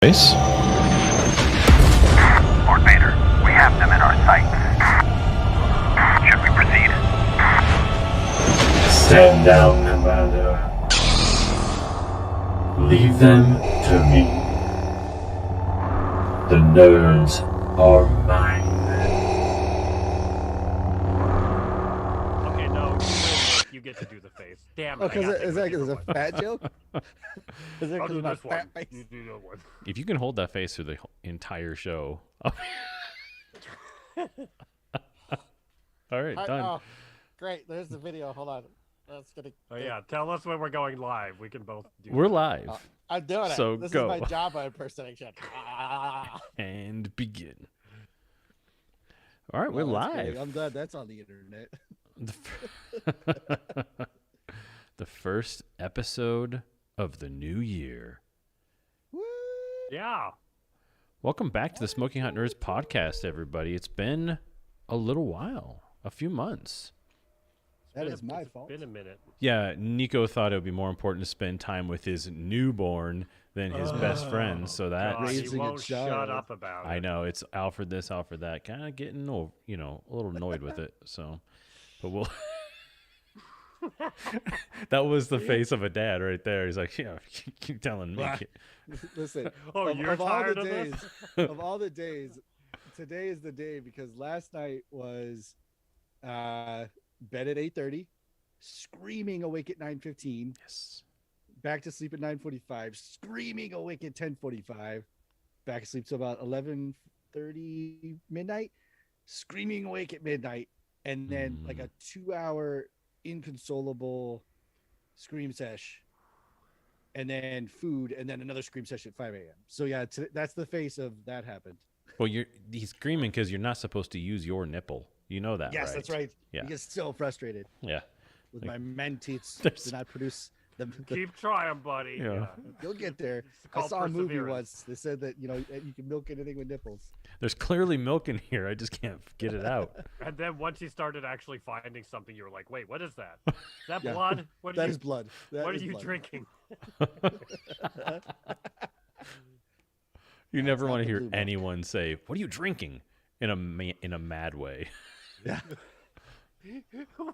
Face? Lord Vader, we have them in our sights. Should we proceed? Stand down, Commander. Leave them to me. The nerds are mine. Okay, no, you get to do the face. Damn it. Oh, because is that a fat joke? Is it I'll because do of my this fat one. face? You do that one. If you can hold that face through the entire show. All right, done. Oh, great. There's the video. Hold on. That's gonna. Oh yeah, tell us when we're going live. We can both do We're that. live. I'm doing it. So This go. is my Jabba impersonation. And begin. All right, we're Oh, that's live. great. I'm glad that's on the internet. The first episode of the new year. Woo! Yeah. Welcome back to the Smoking Hot Nerds podcast, everybody. It's been a little while, a few months. That is my fault. It's been a minute. Yeah, Nico thought it would be more important to spend time with his newborn than his best friend. So that God, he Raising a won't shut child. up about it. I know it's Alfred this, Alfred that. Kind of getting, a little annoyed with it. So, but we'll. That was the face of a dad right there. He's like, yeah, keep telling me. Listen. Oh, you're of all tired the of days, this? of all the days, today is the day because last night was bed at 8:30, screaming awake at 9:15. Yes. Back to sleep at 9:45, screaming awake at 10:45, back to sleep till about 11:30 midnight, screaming awake at midnight, and then like a 2-hour inconsolable scream sesh, and then food, and then another scream session at 5 a.m. So yeah, that's the face of that happened. Well, he's screaming because you're not supposed to use your nipple. You know that, Yes, right? that's right. Yeah. He gets so frustrated Yeah. with Like, my men teats there's- do not produce the Keep trying, buddy. Yeah. You'll get there. It's I called saw a movie perseverance. once. They said that you can milk anything with nipples. There's clearly milk in here. I just can't get it out. And then once you started actually finding something, you were like, wait, what is that? Is that Yeah. blood? What That is blood. That What are is you blood. drinking? You never not want to the hear blue milk. anyone say, "What are you drinking?" in a mad way. Yeah.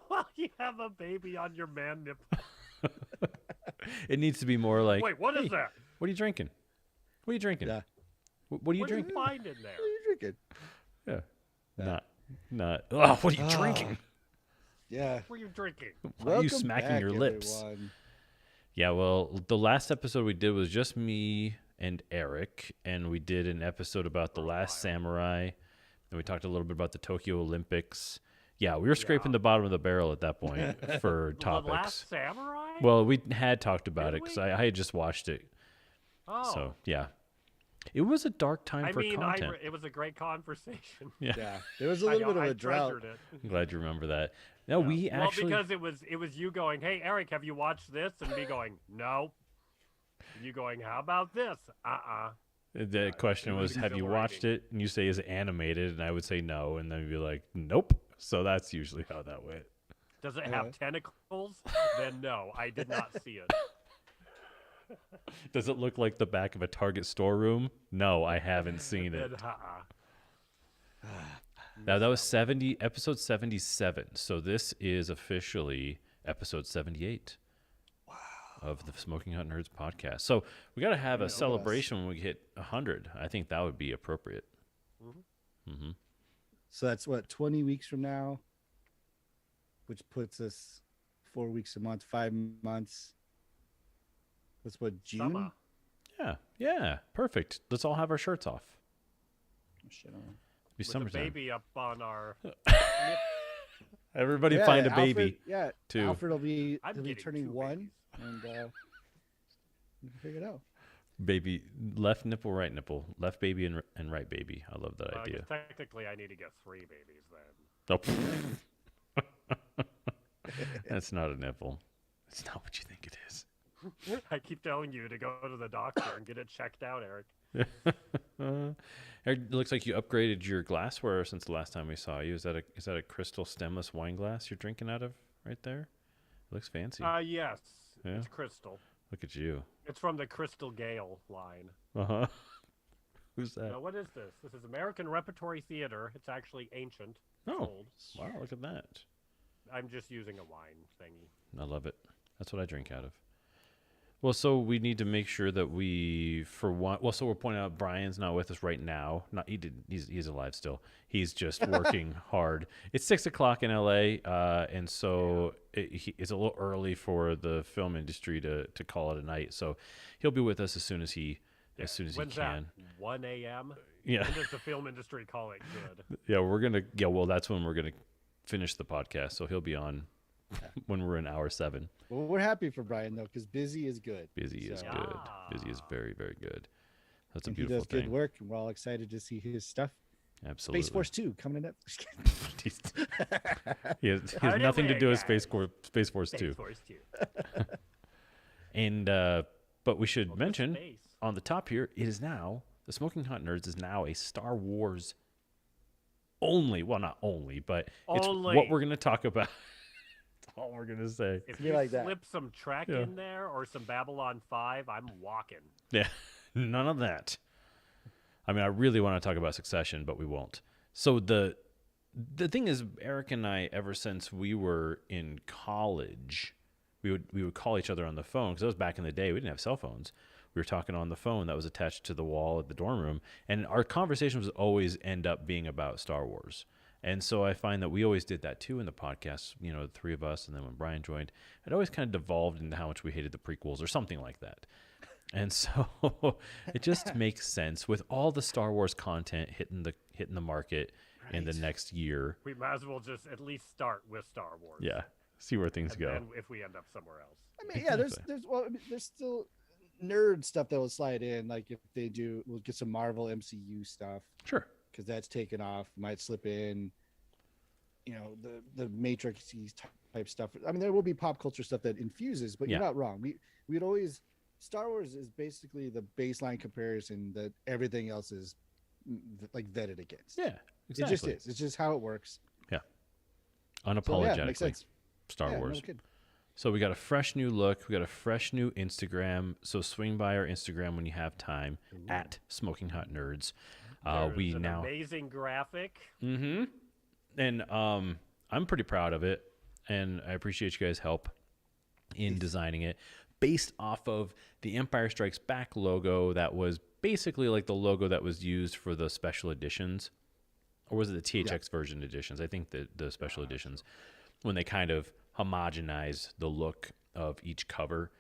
While you have a baby on your man nipple. It needs to be more like, Wait, what is "Hey, that? What are you drinking? What are you drinking? Yeah. What are you What did drinking?" you find in there? What are you drinking? Yeah. Yeah. Not. Oh, what are you Ah. drinking? Yeah. What were you drinking? Why are you Welcome smacking back, your lips? everyone. Yeah, well, the last episode we did was just me and Eric, and we did an episode about The Last Samurai, and we talked a little bit about the Tokyo Olympics. Yeah, we were scraping the bottom of the barrel at that point for The Last topics. Samurai? Well, we had talked about it Did because we? I had just watched it. oh. So, yeah. It was a dark time I for mean, content. it was a great conversation. Yeah. There was a little bit of I a drought. treasured it. I'm glad you remember that. No, we Well, actually... because it was you going, hey, Eric, have you watched this? And me going, no. And you going, how about this? The question was, have you watched exhilarating. it? And you say, is it animated? And I would say no. And then you'd be like, nope. So that's usually how that went. Does it have tentacles? Then no, I did not see it. Does it look like the back of a Target storeroom? No, I haven't seen Then, it. Now, that was Mm. episode 77. So this is officially episode 78 of the Smoking Hot Nerds podcast. So we got to have a celebration when we hit 100. I think that would be appropriate. So that's what, 20 weeks from now, which puts us 4 weeks a month, 5 months. That's what, June? Summer. Yeah, perfect. Let's all have our shirts off. Oh, shit, I don't know. Be With a summertime. baby up on our... Everybody Yeah, find a Alfred- baby. Yeah, too. Alfred will be I'm he'll be getting turning 2 one, and we can figure it out. Baby, left nipple, right nipple, left baby and right baby. I love that idea. Technically, I need to get 3 babies then. Oh. That's not a nipple. It's not what you think it is. I keep telling you to go to the doctor and get it checked out, Eric. Eric, it looks like you upgraded your glassware since the last time we saw you. Is that a crystal stemless wine glass you're drinking out of right there? It looks fancy. Yes. Yeah? It's crystal. Look at you. It's from the Crystal Gale line. Uh-huh. Who's that? Now, what is this? This is American Repertory Theater. It's actually ancient. It's Oh, old. wow, look at that. I'm just using a wine thingy. I love it. That's what I drink out of. Well, so we need to make sure that we, for one, well, so we're pointing out Brian's not with us right now. Not he did. He's alive still. He's just working hard. It's 6:00 in LA, and so it's a little early for the film industry to call it a night. So he'll be with us as soon as he When's can. that? 1 a.m. Yeah, When does the film industry call it good? yeah. Well, that's when we're gonna finish the podcast. So he'll be on when we're in hour 7. Well, we're happy for Brian though, because busy is good. Busy is So- good. Busy is very, very good. That's a And he beautiful does good thing. work, and we're all excited to see his stuff. Absolutely. Space Force 2 coming to Netflix. he has How do nothing to we, do with guys? Space Force 2. Space Force 2. And but we should Well, mention space. on the top here, it is now the Smoking Hot Nerds is now a Star Wars only. Well, not only, but it's Only. what we're going to talk about. That's all we're going to say. If Be you like that. slip some Trek Yeah. in there or some Babylon 5, I'm walking. Yeah, none of that. I mean, I really want to talk about Succession, but we won't. So the thing is, Eric and I, ever since we were in college, we would call each other on the phone, because that was back in the day. We didn't have cell phones. We were talking on the phone that was attached to the wall at the dorm room, and our conversations always end up being about Star Wars. And so I find that we always did that too in the podcast, you know, the three of us, and then when Brian joined, it always kind of devolved into how much we hated the prequels or something like that. And so it just makes sense with all the Star Wars content hitting the market in the Right. next year. We might as well just at least start with Star Wars. Yeah, see where things And go. then if we end up somewhere else. I mean, yeah, Exactly. there's still nerd stuff that will slide in. Like if they do, we'll get some Marvel MCU stuff Sure. because that's taken off. Might slip in, you know, the Matrix type stuff. I mean, there will be pop culture stuff that infuses, but Yeah. you're not wrong. We'd always Star Wars is basically the baseline comparison that everything else is like vetted against. Yeah, exactly. It just is. It's just how it works. So, yeah, Unapologetically makes sense. Star Yeah, no Wars. kidding. So we got a fresh new look. We got a fresh new Instagram. So swing by our Instagram when you have time at Smoking Hot Nerds. There's We an now. amazing graphic. Mm-hmm. And I'm pretty proud of it, and I appreciate you guys' help in designing it, based off of the Empire Strikes Back logo that was basically like the logo that was used for the special editions, or was it the THX version editions? I think the special editions, when they kind of homogenize the look of each cover.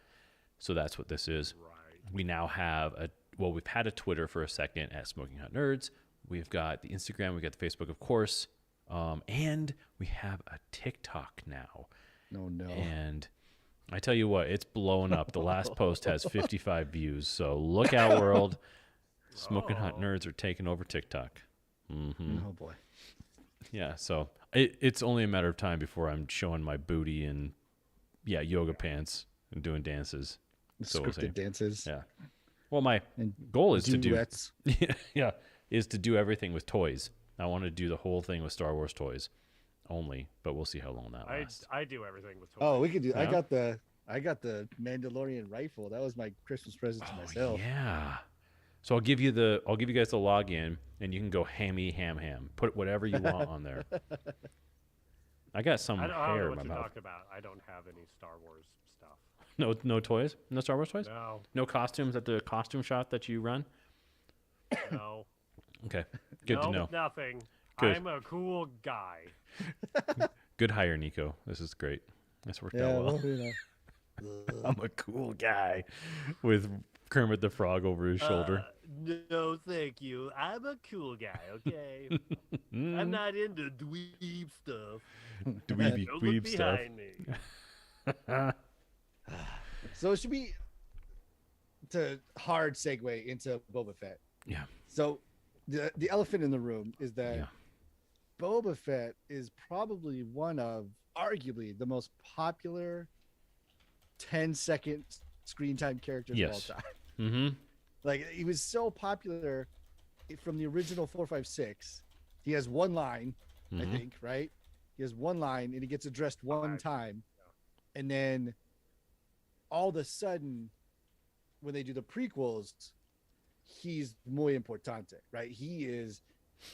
So that's what this is. Right. We now have we've had a Twitter for a second at Smoking Hot Nerds. We've got the Instagram, we've got the Facebook, of course. And we have a TikTok now. No. And I tell you what, it's blowing up. The last post has 55 views. So look out, world. Smoking Hot Nerds are taking over TikTok. Mm-hmm. Oh boy. Yeah, so it's only a matter of time before I'm showing my booty and, yoga pants and doing dances. So we'll see. Scripted dances. Yeah. Well, my And goal is to do duets. is to do everything with toys. I want to do the whole thing with Star Wars toys only, but we'll see how long that lasts. I do everything with toys. Oh, we could do. Yeah. I got the Mandalorian rifle. That was my Christmas present to myself. Yeah. So I'll give you guys the login, and you can go hammy ham. Put whatever you want on there. I got some I don't know hair in what my you're mouth. talking about. I don't have any Star Wars stuff. No toys? No Star Wars toys? No, No costumes at the costume shop that you run? no. Okay. Good no, to know. Nothing. Good. I'm a cool guy. Good hire, Nico. This is great. This worked Yeah, out well. well, you know. I'm a cool guy with Kermit the Frog over his shoulder. No, thank you. I'm a cool guy, okay? Mm. I'm not into dweeb stuff. Dweeby Don't dweeb look stuff. behind me. So it should be to hard segue into Boba Fett. Yeah. So the elephant in the room is that Yeah. Boba Fett is probably one of arguably the most popular 10-second screen time characters Yes. of all time. Mm-hmm. Like he was so popular from the original 456. He has one line, I Mhm. think, right? He has one line and he gets addressed one Right. time. And then all of a sudden, when they do the prequels, he's muy importante, right? He is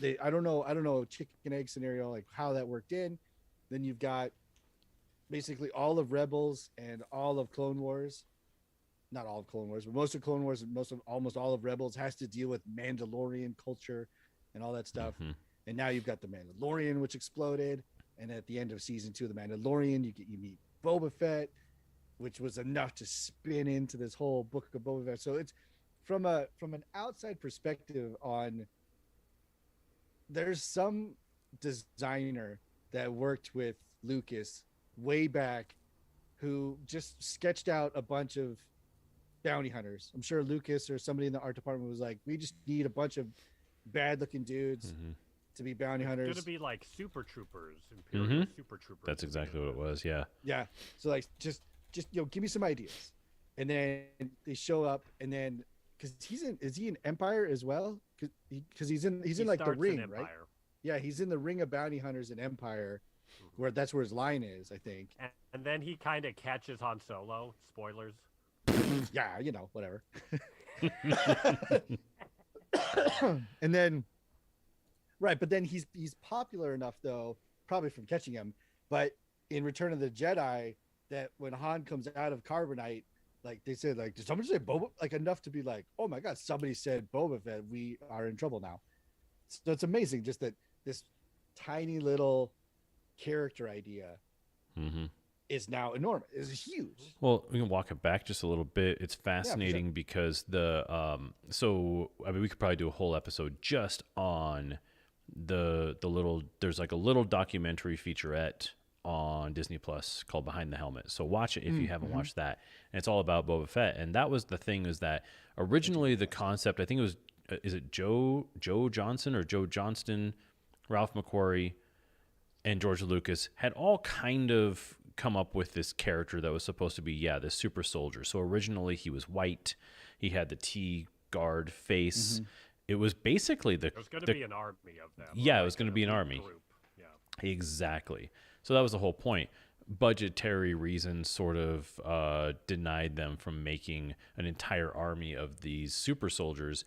I don't know chicken egg scenario, like how that worked in. Then you've got basically all of Rebels and all of Clone Wars. Not all of Clone Wars, but most of Clone Wars and almost all of Rebels has to deal with Mandalorian culture and all that stuff. Mm-hmm. And now you've got the Mandalorian, which exploded. And at the end of season 2 of the Mandalorian, you meet Boba Fett, which was enough to spin into this whole book of Boba Fett. So it's from an outside perspective on, there's some designer that worked with Lucas way back who just sketched out a bunch of bounty hunters. I'm sure Lucas or somebody in the art department was like, we just need a bunch of bad looking dudes to be bounty hunters. It's gonna be like super troopers, Imperial super troopers. That's exactly what it was. Yeah. Yeah. So like just give me some ideas, and then they show up, and then because is he in Empire as well? Because he's in like the ring, right? Yeah, he's in the ring of bounty hunters in Empire, where that's where his line is, I think. And then he kind of catches Han Solo. Spoilers. Yeah, whatever. And then, right, but then he's popular enough though, probably from catching him. But in Return of the Jedi, that when Han comes out of Carbonite, like they said, like, did somebody say Boba? Like enough to be like, oh my God, somebody said Boba Fett. We are in trouble now. So it's amazing, just that this tiny little character idea is now enormous. Is huge. Well, we can walk it back just a little bit. It's fascinating because so I mean, we could probably do a whole episode just on the little. There's like a little documentary featurette on Disney Plus called Behind the Helmet. So watch it if you haven't watched that. And it's all about Boba Fett. And that was the thing, is that originally the concept, I think it was, is it Joe Johnson or Joe Johnston, Ralph McQuarrie, and George Lucas had all kind of come up with this character that was supposed to be, this super soldier. So originally he was white. He had the T-guard face. It was basically It was going to be an army of them. Yeah, it was going to be an army. Group. Yeah. Exactly. So that was the whole point. Budgetary reasons sort of denied them from making an entire army of these super soldiers.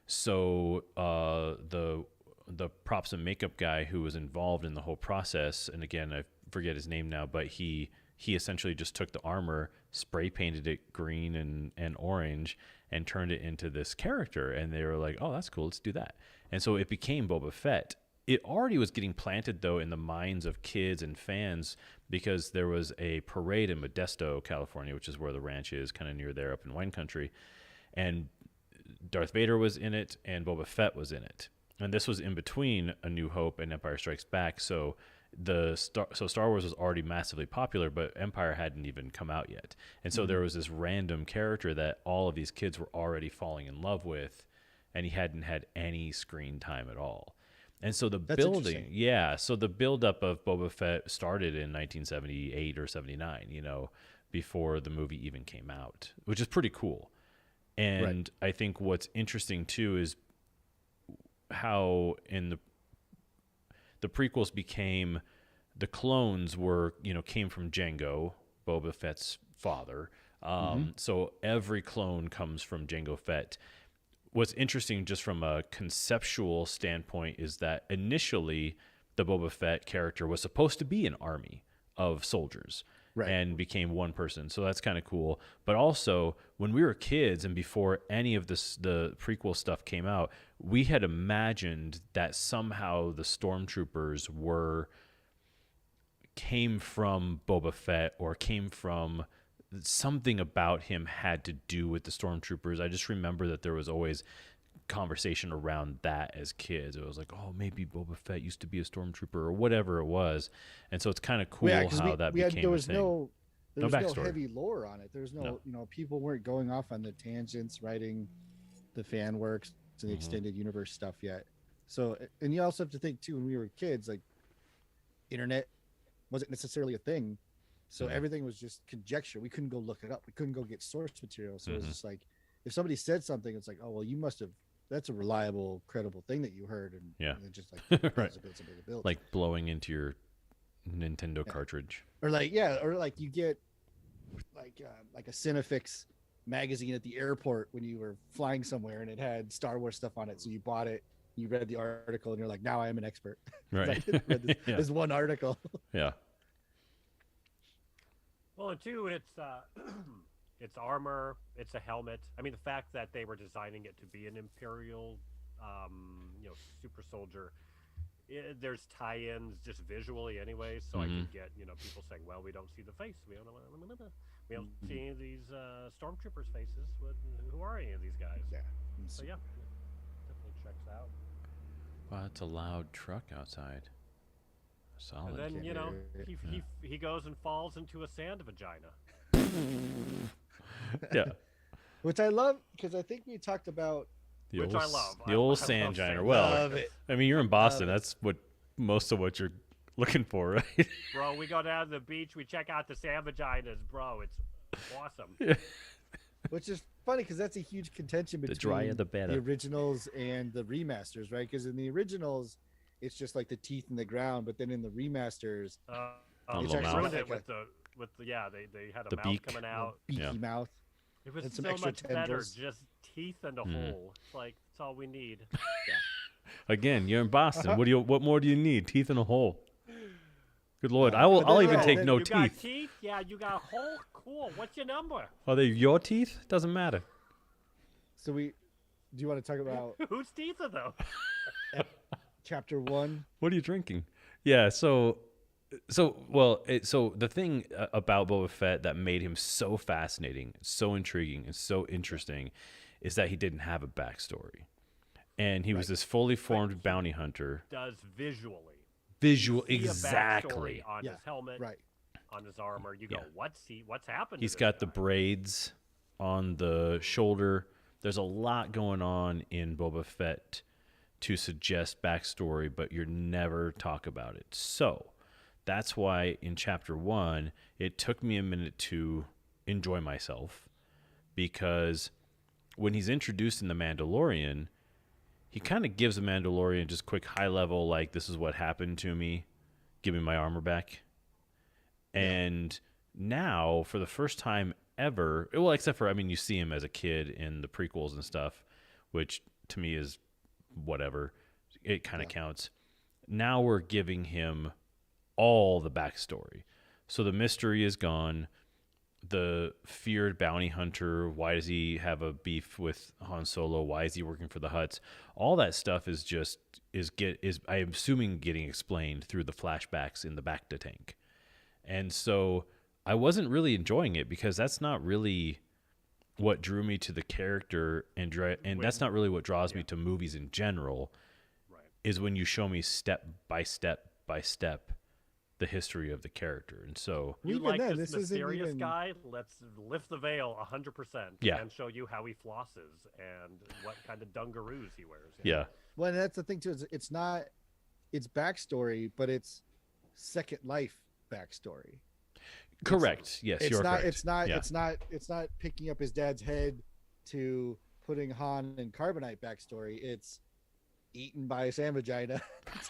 So the props and makeup guy who was involved in the whole process, and again, I forget his name now, but he essentially just took the armor, spray painted it green and orange, and turned it into this character. And they were like, oh, that's cool, let's do that. And so it became Boba Fett. It already was getting planted, though, in the minds of kids and fans, because there was a parade in Modesto, California, which is where the ranch is, kind of near there up in wine country. And Darth Vader was in it, and Boba Fett was in it. And this was in between A New Hope and Empire Strikes Back. So Star Wars was already massively popular, but Empire hadn't even come out yet. And so there was this random character that all of these kids were already falling in love with, and he hadn't had any screen time at all. And so the buildup of Boba Fett started in 1978 or 79, before the movie even came out, which is pretty cool. And I think what's interesting too is how in the prequels became, the clones were, came from Jango, Boba Fett's father. So every clone comes from Jango Fett. What's interesting just from a conceptual standpoint is that initially the Boba Fett character was supposed to be an army of soldiers and became one person. So that's kind of cool. But also when we were kids and before any of the prequel stuff came out, we had imagined that somehow the stormtroopers came from Boba Fett, or came from something about him had to do with the stormtroopers. I just remember that there was always conversation around that as kids. It was like, oh, maybe Boba Fett used to be a stormtrooper or whatever it was. And so it's kind of cool how that became a thing. There was no heavy lore on it. There's no, people weren't going off on the tangents, writing the fan works to the extended universe stuff yet. So, and you also have to think too, when we were kids, like internet wasn't necessarily a thing. So everything was just conjecture. We couldn't go look it up. We couldn't go get source material. So it was just like, if somebody said something, it's like, oh, well, you must have, that's a reliable, credible thing that you heard. And, and just like, build. Like blowing into your Nintendo cartridge. Or like, or like you get like a Cinefix magazine at the airport when you were flying somewhere, and it had Star Wars stuff on it. So you bought it, you read the article, and you're like, now I am an expert. 'Cause I Right. just read this, Yeah. this one article. Yeah. Well, and two, it's it's armor, it's a helmet. I mean, the fact that they were designing it to be an Imperial, super soldier. There's tie-ins just visually, anyway, so I can get people saying, "Well, we don't see the face. We don't see these stormtroopers' faces. Who are any of these guys?" Yeah. So yeah, definitely checks out. Wow, it's a loud truck outside. Solid. And then can't he goes and falls into a sand vagina. Yeah. Which I love, because I think we talked about. Which I love. The I old love sand sand giner. Well, Love it. I mean, you're in Boston. Love it. That's what most of what you're looking for, right? Bro, we go down to the beach, we check out the sand vaginas, bro. It's awesome. Which is funny because that's a huge contention between drier the better. originals and the remasters, right? Because in the originals, it's just like the teeth in the ground, but then in the remasters, It's They actually ruined it like with the they had a The mouth beak. coming out. beaky Yeah. mouth. It was and some so extra much better, tendrils. just teeth and a hole. It's like that's all we need. Again, you're in Boston. What more do you need? Teeth in a hole. Good Lord, Yeah. But I'll then- even yeah, take then no You got teeth. teeth? Yeah, you got a hole. Cool. What's your number? Are they your teeth? Doesn't matter. So do you want to talk about Whose teeth are those? chapter 1? What are you drinking? Yeah, so the thing about Boba Fett that made him so fascinating, so intriguing, and so interesting is that he didn't have a backstory. And he was this fully formed bounty hunter. Does visually. Visual, See a exactly. backstory on Yeah, his helmet, right. on his armor. You go, Yeah. what's happened? He's to this got the guy? braids on the shoulder. There's a lot going on in Boba Fett to suggest backstory, but you never talk about it. So that's why in chapter 1, it took me a minute to enjoy myself, because when he's introduced in The Mandalorian, he kind of gives the Mandalorian just quick high level, like, this is what happened to me. Give me my armor back. And now, for the first time ever, well, except for, I mean, you see him as a kid in the prequels and stuff, which to me is whatever. It kind of counts. Now we're giving him all the backstory. So the mystery is gone. The feared bounty hunter, why does he have a beef with Han Solo? Why is he working for the Hutts? All that stuff is I'm assuming getting explained through the flashbacks in the Bacta tank. And so I wasn't really enjoying it, because that's not really what drew me to the character, and that's not really what draws me to movies in general. Right. Is when you show me step by step the history of the character. And so You Even like then, this this isn't mysterious even- guy? Let's lift the veil 100%. Yeah. And show you how he flosses and what kind of dungaroos he wears. yeah. Well, and that's the thing too. Is it's not its backstory, but it's Second Life backstory. Correct. Yes, It's you're not. correct. It's not. Yeah. It's not picking up his dad's head to putting Han in carbonite backstory. It's eaten by a sand vagina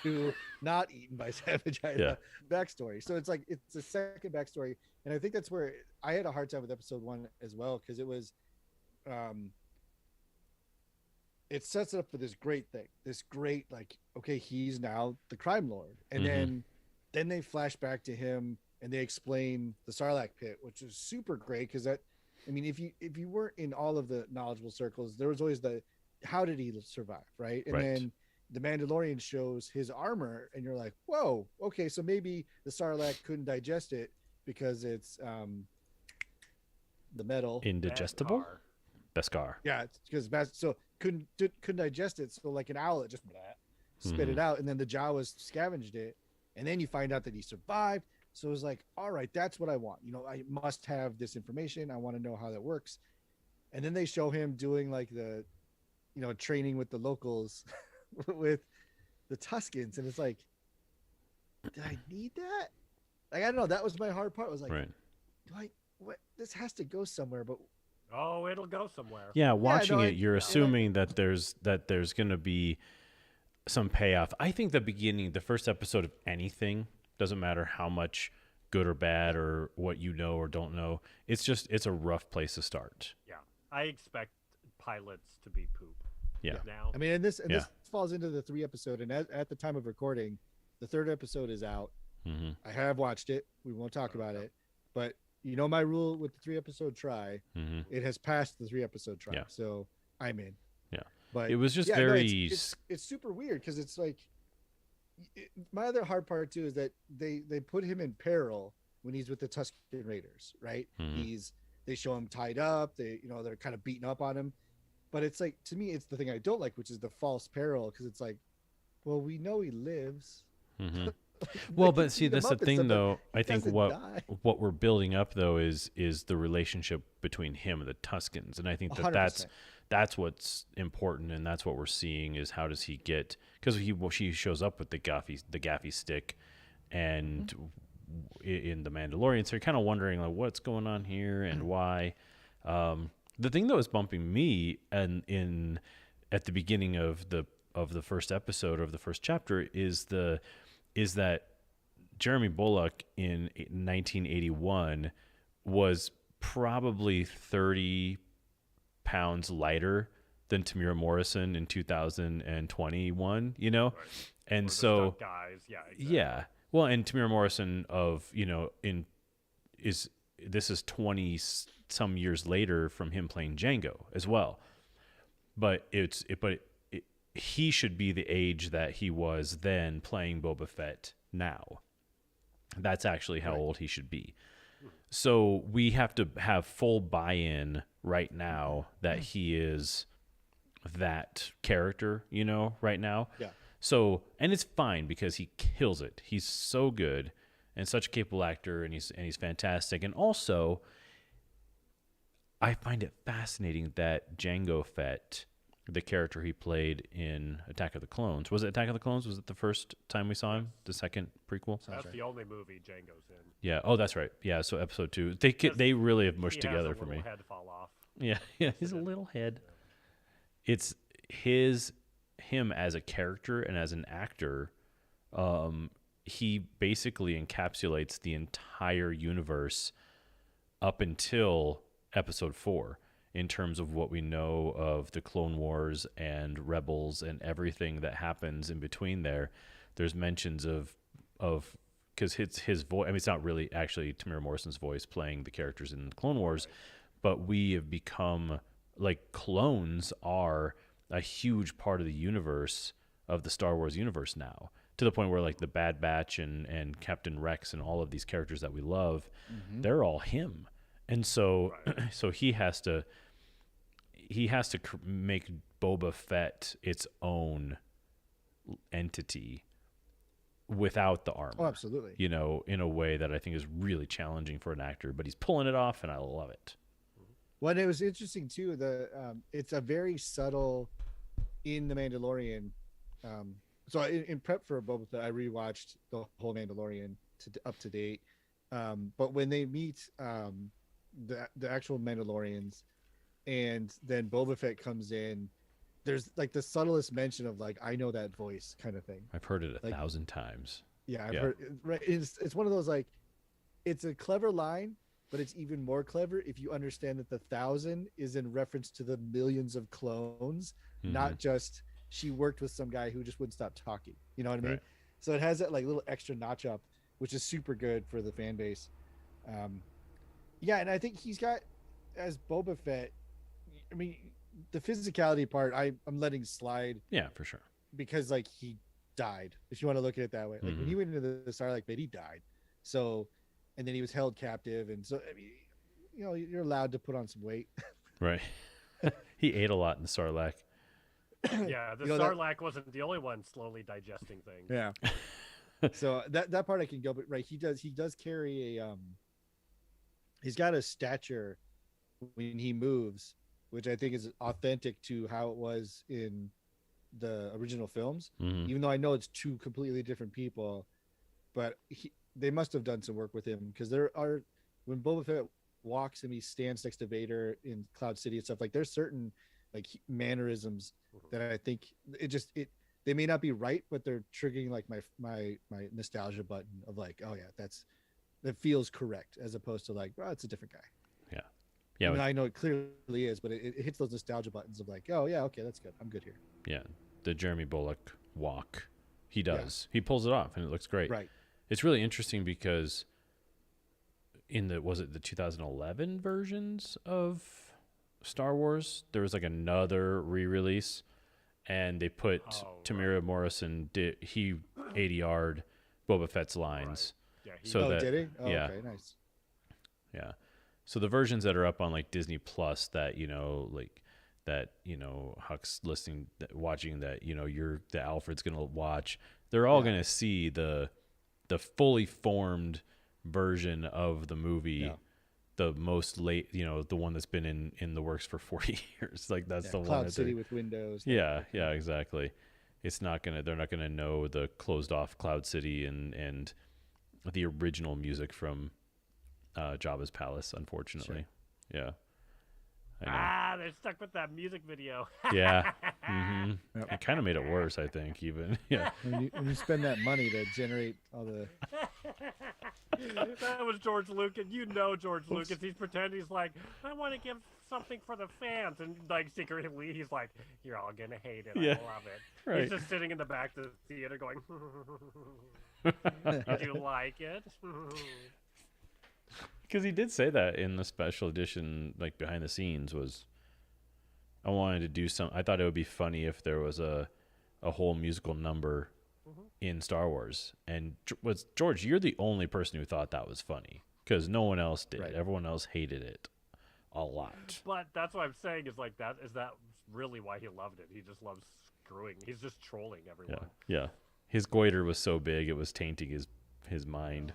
to not eaten by sand vagina backstory. So it's like it's a second backstory, and I think that's where I had a hard time with episode 1 as well, because it was, it sets it up for this great thing, this great, like, okay, he's now the crime lord, and then they flash back to him and they explain the Sarlacc pit, which is super great, because that, I mean, if you weren't in all of the knowledgeable circles, there was always the how did he survive, right? And Right. then the Mandalorian shows his armor, and you're like, whoa, okay, so maybe the Sarlacc couldn't digest it because it's the metal. Indigestible? Beskar. Yeah, because so couldn't digest it. So like an owl, it just spit it out, and then the Jawas scavenged it, and then you find out that he survived. So it was like, all right, that's what I want. I must have this information. I want to know how that works. And then they show him doing like the, training with the locals, with the Tuskens, and it's like, did I need that? Like, I don't know. That was my hard part. I was like, Right. what? This has to go somewhere, but Oh, it'll go somewhere. Yeah, watching no, it, you're yeah. assuming that there's going to be some payoff. I think the first episode of anything, doesn't matter how much good or bad or what you know or don't know, it's a rough place to start. Yeah. I expect pilots to be poop. Yeah. Now. I mean, and Yeah. this falls into the 3 episode, and at the time of recording, the 3rd episode is out. Mm-hmm. I have watched it. We won't talk about it, but you know my rule with the 3 episode try. Mm-hmm. It has passed the 3 episode try, Yeah. so I'm in. Yeah. But It was just yeah, no, very. it's super weird because it's like my other hard part too is that they put him in peril when he's with the Tusken Raiders, right? Mhm. They show him tied up. They're kind of beating up on him, but it's like, to me, it's the thing I don't like, which is the false peril, because it's like, well, we know he lives. Mm-hmm. They Well, can but see, beat him that's the up and thing, stuff, but though. I he think doesn't die. what we're building up, though, is the relationship between him and the Tuskens, and I think that 100%. that's what's important, and that's what we're seeing is how does he get, because she shows up with the gaffy stick, and in the Mandalorian, so you're kind of wondering like what's going on here and why. The thing that was bumping me and at the beginning of the first episode of the first chapter is that Jeremy Bullock in 1981 was probably 30 pounds lighter than Tamira Morrison in 2021, you know? Right. And Or the so, stunt guys, yeah, exactly. yeah. Well, and Tamira Morrison this is 20 some years later from him playing Django as well. But he should be the age that he was then playing Boba Fett now. That's actually how old he should be. So we have to have full buy-in right now that he is that character, right now. Yeah. So, and it's fine because he kills it. He's so good and such a capable actor, and he's fantastic. And also, I find it fascinating that Jango Fett, the character he played in Attack of the Clones. Was it Attack of the Clones? Was it the first time we saw him? The second prequel? That's the only movie Django's in. Yeah. Oh, that's right. Yeah. So episode 2, they really have mushed He has together a for little me. head fall off. Yeah. Yeah. He's a little head. It's him as a character and as an actor. He basically encapsulates the entire universe up until episode 4 in terms of what we know of the Clone Wars and Rebels and everything that happens in between there. There's mentions of because it's his voice. I mean, it's not really actually Tamira Morrison's voice playing the characters in the Clone Wars, but we have become like clones are a huge part of the universe of the Star Wars universe now, to the point where like the Bad Batch and Captain Rex and all of these characters that we love, they're all him. And so, so he has to make Boba Fett its own entity without the armor. Oh, absolutely. In a way that I think is really challenging for an actor, but he's pulling it off, and I love it. Well, it was interesting too. It's a very subtle in the Mandalorian. So in prep for Boba Fett, I rewatched the whole Mandalorian up to date. But when they meet the actual Mandalorians, and then Boba Fett comes in, there's like the subtlest mention of like, I know that voice kind of thing. I've heard it a Like- 1,000 times. Yeah, I've heard. Right, it's one of those like, it's a clever line, but it's even more clever if you understand that the 1,000 is in reference to the millions of clones, not just she worked with some guy who just wouldn't stop talking. You know what I mean? Right. So it has that like little extra notch up, which is super good for the fan base. Yeah, and I think he's got, as Boba Fett, I mean, the physicality part I'm letting slide Yeah, for sure. because like he died, if you want to look at it that way. Like when he went into the Sarlacc pit, he died. So, and then he was held captive, and so I mean, you're allowed to put on some weight. Right. He ate a lot in the Sarlacc. Yeah, the You know, that- Sarlacc wasn't the only one slowly digesting things. Yeah. So that part I can go, but right, he does carry a he's got a stature when he moves, which I think is authentic to how it was in the original films. Mhm. Even though I know it's two completely different people, but they must have done some work with him, because there are, when Boba Fett walks and he stands next to Vader in Cloud City and stuff, like there's certain like mannerisms that I think they may not be right, but they're triggering like my nostalgia button of like, oh yeah, that feels correct, as opposed to like, well, it's a different guy. Yeah, I mean, I know it clearly is, but it hits those nostalgia buttons of like, oh yeah, okay, that's good. I'm good here. yeah, the Jeremy Bullock walk. He does. He pulls it off, and it looks great. Right. It's really interesting because in the 2011 versions of Star Wars, there was like another re-release, and they put Tamira Morrison. He ADR'd Boba Fett's lines. Yeah, Did he? Oh, yeah, okay, nice. yeah. So the versions that are up on like Disney Plus that Huck's watching that the Alfred's gonna watch. They're all gonna see the fully formed version of the movie. Yeah. The most late, the one that's been in the works for 40 years. Like that's the one. Cloud City with Windows. Yeah, exactly. They're not gonna know the closed off Cloud City and the original music from Jabba's palace, unfortunately. Sure. Yeah. They're stuck with that music video. Yeah. Mm-hmm. Yep. It kind of made it worse, I think, even. Yeah. When you spend that money to generate all the... That was George Lucas. George Lucas. He's pretending he's like, I want to give something for the fans. And like secretly, he's like, you're all going to hate it. Yeah. I love it. Right. He's just sitting in the back of the theater going, did you like it? Because he did say that in the special edition, like behind the scenes, was I wanted to do some. I thought it would be funny if there was a whole musical number in Star Wars. And George, you're the only person who thought that was funny because no one else did. Right. Everyone else hated it a lot. But that's what I'm saying is like that. Is that really why he loved it? He just loves screwing. He's just trolling everyone. Yeah. His goiter was so big it was tainting his mind.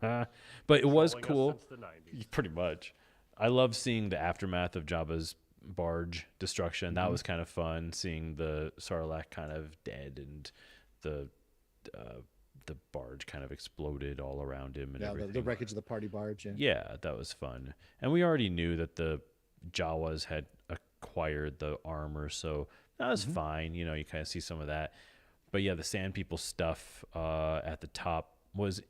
But it was cool. Since the 90s. Pretty much. I love seeing the aftermath of Jabba's barge destruction. That was kind of fun, seeing the Sarlacc kind of dead and the barge kind of exploded all around him and everything. The wreckage of the party barge. Yeah, that was fun. And we already knew that the Jawas had acquired the armor, so that was fine. You kind of see some of that. But yeah, the Sand People stuff at the top was...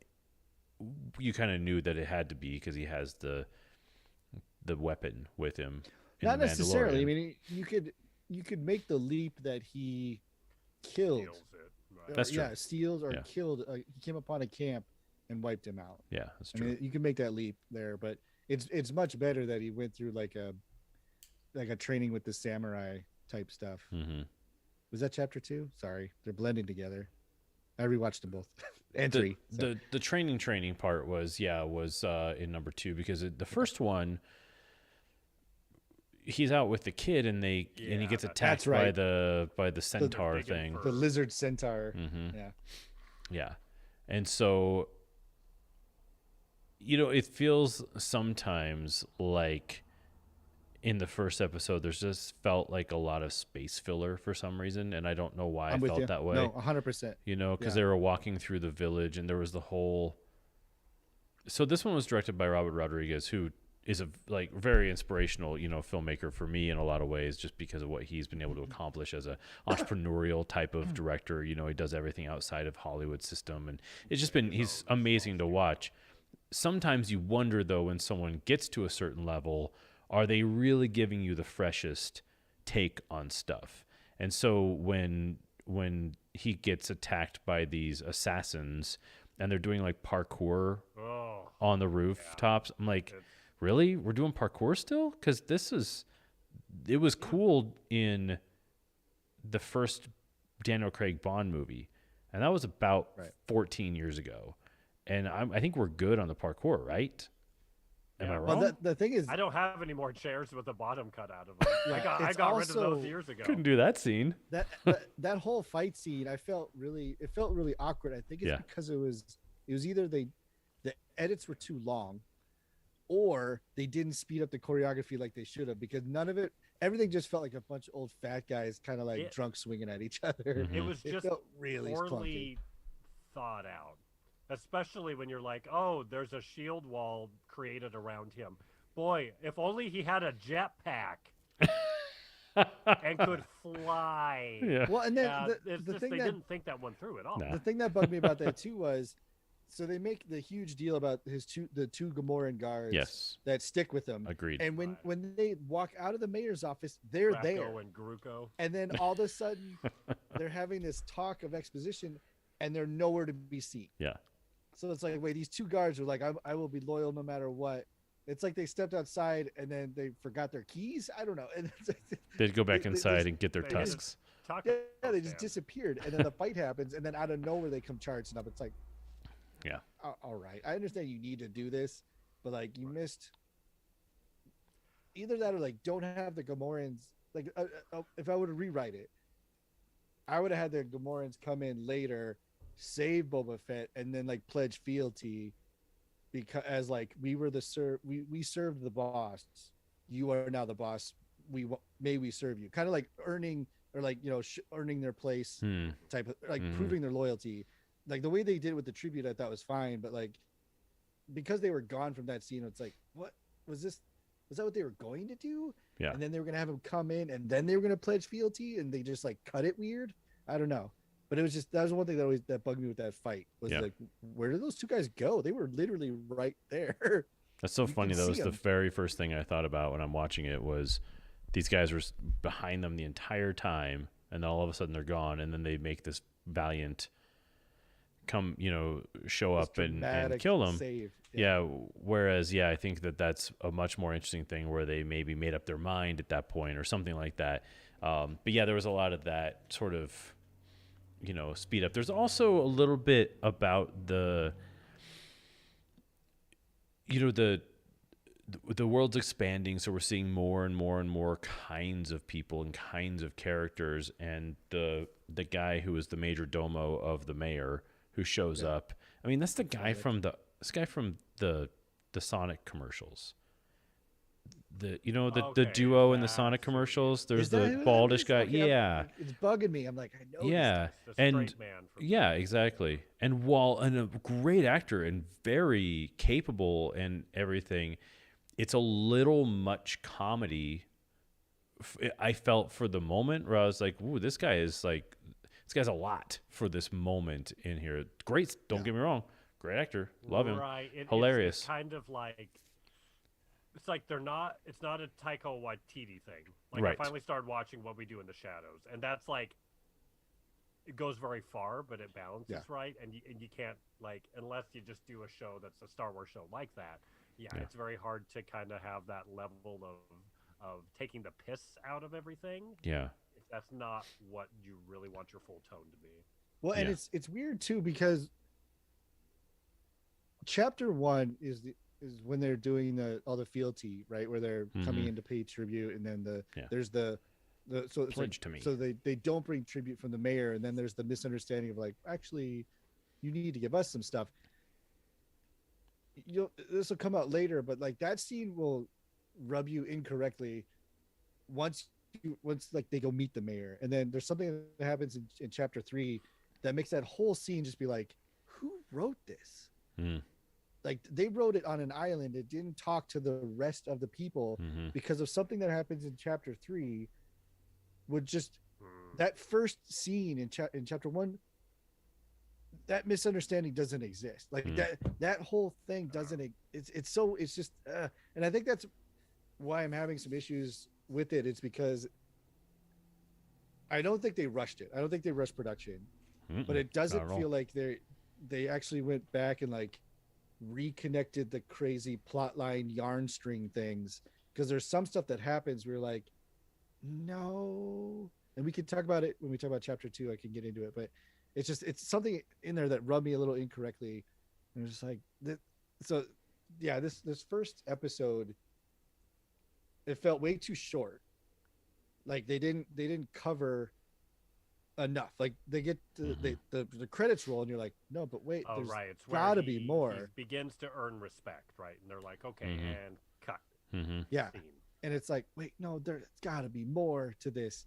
You kind of knew that it had to be because he has the weapon with him. Not necessarily. I mean, you could make the leap that he killed. Steals it, right? That's true. Yeah, steals or killed. He came upon a camp and wiped him out. Yeah, that's true. I mean, you can make that leap there, but it's much better that he went through like a training with the samurai type stuff. Mm-hmm. Was that chapter 2? Sorry, they're blending together. I rewatched them both. And 3. So. The training part was in number 2 because the first one he's out with the kid and he gets attacked by the centaur thing. The lizard centaur. Mm-hmm. Yeah. Yeah. And so it feels sometimes like in the first episode, there's just felt like a lot of space filler for some reason, and I don't know why I felt that way. No, 100%. Because they were walking through the village, and there was the whole. So this one was directed by Robert Rodriguez, who is a very inspirational, filmmaker for me in a lot of ways, just because of what he's been able to accomplish as a entrepreneurial type of director. He does everything outside of Hollywood system, and it's just been he's amazing to watch. Sometimes you wonder though, when someone gets to a certain level, are they really giving you the freshest take on stuff? And so when he gets attacked by these assassins and they're doing like parkour on the rooftops, I'm like, really? We're doing parkour still? Because it was cool in the first Daniel Craig Bond movie, and that was about 14 years ago. And I think we're good on the parkour, right? Am I wrong? Well, the thing is, I don't have any more chairs with the bottom cut out of them. I got rid of those years ago. Couldn't do that scene. That whole fight scene, it felt really awkward. I think it's because it was either the edits were too long, or they didn't speed up the choreography like they should have, because everything just felt like a bunch of old fat guys kind of like drunk swinging at each other. It was just felt really poorly thought out. Especially when you're like, oh, there's a shield wall created around him. Boy, if only he had a jetpack and could fly. Yeah. Well, and then they didn't think that one through at all. The thing that bugged me about that too was so they make the huge deal about the two Gamoran guards Yes, that stick with him. agreed. And Right. when they walk out of the mayor's office, they're Racco there. and Gruko. And then all of a sudden, they're having this talk of exposition, and they're nowhere to be seen. Yeah. So it's like, wait, these two guards are like, I will be loyal no matter what. It's like they stepped outside and then they forgot their keys. I don't know. And it's like, They'd go back they inside just- and get their they just- tusks. Talk yeah, about they just fans. disappeared. And then the fight happens, and then out of nowhere they come charging up. It's like, Yeah. all right, I understand you need to do this, but like you missed either that or like don't have the Gamorreans. Like if I would rewrite it, I would have had the Gamorreans come in later, save Boba Fett, and then like pledge fealty, because as like we were we served the boss, you are now the boss. May we serve you, kind of like earning or like earning their place type of like Mhm. proving their loyalty. Like the way they did it with the tribute, I thought was fine, but like because they were gone from that scene, it's like, what was this? Was that what they were going to do? Yeah. And then they were gonna have him come in, and then they were gonna pledge fealty, and they just like cut it weird. I don't know, but it was just that was one thing that bugged me with that fight was Yeah. like, where did those two guys go? They were literally right there. That's so You funny. can That was see the 'em. very first thing I thought about when I'm watching it was these guys were behind them the entire time, and then all of a sudden they're gone, and then they make this valiant come, show This up and dramatic kill them. save. Yeah. Whereas, I think that's a much more interesting thing where they maybe made up their mind at that point or something like that. But yeah, there was a lot of that sort of, speed up. There's also a little bit about the world's expanding, so we're seeing more and more and more kinds of people and kinds of characters. And the guy who is the major domo of the mayor who shows up. I mean, that's the guy from the Sonic commercials. The Okay, duo in the that's Sonic who it commercials. is. There's Is that the who that baldish is? guy. Okay, Yeah. it's bugging me. I'm like, I know. Yeah. The And straight man from yeah, exactly. And while a great actor and very capable and everything, it's a little much comedy. I felt for the moment where I was like, "Ooh, this guy's a lot for this moment in here." Great, don't get me wrong, great actor, love him, Right. hilarious. It's kind of like it's like they're not. It's not a Taika Waititi thing. Like Right. I finally started watching What We Do in the Shadows, and that's like it goes very far, but it balances Yeah. right, and you can't like unless you just do a show that's a Star Wars show like that. Yeah, Yeah. it's very hard to kind of have that level of taking the piss out of everything. Yeah, If that's not what you really want your full tone to be. Well, and Yeah. it's weird too because chapter 1 is when they're doing all the fealty, right, where they're coming Mhm. in to pay tribute, and then Yeah. there's the so it's Pledge like, to me. so they don't bring tribute from the mayor, and then there's the misunderstanding of like, actually, you need to give us some stuff. This will come out later, but like that scene will rub you incorrectly once like they go meet the mayor, and then there's something that happens in chapter 3 that makes that whole scene just be like, who wrote this? Mm. Like they wrote it on an island. It didn't talk to the rest of the people Mhm. because of something that happens in chapter 3 would just Hmm. that first scene in chapter 1, that misunderstanding doesn't exist. Like that whole thing doesn't. It's just and I think that's why I'm having some issues with it. It's because I don't think they rushed it. I don't think they rushed production, but it doesn't Not at all. feel like they actually went back and like reconnected the crazy plotline yarn string things, because there's some stuff that happens where you're like, no, and we can talk about it when we talk about chapter 2. I can get into it, but it's something in there that rubbed me a little incorrectly, and it's just like so yeah, this first episode, it felt way too short. Like they didn't cover enough. Like they get to the credits roll, and you're like, no, but wait, Oh, there's right. It's where gotta be he more. begins to earn respect, right? And they're like, okay, Mhm. and cut Mhm. Yeah, scene. and it's like, wait, no, there's gotta be more to this.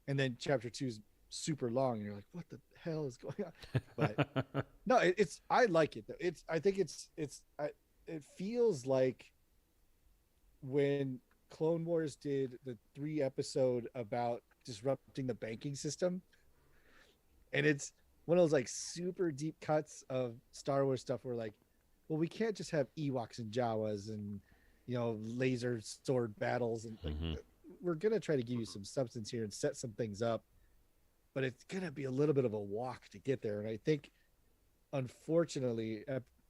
And then chapter 2 is super long, and you're like, what the hell is going on? But no, it's I like it though. I think it feels like when Clone Wars did the 3 episode about disrupting the banking system, and one of those like super deep cuts of Star Wars stuff where like, well, we can't just have Ewoks and Jawas and laser sword battles and like Mhm. we're gonna try to give you some substance here and set some things up, but it's gonna be a little bit of a walk to get there. And I think, unfortunately,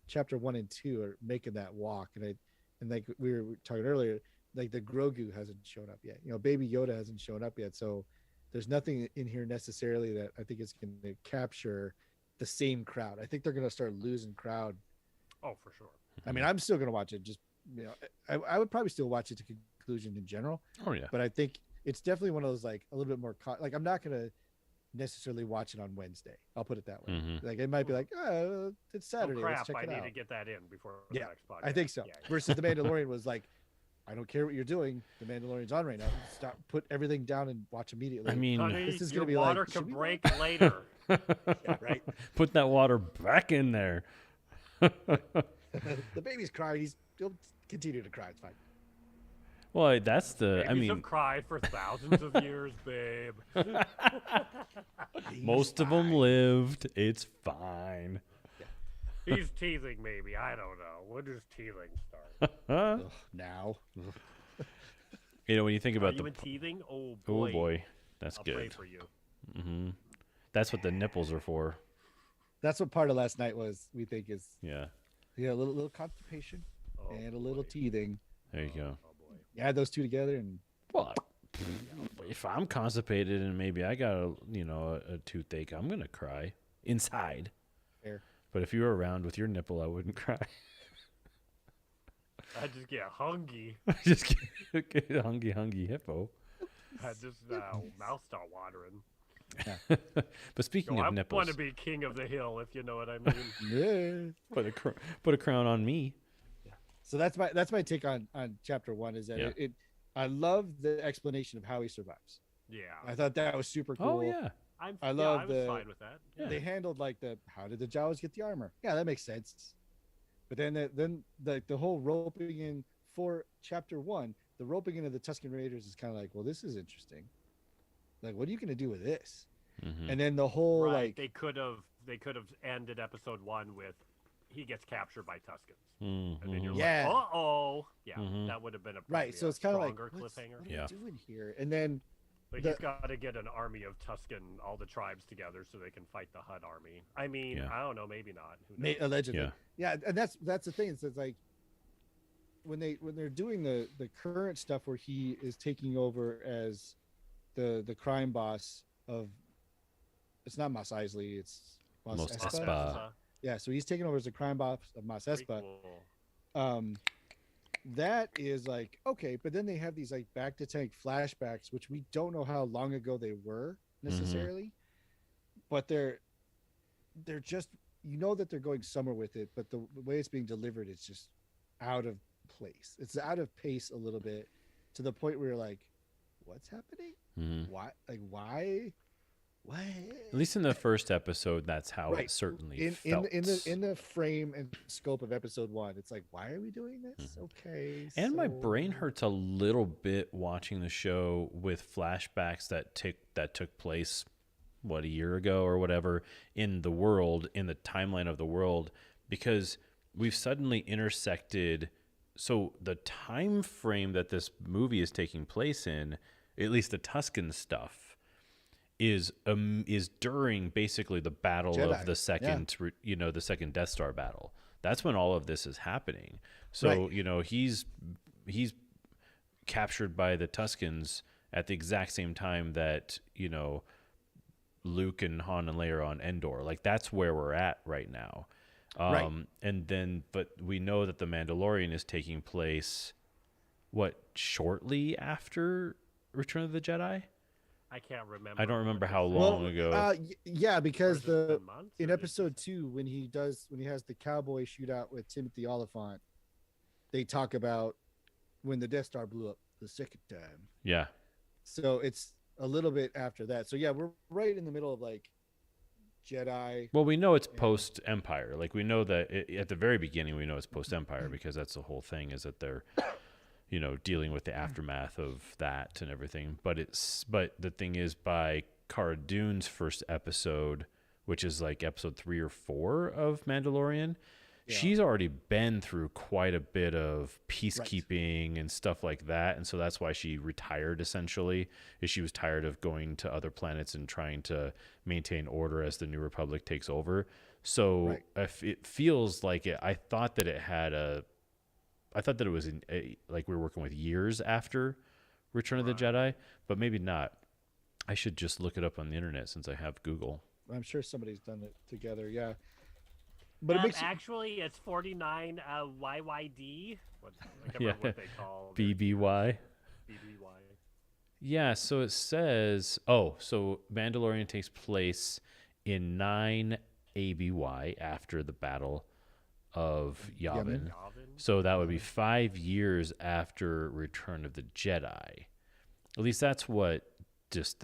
chapter 1 and 2 are making that walk. And like we were talking earlier, like the Grogu hasn't shown up yet. Baby Yoda hasn't shown up yet. So there's nothing in here necessarily that I think is going to capture the same crowd. I think they're going to start losing crowd. Oh, for sure. I mean, I'm still going to watch it. Just I would probably still watch it to conclusion in general. Oh yeah. But I think it's definitely one of those like a little bit more like I'm not going to necessarily watch it on Wednesday. I'll put it that way. Mhm. Like it might be like, oh, it's Saturday. Oh, crap! Let's check I it need out. to get that in before Yeah, the next podcast. I think so. Yeah, Versus the Mandalorian was like, I don't care what you're doing. The Mandalorian's on right now. Stop, put everything down and watch immediately. I mean, Honey, This is your gonna be water like, can should we break later. Yeah, right. put that water back in there. The baby's crying. He'll continue to cry. It's fine. Well, that's the. I Babies mean, have cried for thousands of years, babe. most of them lived. It's fine. He's teasing, maybe. I don't know. When does teasing start? Ugh, now. When you think Are about you the. in teething? Oh Oh boy. boy, that's I'll pray good. for you. Hmm. That's what the nipples are for. That's what part of last night was. We think is Yeah. a little constipation Oh, and a little boy. teething. There you go. Oh boy. You add those two together, and Well, if I'm constipated and maybe I got a toothache, I'm gonna cry inside. Fair. But if you were around with your nipple, I wouldn't cry. I just get hungry. Just get hungry hippo. I just mouth start watering. But speaking So I of nipples, want to be king of the hill, if you know what I mean. yeah. put a crown on me. So that's my take on chapter 1 is that Yeah. I love the explanation of how he survives. Yeah. I thought that was super cool. Oh yeah. I love I was the- fine with that. Yeah. They handled like how did the Jawas get the armor? Yeah, that makes sense. But then the whole roping in for chapter 1, the roping into the Tusken Raiders is kind of like, well, this is interesting. Like, what are you going to do with this? Mhm. And then the whole Right. like They could have ended episode 1 with he gets captured by Tuskens. Mhm. And then you're Yeah. like, uh-oh. Yeah, Mhm. that would have been a right. probably So a it's kind of like stronger what's, cliffhanger. what are Yeah. we doing here? And then But the- he's got to get an army of Tusken, all the tribes together, so they can fight the Hutt army. I mean, Yeah. I don't know, maybe not. Who knows? allegedly, Yeah. yeah, and that's the thing. It's like when they're doing the current stuff where he is taking over as the crime boss of, it's not Mos Eisley, it's Mos Mos Espa. Espa. Yeah, so he's taking over as the crime boss of Mos Pretty Espa. cool. That is like okay, but then they have these like back to tank flashbacks, which we don't know how long ago they were necessarily, but they're just that they're going somewhere with it, but the way it's being delivered is just out of place. It's out of pace a little bit to the point where you're like, what's happening? Mhm. Why? Like why? What? At least in the first episode, that's how Right. it certainly in felt. in the frame and scope of episode 1, it's like, why are we doing this? Okay. And my so- brain hurts a little bit watching the show with flashbacks that took place a year ago or whatever in the timeline of the world, because we've suddenly intersected. So the time frame that this movie is taking place in, at least the Tuscan stuff, is during basically the battle Jedi, of the second the second Death Star battle. That's when all of this is happening. So Right. he's captured by the Tuscans at the exact same time that Luke and Han and Leia are on Endor. Like that's where we're at right now. Right. And then, but we know that the Mandalorian is taking place shortly after Return of the Jedi? I can't remember. I don't remember how what long this is. ago. Yeah, because Or has it been months, in or is it episode just- 2, when he has the cowboy shootout with Timothy Oliphant, they talk about when the Death Star blew up the second time. Yeah. So it's a little bit after that. So yeah, we're right in the middle of like Jedi. Well, we know it's post Empire. Like we know that at the very beginning, we know it's post Empire because that's the whole thing, is that they're, dealing with the aftermath of that and everything. But the thing is, by Cara Dune's first episode, which is like episode 3 or 4 of Mandalorian, Yeah. she's already been through quite a bit of peacekeeping and stuff like that. And so that's why she retired, essentially, is she was tired of going to other planets and trying to maintain order as the New Republic takes over. So Right. if it feels like it, I thought that it was like we were working with years after Return of the Jedi, but maybe not. I should just look it up on the internet since I have Google. I'm sure somebody's done it together. Yeah. But it makes actually, it's 49 YYD. What, I can't Yeah. remember what they call BBY. BBY. Yeah, so it says, so Mandalorian takes place in 9 ABY after the Battle of Yavin. Yavin? So that would be 5 years after Return of the Jedi. At least that's what just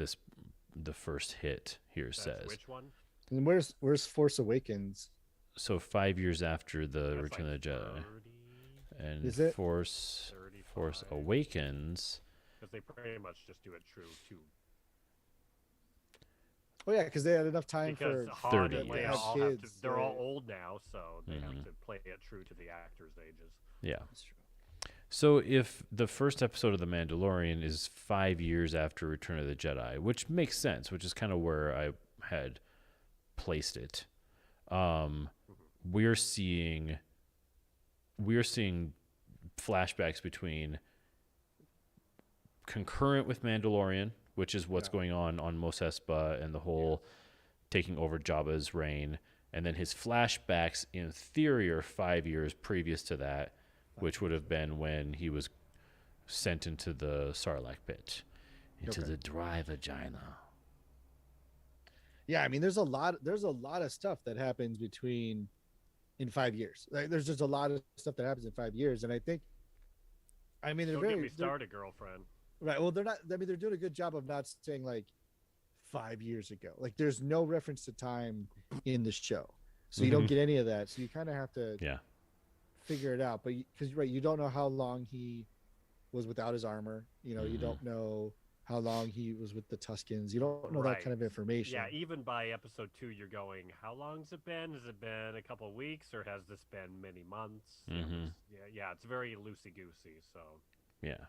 the first hit here That's says. which one? And where's Force Awakens? So 5 years after the That's Return like of the Jedi. 30, And Is it? Force 35. Awakens. Because they pretty much just do it true too. Oh yeah, because they had enough time Because for Han 30 and Leia years. all have to, Kids, they're all right. old now, so they Mhm. have to play it true to the actors' ages. Yeah. That's true. So if the first episode of The Mandalorian is 5 years after Return of the Jedi, which makes sense, which is kind of where I had placed it, we're seeing flashbacks between concurrent with Mandalorian, which is what's going on Mos Espa and the whole taking over Jabba's reign, and then his flashbacks in theory are 5 years previous to that, which would have been when he was sent into the Sarlacc pit, into Okay. the dry vagina. Yeah, I mean, there's a lot of stuff that happens in 5 years. Like, there's just a lot of stuff that happens in 5 years, and I think, I mean, Don't get me started, girlfriend. right. Well, they're not. I mean, they're doing a good job of not saying like 5 years ago. Like, there's no reference to time in the show, so you don't Mhm. get any of that. So you kind of have to Yeah. figure it out. But because right, you don't know how long he was without his armor. You know, you Mhm. don't know how long he was with the Tuskens. You don't know that Right. kind of information. Yeah, even by episode 2, you're going, how long's it been? Has it been a couple of weeks, or has this been many months? Mhm. Yeah, it's very loosey-goosey, so... Yeah.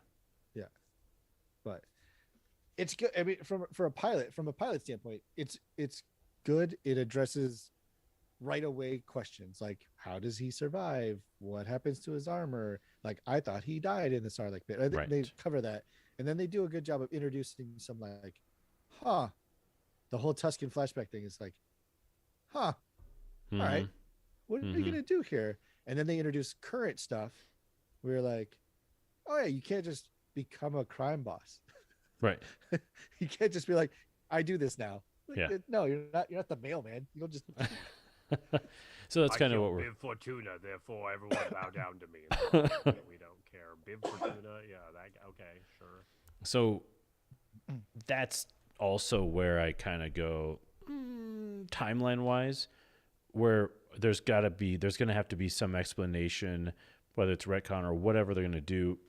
But it's good. I mean, from a pilot standpoint, it's good. It addresses right away questions like, how does he survive? What happens to his armor? Like, I thought he died in the Sarlacc pit. I think they Right. cover that, and then they do a good job of introducing some like, the whole Tusken flashback thing is like, all right, Mhm. what are we Mhm. gonna do here? And then they introduce current stuff. We're like, oh yeah, you can't just become a crime boss. Right. You can't just be like, I do this now. Like, Yeah. No, you're not the mailman. You'll just So that's I kind of killed what we're. Bib Fortuna, therefore everyone bow down to me. We don't care. Bib Fortuna, yeah, okay, sure. So that's also where I kind of go timeline wise, where there's going to have to be some explanation, whether it's retcon or whatever they're going to do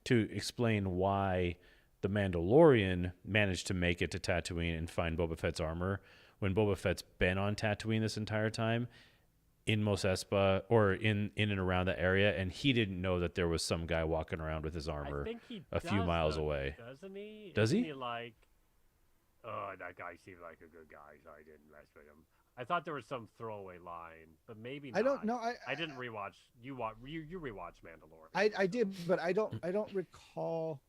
to explain why the Mandalorian managed to make it to Tatooine and find Boba Fett's armor when Boba Fett's been on Tatooine this entire time in Mos Espa or in and around that area, and he didn't know that there was some guy walking around with his I armor think he a few does, miles though, away. Doesn't he? Does Isn't he? like, that guy seemed like a good guy, so I didn't mess with him. I thought there was some throwaway line, but maybe not. I don't know. I didn't rewatch. You rewatch Mandalorian. I did, but I don't recall.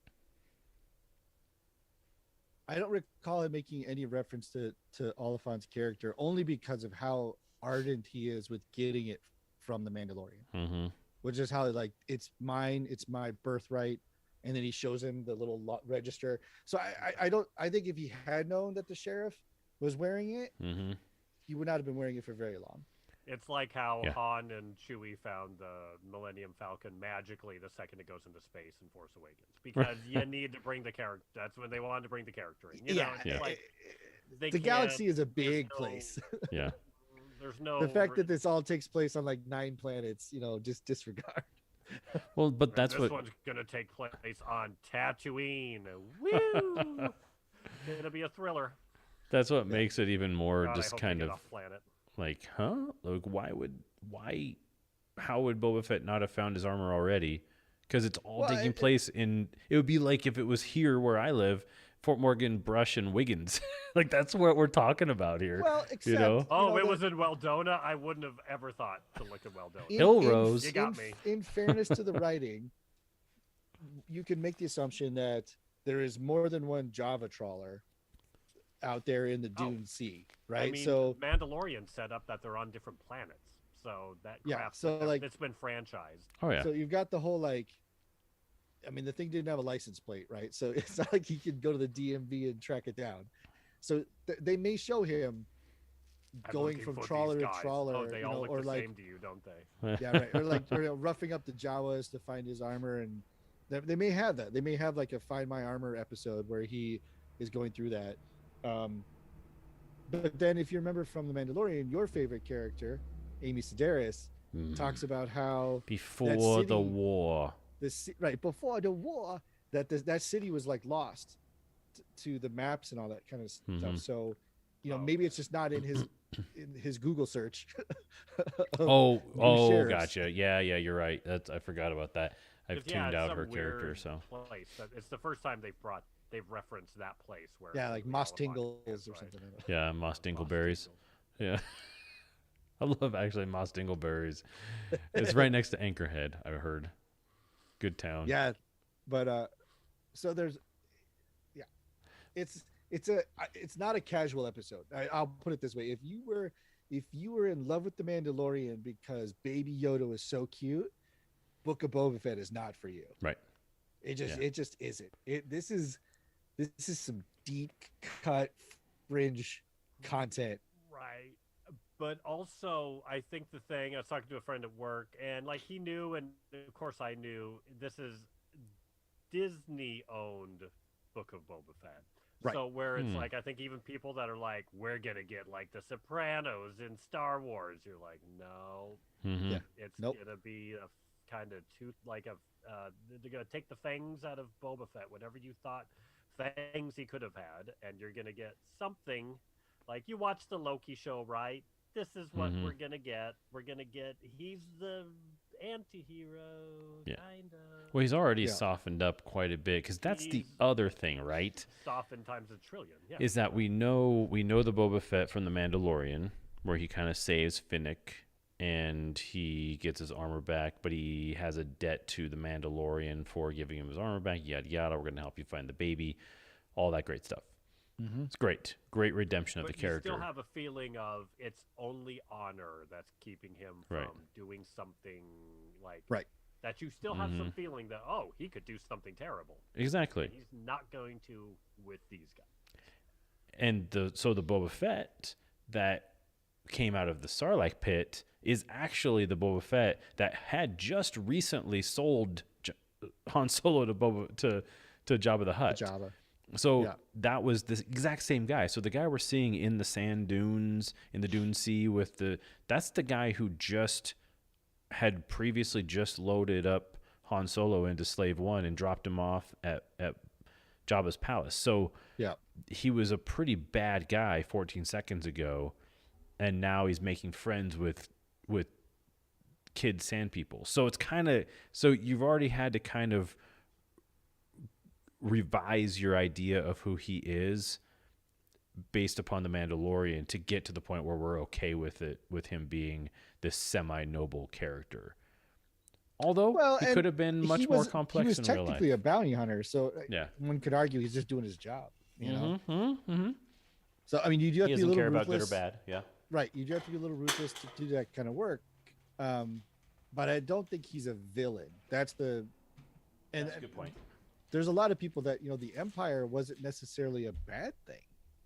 I don't recall him making any reference to Oliphant's character, only because of how ardent he is with getting it from the Mandalorian, Mm-hmm. which is how like it's mine, it's my birthright, and then he shows him the little register. So I think if he had known that the sheriff was wearing it, Mm-hmm. he would not have been wearing it for very long. It's like how Yeah. Han and Chewie found the Millennium Falcon magically the second it goes into space in Force Awakens, because you need to bring the character. That's when they wanted to bring the character in. You know, it's Yeah. like they The can't- galaxy is a big no- place. Yeah. There's no The fact that this all takes place on like 9 planets, just disregard. Well, but that's this what. one's gonna take place on Tatooine. Woo! It'll be a thriller. That's what makes it even more God, I just hope kind they get of off planet. like, huh? Like, how would Boba Fett not have found his armor already? Because it's all Well, taking place in. It would be like if it was here where I live, Fort Morgan, Brush, and Wiggins. Like that's what we're talking about here. well, you know, except Oh, if it was in Weldona, I wouldn't have ever thought to look at Weldona. Hill Rose. You got me. In fairness to the writing, you can make the assumption that there is more than one Java trawler out there in the Dune Sea, right? I mean, So Mandalorian set up that they're on different planets, so that Yeah, crap's so, been- like- it's been franchised. Oh yeah. so you've got the whole like, I mean, the thing didn't have a license plate, right? So it's not like he could go to the DMV and track it down. So they may show him I'm going looking from for these trawler to guys. trawler, Oh, they you all know, look or the like same to you, don't they? yeah, right, or like or, roughing up the Jawas to find his armor, and they may have that. They may have like a Find My Armor episode where he is going through that. But then, if you remember from The Mandalorian, your favorite character, Amy Sedaris, talks about how Before the city- war. right before the war that city was like lost to the maps and all that kind of stuff. Mhm. So, you know, Oh, maybe it's just not in his Google search. Oh, sheriffs. gotcha. Yeah, you're right. I forgot about that. I've 'Cause, yeah, tuned it's out some her character, weird so place. It's the first time they've referenced that place where Yeah, like the Moss Gallifrey Tingles is, or right. something. yeah, Moss Moss Dingleberries. Tingles. Yeah. I love actually Moss Dingleberries. It's right next to Anchorhead, I heard. Good town. Yeah, but so there's, yeah, it's not a casual episode. I'll put it this way: if you were in love with the Mandalorian because Baby Yoda was so cute, Book of Boba Fett is not for you. Right. It just Yeah. it just isn't. This is some deep cut fringe content. Right. But also, I think the thing, I was talking to a friend at work, and like he knew, and of course I knew, this is Disney owned Book of Boba Fett. Right. So where it's Hmm. like, I think even people that are like, we're going to get like The Sopranos in Star Wars, you're like, no, Mm-hmm. Yeah. it's Nope. going to be a kind of they're going to take the fangs out of Boba Fett, whatever you thought fangs he could have had, and you're going to get something like you watched the Loki show, right? This is what Mhm. we're going to get. We're going to get, he's the anti-hero, Yeah. kind of. Well, he's already Yeah. softened up quite a bit because that's the He's- other thing, right? Softened times a trillion. Yeah. Is that we know the Boba Fett from the Mandalorian, where he kind of saves Finnick and he gets his armor back, but he has a debt to the Mandalorian for giving him his armor back. Yada yada. We're gonna help you find the baby. All that great stuff. Mm-hmm. It's great redemption of But the character. you still have a feeling of it's only honor that's keeping him from Right. doing something like Right. that. You still have Mm-hmm. some feeling that he could do something terrible. Exactly. And he's not going to with these guys. And the Boba Fett that came out of the Sarlacc pit is actually the Boba Fett that had just recently sold Han Solo to Jabba the Hutt. Java. So Yeah. that was the exact same guy. So the guy we're seeing in the sand dunes, in the Dune Sea that's the guy who just had previously just loaded up Han Solo into Slave One and dropped him off at Jabba's palace. So Yeah. he was a pretty bad guy 14 seconds ago, and now he's making friends with kid sand people. So it's so you've already had to kind of revise your idea of who he is based upon the Mandalorian to get to the point where we're okay with him being this semi-noble character. Although Well, he and could have been much more complex He was in real life. technically a bounty hunter, so Yeah. one could argue he's just doing his job. You know. Mm-hmm. So I mean, you do have He to be a doesn't little care about good or ruthless. bad. Yeah. Right. You do have to be a little ruthless to do that kind of work. But I don't think he's a villain. That's a good point. There's a lot of people that, the Empire wasn't necessarily a bad thing.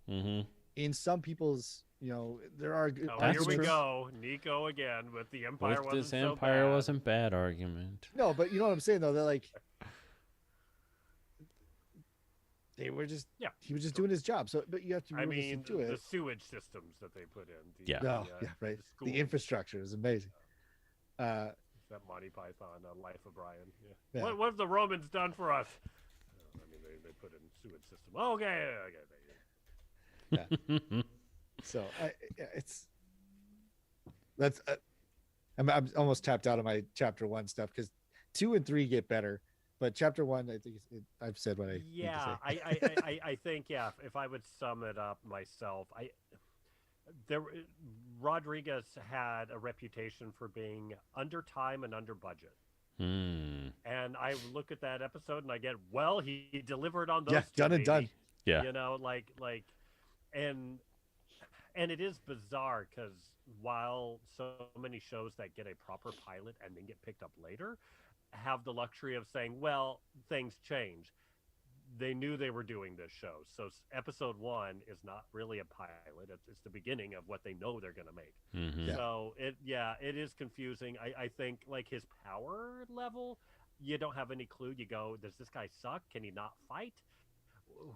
Mm-hmm. In some people's, there are. Oh, That's here we true. go, Nico again with the Empire With wasn't this so Empire bad. wasn't bad argument. No, but you know what I'm saying though. They're like, they were just. Yeah. He was just doing his job. So, but you have to be I ruthless mean, to it. the sewage systems that they put in. Yeah. No, yeah, right. The, schools, The infrastructure is amazing. that Monty Python, Life of Brian. Yeah. Yeah. What have the Romans done for us? I mean, they put in sewage system. Okay. Yeah. So that's I'm almost tapped out of my chapter 1 stuff because 2 and 3 get better, but chapter 1 I think I've said what I need to Yeah, say. I think if I would sum it up myself, there Rodriguez had a reputation for being under time and under budget. And I look at that episode and I get, well, he delivered on those Yeah, two, done and done. Yeah. You know, and it is bizarre because while so many shows that get a proper pilot and then get picked up later have the luxury of saying, well, things change. They knew they were doing this show. So episode 1 is not really a pilot. It's the beginning of what they know they're going to make. Mm-hmm. So it is confusing. I think like his power level, you don't have any clue. You go, does this guy suck? Can he not fight?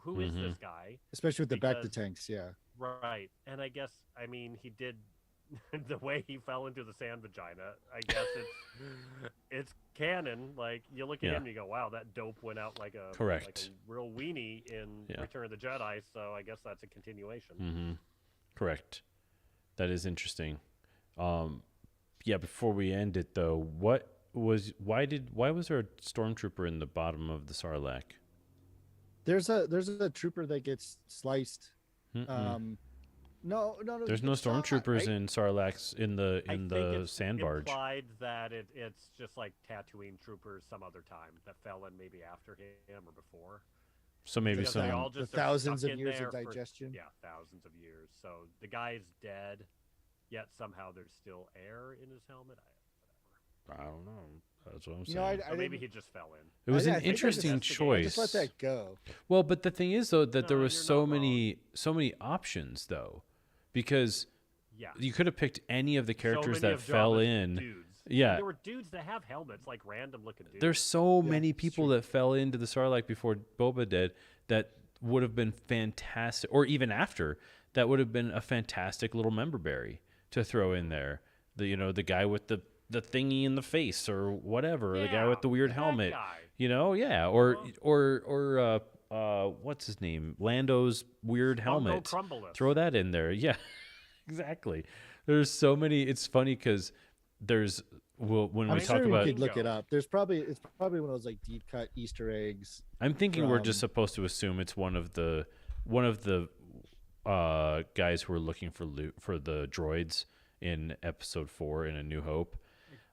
Who is this guy? Especially with the back to tanks, yeah. Right. And I guess, I mean, he did the way he fell into the sand vagina. I guess it's canon. Like, you look at him and you go, wow, that dope went out like a real weenie in Return of the Jedi. So I guess that's a continuation. Mm-hmm. Correct. That is interesting. Before we end it though, why was there a stormtrooper in the bottom of the Sarlacc? There's a trooper that gets sliced. No. There's no stormtroopers in Sarlacc in the sand barge. Implied that it's just like Tatooine troopers some other time that fell in maybe after him or before. So maybe because they all just the thousands of years of digestion. Thousands of years. So the guy's dead, yet somehow there's still air in his helmet. I don't know. That's what I'm saying. So maybe he just fell in. It was an interesting choice. Just let that go. Well, but the thing is, though, that there was so many options, though, because you could have picked any of the characters that fell in. Dudes. Yeah, and there were dudes that have helmets, like random looking dudes. There's so many people that fell into the Sarlacc before Boba did that would have been fantastic, or even after that would have been a fantastic little member berry to throw in there. The guy with the thingy in the face or whatever, the guy with the weird helmet, or what's his name? Lando's weird helmet. Throw that in there. Yeah, exactly. There's so many. It's funny because there's when we talk about. You could look it up. It's probably one of those like deep cut Easter eggs. I'm thinking we're just supposed to assume it's one of the guys who are looking for loot for the droids in Episode 4 in A New Hope.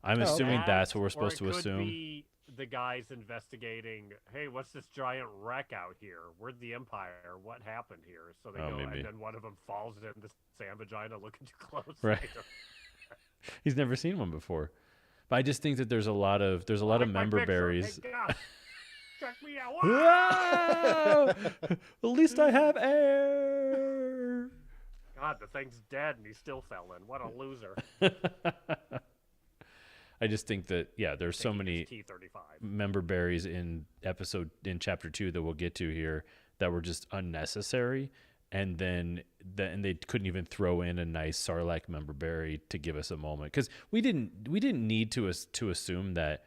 I'm assuming that's what we're supposed to assume. Be the guys investigating, hey, what's this giant wreck out here? Where'd the Empire? What happened here? So they go, maybe. And then one of them falls in the sand vagina looking too close. Right. He's never seen one before. But I just think that there's a lot of member berries. Hey, gosh, check me out. Whoa! At least I have air. God, the thing's dead and he still fell in. What a loser. I just think that there's so many member berries in chapter 2 that we'll get to here that were just unnecessary, and then they couldn't even throw in a nice Sarlacc member berry to give us a moment because we didn't need to assume that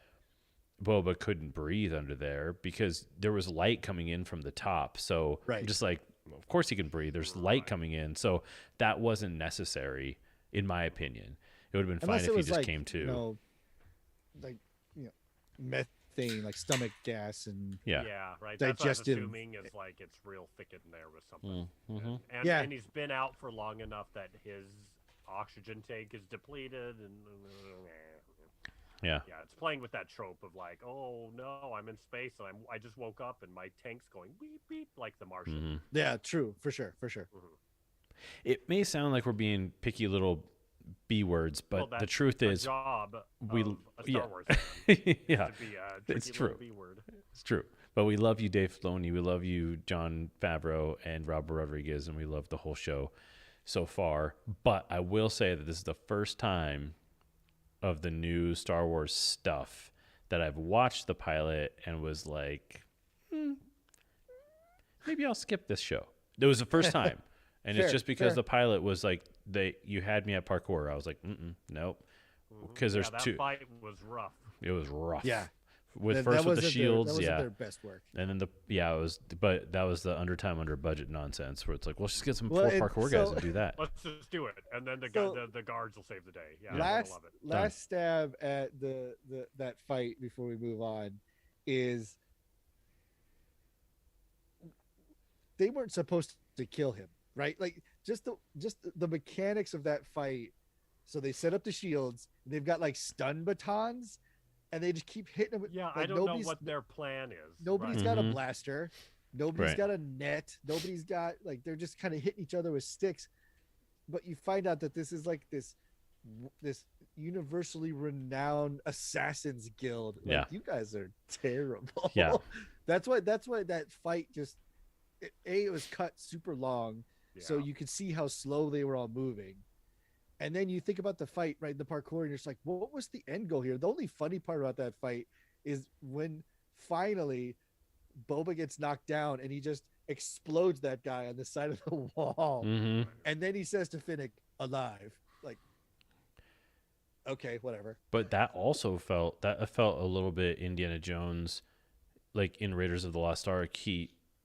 Boba couldn't breathe under there because there was light coming in from the top. So I'm just like, of course he can breathe. There's light coming in, so that wasn't necessary in my opinion. It would have been fine if he just came to. Methane, like stomach gas and right. Digestive. That's what I was assuming is like it's real thick in there with something. And he's been out for long enough that his oxygen tank is depleted, and it's playing with that trope of like, oh no, I'm in space and I just woke up and my tank's going beep beep like the Martian. Yeah, true, for sure. It may sound like we're being picky little B words, but the truth is, we Star Wars fan, it's true. B-word. It's true. But we love you, Dave Filoni. We love you, Jon Favreau and Robert Rodriguez, and we love the whole show so far. But I will say that this is the first time of the new Star Wars stuff that I've watched the pilot and was like, maybe I'll skip this show. It was the first time. And it's just because the pilot was like, you had me at parkour. I was like, nope. Because there's that two. fight was rough. It was rough. Yeah. with That the wasn't shields, that wasn't yeah. their best work. And then it was, but that was the under time, under budget nonsense where it's like, well, let's just get some Well, poor and parkour guys so- and do that. Let's just do it, and then the guards will save the day. Yeah, I last love it. last stab at the that fight before we move on is they weren't supposed to kill him, right? Like just the mechanics of that fight. So they set up the shields. They've got like stun batons, and they just keep hitting him. Yeah, like, I don't know what their plan is. Nobody's right. got a Mhm. blaster. Nobody's Right. got a net. Nobody's got like they're just kind of hitting each other with sticks. But you find out that this is like this universally renowned assassins guild. Like, Yeah. you guys are terrible. Yeah. that's why that fight just it was cut super long, so Yeah. you could see how slow they were all moving. And then you think about the fight, right? The parkour, and you're just like, well, what was the end goal here? The only funny part about that fight is when finally Boba gets knocked down and he just explodes that guy on the side of the wall. Hmm. And then he says to Finnick, alive. Like, okay, whatever. But that also felt a little bit Indiana Jones, like in Raiders of the Lost Ark.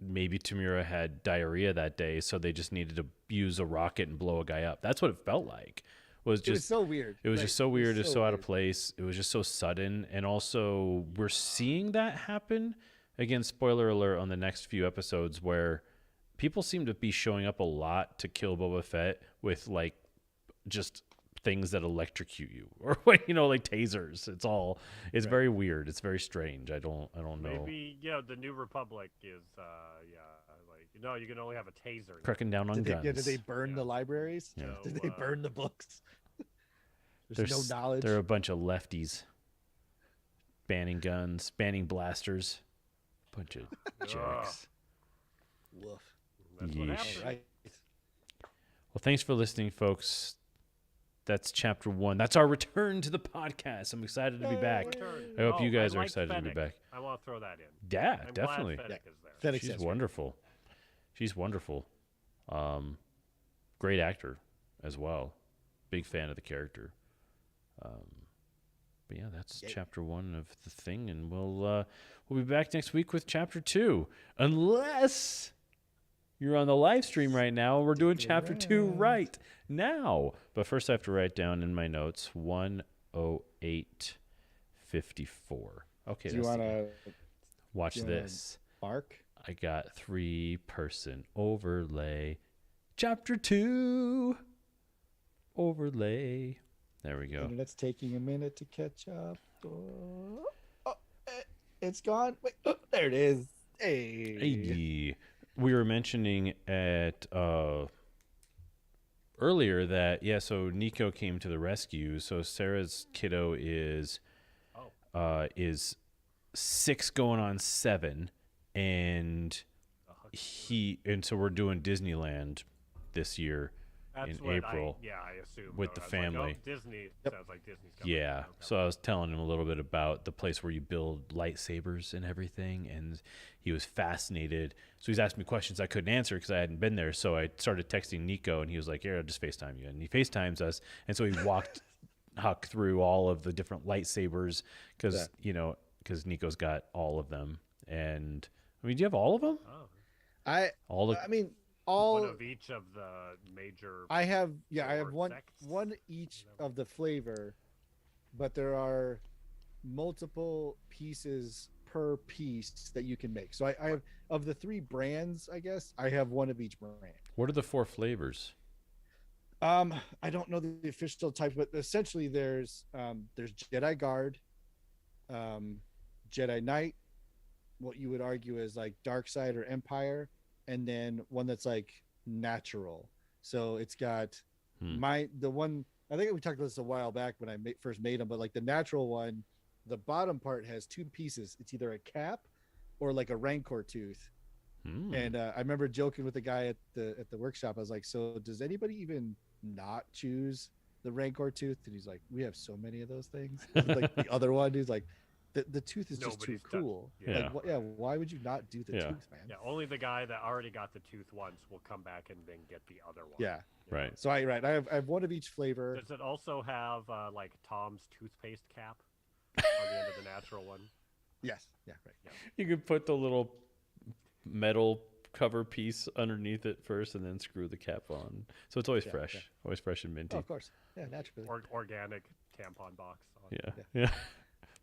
Maybe Tamura had diarrhea that day, so they just needed to use a rocket and blow a guy up. That's what it felt like. It was Just so weird. it was Like, just so weird. It was so out of weird. place. It was just so sudden, and also we're seeing that happen again. Spoiler alert on the next few episodes, where people seem to be showing up a lot to kill Boba Fett with like just things that electrocute you or like tasers. It's very weird. It's very strange. I don't know. Maybe the New Republic is like you can only have a taser. Cracking down on guns. Did they burn the libraries? Yeah. Did they burn the books? There's There's no knowledge. They're a bunch of lefties banning guns, banning blasters. Bunch of jerks. Woof. That's what Yeesh. happened. All right. Well, thanks for listening, folks. That's chapter 1. That's our return to the podcast. I'm excited to be back. I hope you guys are excited to be back. I want to throw that in. Yeah, I'm definitely. glad Fennec is there. FedEx She's says- wonderful. She's wonderful. Great actor as well. Big fan of the character. But yeah, that's chapter 1 of the thing, and we'll be back next week with chapter 2, unless you're on the live stream right now. We're doing chapter 2 right now. But first, I have to write down in my notes 10854. Okay, Do you that's want the- to watch do you wanna- this. bark? I got 3-person overlay. Chapter 2 overlay. There we go. Internet's taking a minute to catch up. It's gone. Wait, there it is. Hey. Hey. We were mentioning at earlier that so Nico came to the rescue. So Sarah's kiddo is 6 going on 7, and so we're doing Disneyland this year. That's in what April I assume with the I was family. Like, Disney sounds like Disney's coming. Yeah. Okay. So I was telling him a little bit about the place where you build lightsabers and everything, and he was fascinated. So he's asking me questions I couldn't answer because I hadn't been there. So I started texting Nico, and he was like, "Yeah, I'll just FaceTime you." And he FaceTimes us, and so he walked Huck through all of the different lightsabers because Nico's got all of them. And I mean, do you have all of them? Oh. I mean, all One of each of the major. I have I have or one sects? each of the flavor, but there are multiple pieces per piece that you can make. So I have of the 3 brands, I guess, I have one of each brand. What are the 4 flavors? I don't know the official types, but essentially there's Jedi Guard, Jedi Knight, what you would argue is like Dark Side or Empire, and then one that's like natural. So it's got the one, I think we talked about this a while back when I first made them, but like the natural one, the bottom part has 2 pieces. It's either a cap or like a Rancor tooth. And I remember joking with the guy at the workshop. I was like, so does anybody even not choose the Rancor tooth? And he's like, we have so many of those things. Like the other one, he's like, the tooth is just too Nobody's done- cool. Yeah. Like, why would you not do the Yeah. tooth, man? Yeah, only the guy that already got the tooth once will come back and then get the other one. Yeah. Right. So I have one of each flavor. Does it also have like Tom's toothpaste cap on the end of the natural one? Yes. Yeah. Right. You could put the little metal cover piece underneath it first, and then screw the cap on. So it's always Yeah, fresh, yeah. always fresh and Oh, minty. of course. Yeah, naturally. Organic tampon box. On. Yeah, Yeah. yeah.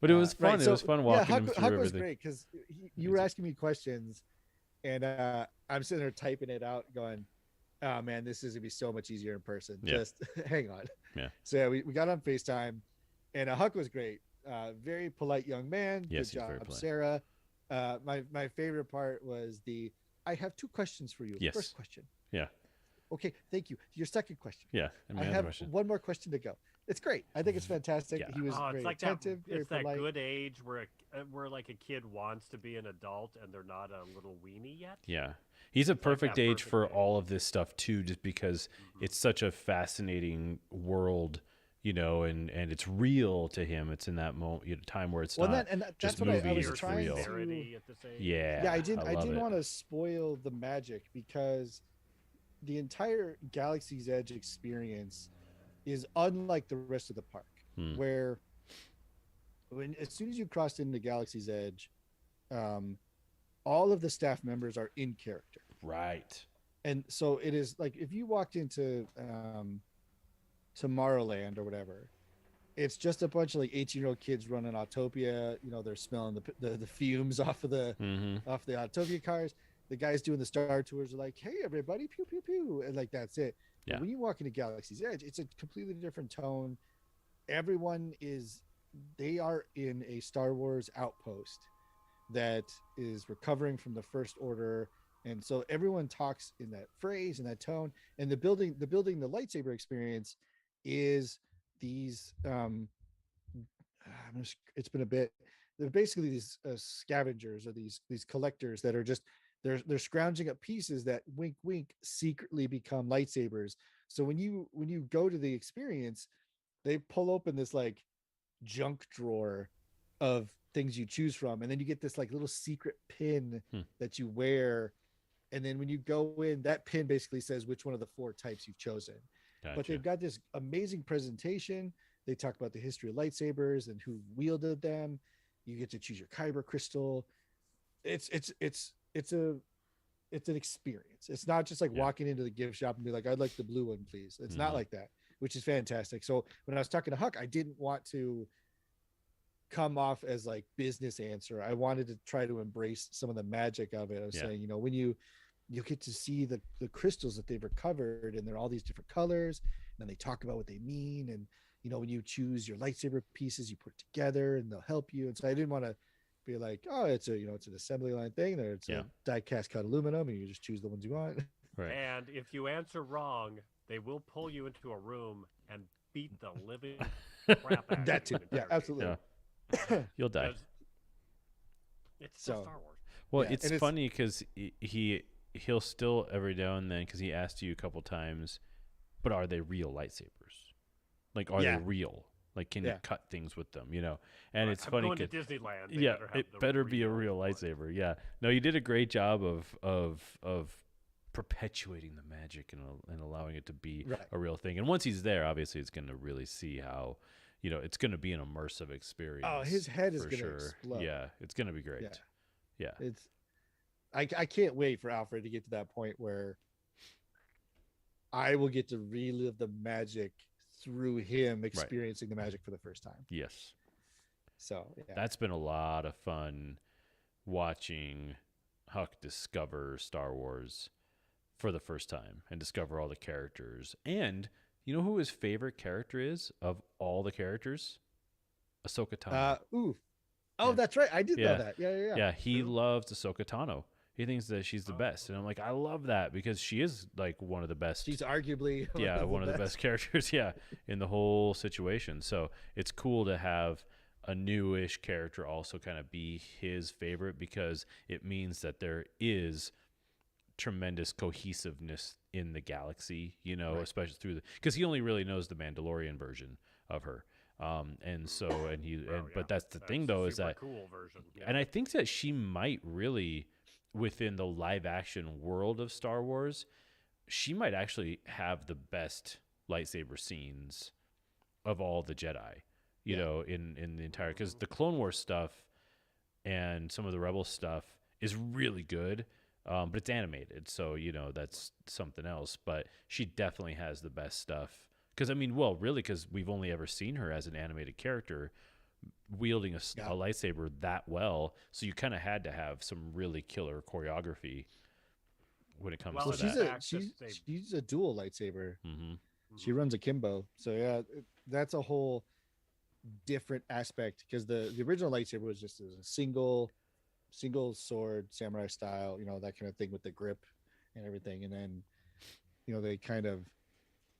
But it was fun. Right. It So was fun yeah, walking him through Huck was everything. great because you were asking me questions, and I'm sitting there typing it out, going, "Oh man, this is gonna be so much easier in person." Yeah. Just hang on. Yeah. So yeah, we got on FaceTime, and Huck was great. Very polite young man. Yes, Good he's very job, polite. Sarah. My favorite part was I have two questions for you. Yes. First question. Yeah, Okay, thank you. Your second question. yeah. And I my other have question. one more question to go. It's great. I think it's fantastic. Yeah. He was Oh, very it's like that. attentive, very It's that polite. good age where like a kid wants to be an adult and they're not a little weenie yet. Yeah. He's a like perfect that age perfect for age. all of this stuff too, just because it's such a fascinating world, and it's real to him. It's in that moment, time where it's Well, not that's just what I movies, was it's trying real. to. Sincerity at this age. Yeah. Yeah, I didn't love want it. to spoil the magic because the entire Galaxy's Edge experience is unlike the rest of the park, where as soon as you crossed into Galaxy's Edge, all of the staff members are in character, Right. and so it is like if you walked into Tomorrowland or whatever, it's just a bunch of like 18-year-old kids running Autopia. They're smelling the fumes off of the Autopia cars. The guys doing the Star Tours are like, "Hey, everybody, pew pew pew," and like that's it. But Yeah. when you walk into Galaxy's Edge, it's a completely different tone. Everyone they are in a Star Wars outpost that is recovering from the First Order, and so everyone talks in that phrase and that tone. And the lightsaber experience is these it's been a bit. They're basically these scavengers or these collectors that are just they're scrounging up pieces that wink wink secretly become lightsabers. So when you go to the experience, they pull open this like junk drawer of things you choose from, and then you get this like little secret pin that you wear, and then when you go in, that pin basically says which one of the 4 types you've chosen. Gotcha. But they've got this amazing presentation. They talk about the history of lightsabers and who wielded them. You get to choose your kyber crystal. It's an experience. It's not just like walking into the gift shop and be like, "I'd like the blue one, please." It's not like that, which is fantastic. So when I was talking to Huck, I didn't want to come off as like business answer. I wanted to try to embrace some of the magic of it. I was saying, when you get to see the crystals that they've recovered, and they're all these different colors, and then they talk about what they mean. And when you choose your lightsaber pieces, you put it together and they'll help you. And so I didn't want to be like, "Oh, it's it's an assembly line thing there. It's a die cast cut aluminum, and you just choose the ones you want." Right. And if you answer wrong, they will pull you into a room and beat the living crap out of That you. too. Yeah, absolutely. Yeah. You'll die. Because it's still So- Star Wars. Well, Yeah, it's and it's- funny because he'll still every now and then, because he asked you a couple times, but are they real lightsabers? Like, are Yeah. they real? Like, can you Yeah. cut things with them? And it's I'm funny going to 'cause- Disneyland. They yeah, better have it the better be a real one. lightsaber. Yeah, no, you did a great job of perpetuating the magic and allowing it to be Right. a real thing. And once he's there, obviously, it's going to really see how. It's going to be an immersive experience. Oh, his head is for gonna sure. explode. Yeah, it's going to be great. Yeah. I can't wait for Alfred to get to that point where I will get to relive the magic through him experiencing the magic for the first time. Yes. So yeah. That's been a lot of fun watching Huck discover Star Wars for the first time and discover all the characters. And you know who his favorite character is of all the characters? Ahsoka Tano. Oh, that's right. I did Yeah. know that. Yeah. Yeah, he loves Ahsoka Tano. He thinks that she's the best. And I'm like, I love that because she is like one of the best. She's arguably one of the best characters, in the whole situation. So it's cool to have a newish character also kind of be his favorite, because it means that there is tremendous cohesiveness in the galaxy, especially through because he only really knows the Mandalorian version of her. But that's the thing though, is that cool version. Yeah. and I think that she might really, within the live action world of Star Wars, she might actually have the best lightsaber scenes of all the Jedi, in the entire, because the Clone Wars stuff, and some of the Rebel stuff is really good. But it's animated, so that's something else. But she definitely has the best stuff. Because really, because we've only ever seen her as an animated character wielding a Yeah. lightsaber that well. So you kind of had to have some really killer choreography when it comes Well, Well, to it's she's that. a fact she's that they- she's a dual lightsaber. Mm-hmm. She runs akimbo, so yeah, that's a whole different aspect because the original lightsaber was just a single sword samurai style, that kind of thing with the grip and everything, and then they kind of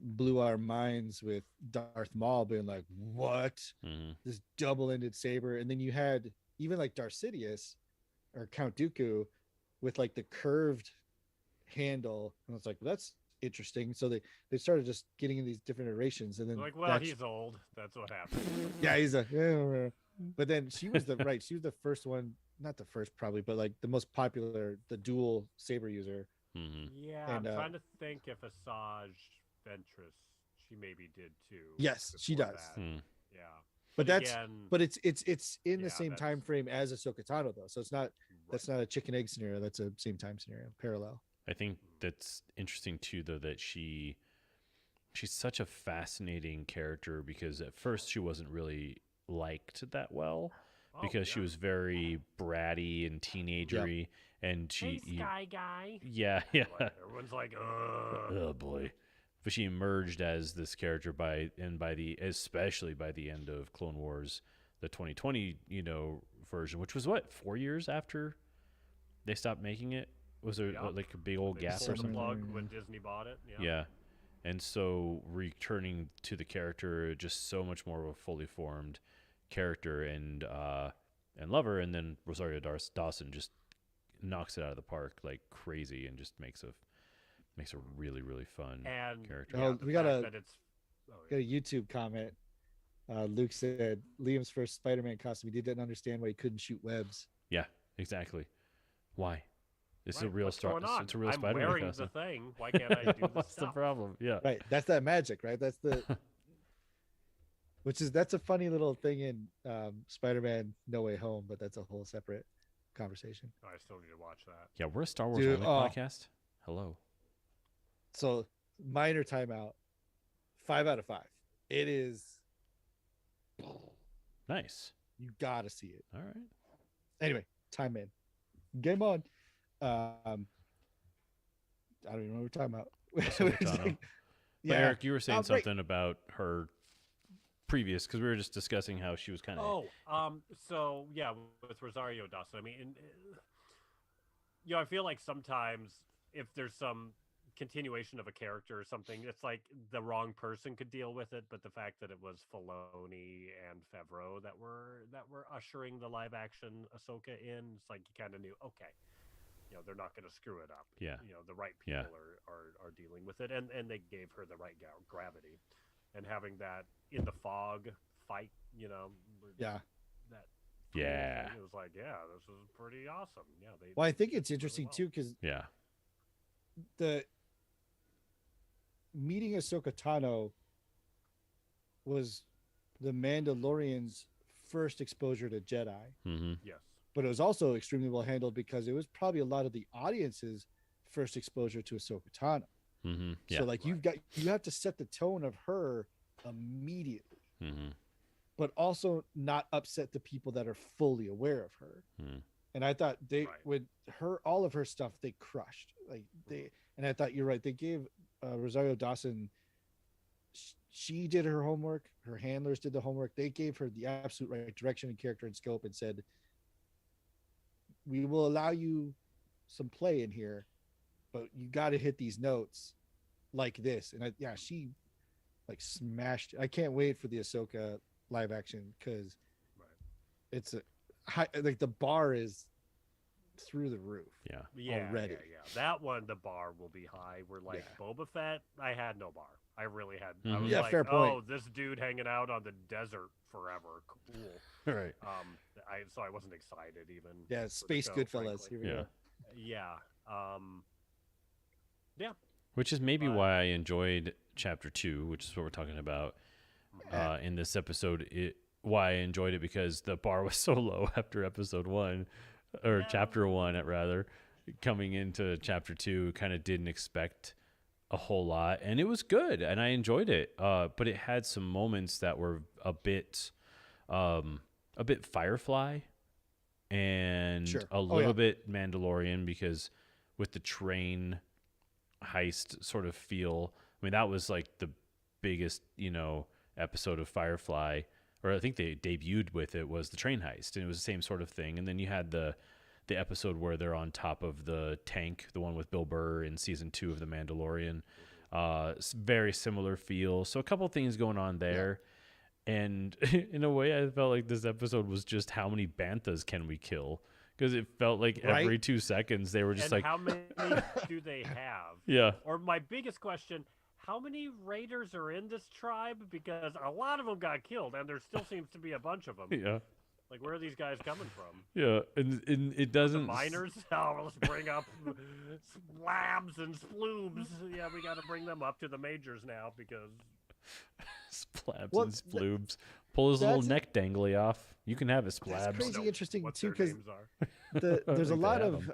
blew our minds with Darth Maul being like, what, Mm-hmm. this double-ended saber, and then you had even like Darth Sidious or Count Dooku with like the curved handle, and it's like, well, that's interesting. So they started just getting in these different iterations, and then like, well, that's- he's old. That's what happened. yeah, but then she was the first one, not the first probably, but like the most popular, the dual saber user. Mm-hmm. Yeah, And, I'm trying to think if Asajj Ventress, she maybe did too. Yes, she before does. that. Hmm. Yeah, But that's again, but it's in Yeah, the same that's- time frame as Ahsoka Tano though, so it's not that's right. not a chicken egg scenario. That's a same time scenario, parallel. I think that's interesting too, though, that she's such a fascinating character because at first she wasn't really liked that well Oh, because she yeah. was very bratty and teenagery, and Hey, Sky Guy. yeah. Like, everyone's like, ugh. Oh boy. But she emerged as this character especially by the end of Clone Wars, the 2020, version, which was 4 years after they stopped making it? Was there Yeah. like a big old They gap or pulled the something? plug when Disney bought it. Yeah. Yeah. And so returning to the character, just so much more of a fully formed character and love her, and then Rosario Dawson just knocks it out of the park like crazy and just makes a really, really fun And character. Oh, the we got fact a- that it's. Oh, Got a YouTube comment. Luke said Liam's first Spider-Man costume, he didn't understand why he couldn't shoot webs. Yeah, exactly. Why? It's a Right, real what's going on? It's a real I'm Spider-Man wearing costume. the thing. Why can't I do the What's the stuff? problem? Yeah. Right, that's that magic, right? That's that's a funny little thing in Spider-Man No Way Home, but that's a whole separate conversation. Oh, I still need to watch that. Yeah, we're a Star Wars Dude, only oh. podcast. Hello. So minor timeout, 5 out of 5. It is, Nice. you gotta see it. All right. Anyway, time in, game on. I don't even know what we're talking about. Ahsoka It's Tano. like- But Eric, you were saying Right. something about her previous because we were just discussing how she was kind of. So yeah, with Rosario Dawson, I mean, I feel like sometimes if there's some continuation of a character or something, it's like the wrong person could deal with it, but the fact that it was Filoni and Favreau that were ushering the live action Ahsoka in, it's like you kind of knew, okay, they're not going to screw it up. Yeah. The right people Yeah. are dealing with it, and they gave her the right gravity, and having that in the fog fight, Yeah. that Yeah. it was like, yeah, this is pretty awesome. Yeah, they. Well, I think it's did really interesting well. too because Yeah. the meeting Ahsoka Tano was the Mandalorian's first exposure to Jedi, Mm-hmm. Yes. but it was also extremely well handled because it was probably a lot of the audience's first exposure to Ahsoka Tano. Mm-hmm. Yeah. So like you have to set the tone of her immediately, Mm-hmm. but also not upset the people that are fully aware of her. Mm. And I thought they Right. with her all of her stuff they crushed. And I thought you're right. They gave Rosario Dawson. She did her homework. Her handlers did the homework. They gave her the absolute right direction and character and scope, and said, "We will allow you some play in here, but you got to hit these notes like this." And she like smashed. I can't wait for the Ahsoka live action because Right. it's a high, like the bar is through the roof. Yeah. Yeah, Already. yeah. That one, the bar will be high. We're like Yeah. Boba Fett. I had no bar. I really had. I Mhm. was Yeah, like, fair point. oh, this dude hanging out on the desert forever. Cool. Right. So I wasn't excited even. Yeah, for the Space show, Goodfellas. frankly. Here we Yeah. go. Yeah. Yeah. Which is maybe But- why I enjoyed chapter 2, which is what we're talking about in this episode. why I enjoyed it, because the bar was so low after episode 1, or chapter 1 at rather, coming into chapter 2, kind of didn't expect a whole lot, and it was good and I enjoyed it. But it had some moments that were a bit Firefly and Sure. a little bit Mandalorian, because with the train heist sort of feel. I mean, that was like the biggest, episode of Firefly, or I think they debuted with it, was the train heist, and it was the same sort of thing. And then you had the episode where they're on top of the tank, the one with Bill Burr in season 2 of The Mandalorian. Very similar feel. So a couple things going on there. Yeah. And in a way, I felt like this episode was just how many banthas can we kill? Because it felt like every 2 seconds they were just and how many do they have? Yeah. Or my biggest question, how many raiders are in this tribe? Because a lot of them got killed, and there still seems to be a bunch of them. Yeah. Like, where are these guys coming from? Yeah, and it doesn't... The miners? Oh, let's bring up slabs and sploobs. Yeah, we got to bring them up to the majors now, because... Splabs and sploobs. Pull his little neck dangly off. You can have a splab. That's crazy interesting, what too, their because names are. there's a lot of...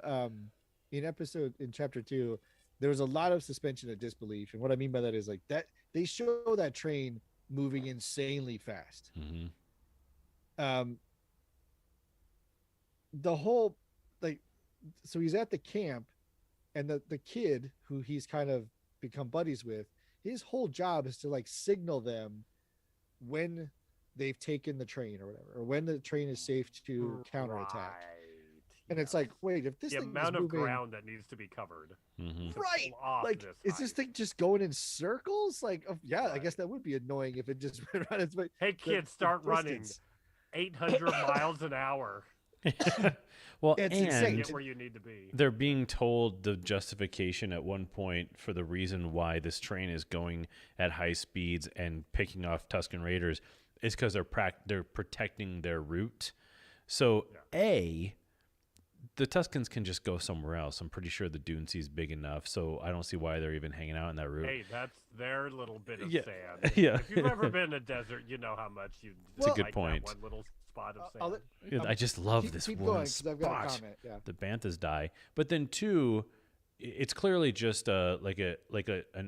in chapter 2, there was a lot of suspension of disbelief. And what I mean by that is, like, that they show that train moving insanely fast. Mm-hmm. The whole, like, so he's at the camp, and the kid who he's kind of become buddies with, his whole job is to, like, signal them when they've taken the train or whatever, or when the train is safe to counterattack. And it's like, wait, if this the thing amount is of moving, ground that needs to be covered, Mm-hmm. right? Like, is this thing just going in circles? Like, I guess that would be annoying if it just went around its way. Hey, kids, start running 800 miles an hour. Well, It's and insane. Get where you need to be. they're being told the justification at one point for the reason why this train is going at high speeds and picking off Tusken Raiders is because they're protecting their route. So, the Tuskens can just go somewhere else. I'm pretty sure the Dune Sea is big enough, so I don't see why they're even hanging out in that route. Hey, that's their little bit of Yeah. sand. Yeah. If you've ever been in a desert, you know how much you It's a good like point. that one little spot of I'll sand. I just love this keep one going, 'cause I've got a spot. comment. Yeah. The banthas die, but then two, it's clearly just an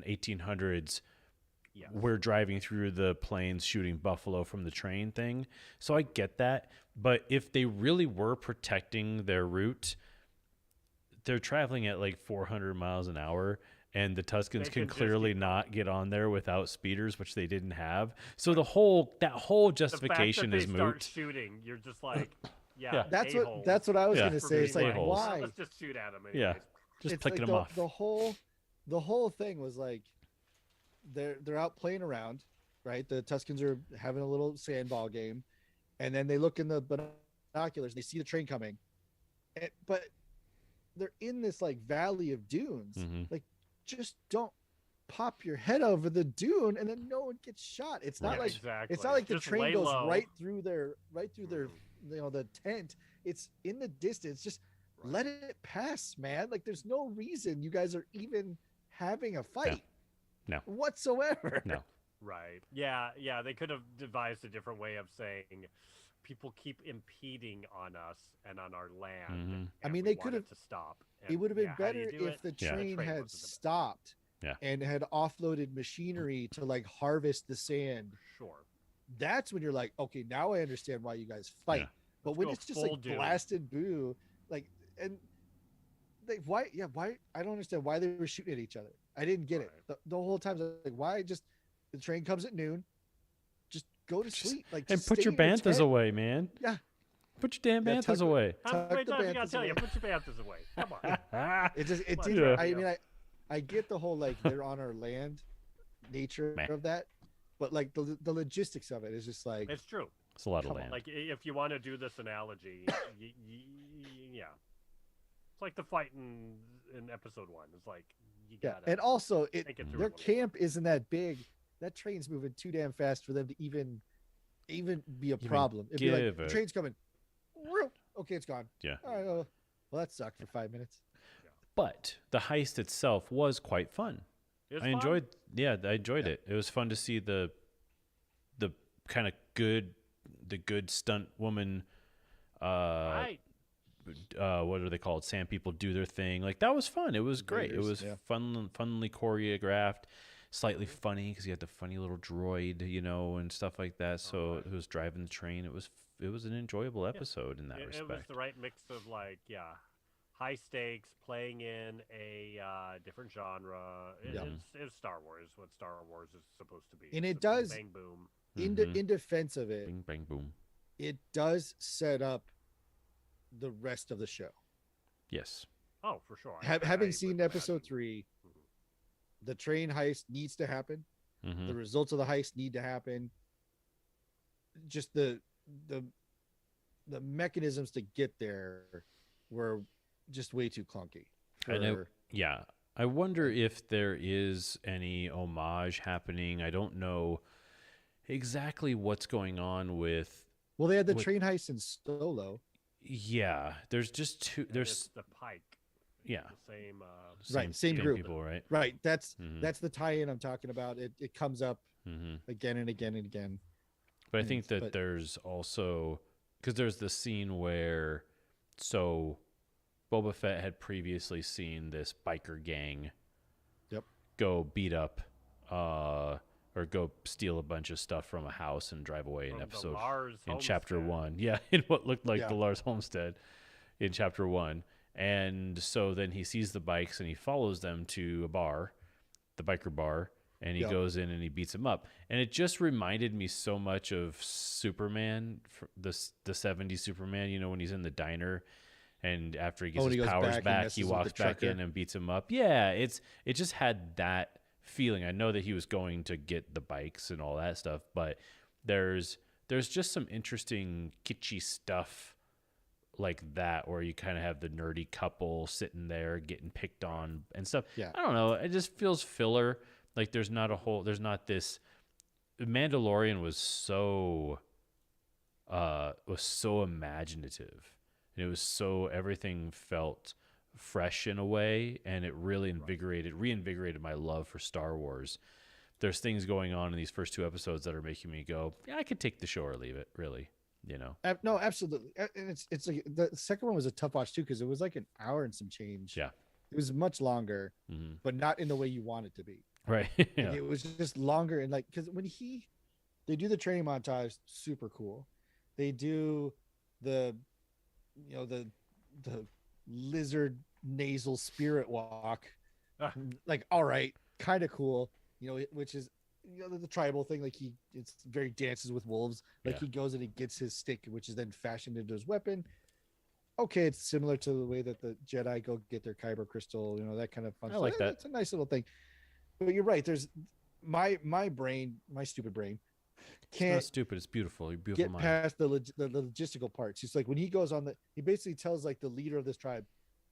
1800s. Yeah. We're driving through the plains shooting buffalo from the train thing. So I get that, but if they really were protecting their route, they're traveling at like 400 miles an hour. And the Tuskens They can can just clearly keep not get on there without speeders, which they didn't have. So that whole The justification fact is that they start moot. shooting, you're just like, Yeah. That's a-holes what I was Yeah. gonna for say. It's being like, a-holes. why? Let's just shoot at them. Yeah. Anyways. Just It's picking like them off. the whole thing was like they're out playing around, right? The Tuskens are having a little sandball game, and then they look in the binoculars and they see the train coming, but they're in this like valley of dunes. Mhm. Like, just don't pop your head over the dune, and then no one gets shot. It's not Right. like Exactly. it's not like the Just train lay goes low. right through their the tent. It's in the distance. Just let it pass, man. Like, there's no reason you guys are even having a fight. No. Whatsoever. No. Right. Yeah. Yeah. They could have devised a different way of saying people keep impeding on us and on our land. Mhm. and I mean, we they want could have- to stop. It would have been how do better you do if it? the Yeah. train had wasn't the best. stopped Yeah. and had offloaded machinery to like harvest the sand. Sure. That's when you're like, okay, now I understand why you guys fight. Yeah. But Let's when go it's just full like Dune. blasted boo, like, and like, why? Yeah, why? I don't understand why they were shooting at each other. I didn't get it the whole time. I was like, why? Just the train comes at noon. Just go to sleep. Like, And just put stay your in your banthas tent. away, man. Yeah. Put your damn Yeah, banthas tuck- away. How Tuck many the times I gotta banthas tell you, away. put your banthas away. Come on. It just it Come on, didn't. Yeah. I mean, I get the whole like they're on our land nature Meh. of that, but like the logistics of it is just like It's true. It's a lot of Come on, land. Like, if you want to do this analogy, yeah. It's like the fight in episode 1. It's like, you yeah, gotta and also think it through a their little camp isn't that big. That train's moving too damn fast for them to even be a problem. It'd be like give the a- train's coming. Whoop, okay, it's gone. Yeah. All right. Well, that sucked for 5 minutes. But the heist itself was quite fun. It's I fun. enjoyed it. It was fun to see the kind of good the good stunt woman. Right. What are they called? Sand people do their thing. Like that was fun. It was great. It Invaders, was yeah. funly choreographed, slightly funny because you had the funny little droid, and stuff like that. So right. it was driving the train. It was an enjoyable episode in that It was respect. the right mix of high stakes, playing in a different genre. Yeah. It's Star Wars, what Star Wars is supposed to be. And It's it a bing, does- bang boom. In defense of it, Bing bang boom. it does set up the rest of the show. Yes. Oh, for sure. Having I seen would episode imagine. 3, the train heist needs to happen. Hmm. The results of the heist need to happen. Just the mechanisms to get there were just way too clunky. Yeah. I wonder if there is any homage happening. I don't know exactly what's going on with. Well, they had the With- train heist in Solo. Yeah, there's just two. And There's it's the Pike, yeah, the same. Right, same group. people, right? Right. That's Mhm. that's the tie-in I'm talking about. It comes up Hmm. again and again and again. But I And think that but- there's also because there's the scene where Boba Fett had previously seen this biker gang Yep. go beat up or go steal a bunch of stuff from a house and drive away in From the episode Lars in chapter homestead. 1. Yeah, in what looked like Yeah. the Lars homestead in chapter 1. And so then he sees the bikes and he follows them to a bar, the biker bar, and he Yeah. goes in and he beats him up. And it just reminded me so much of Superman, the 70s Superman, when he's in the diner and after he gets when he his goes powers back and back, messes he with the walks back trucker. in and beats him up. Yeah, it just had that feeling. I know that he was going to get the bikes and all that stuff, but there's just some interesting kitschy stuff like that where you kind of have the nerdy couple sitting there getting picked on and stuff. Yeah. I don't know. It just feels filler. Like there's not this. Mandalorian was so imaginative, and it was so everything felt fresh in a way, and it really reinvigorated my love for Star Wars. There's things going on in these first 2 episodes that are making me go, yeah, I could take the show or leave it. Really, No, absolutely. And it's like the second one was a tough watch too because it was like an hour and some change. Yeah. It was much longer, Hmm. but not in the way you want it to be. Right. Like, Yeah. it was just longer and like because when they do the training montage, super cool. They do the lizard nasal spirit walk, Ah. like all right, kind of cool. Which is the tribal thing. Like it's very dances with wolves. Like Yeah. he goes and he gets his stick, which is then fashioned into his weapon. Okay, it's similar to the way that the Jedi go get their kyber crystal. That kind of fun. I like that. It's a nice little thing. But you're right. There's my stupid brain It's not can't stupid. It's beautiful. Your beautiful get mind. past the logistical parts. It's like when he goes he basically tells like the leader of this tribe,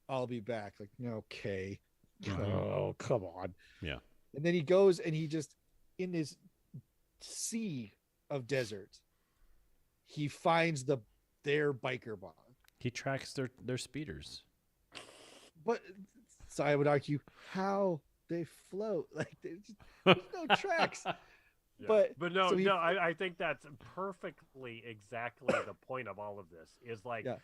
"I'll be back." Like, okay, oh come on. Yeah. And then he goes and he just in this sea of desert, he finds their biker bar. He tracks their speeders. But so I would argue how they float like there's no tracks. Yeah. But no, so he- I think that's perfectly exactly the point of all of this. Is like Yeah.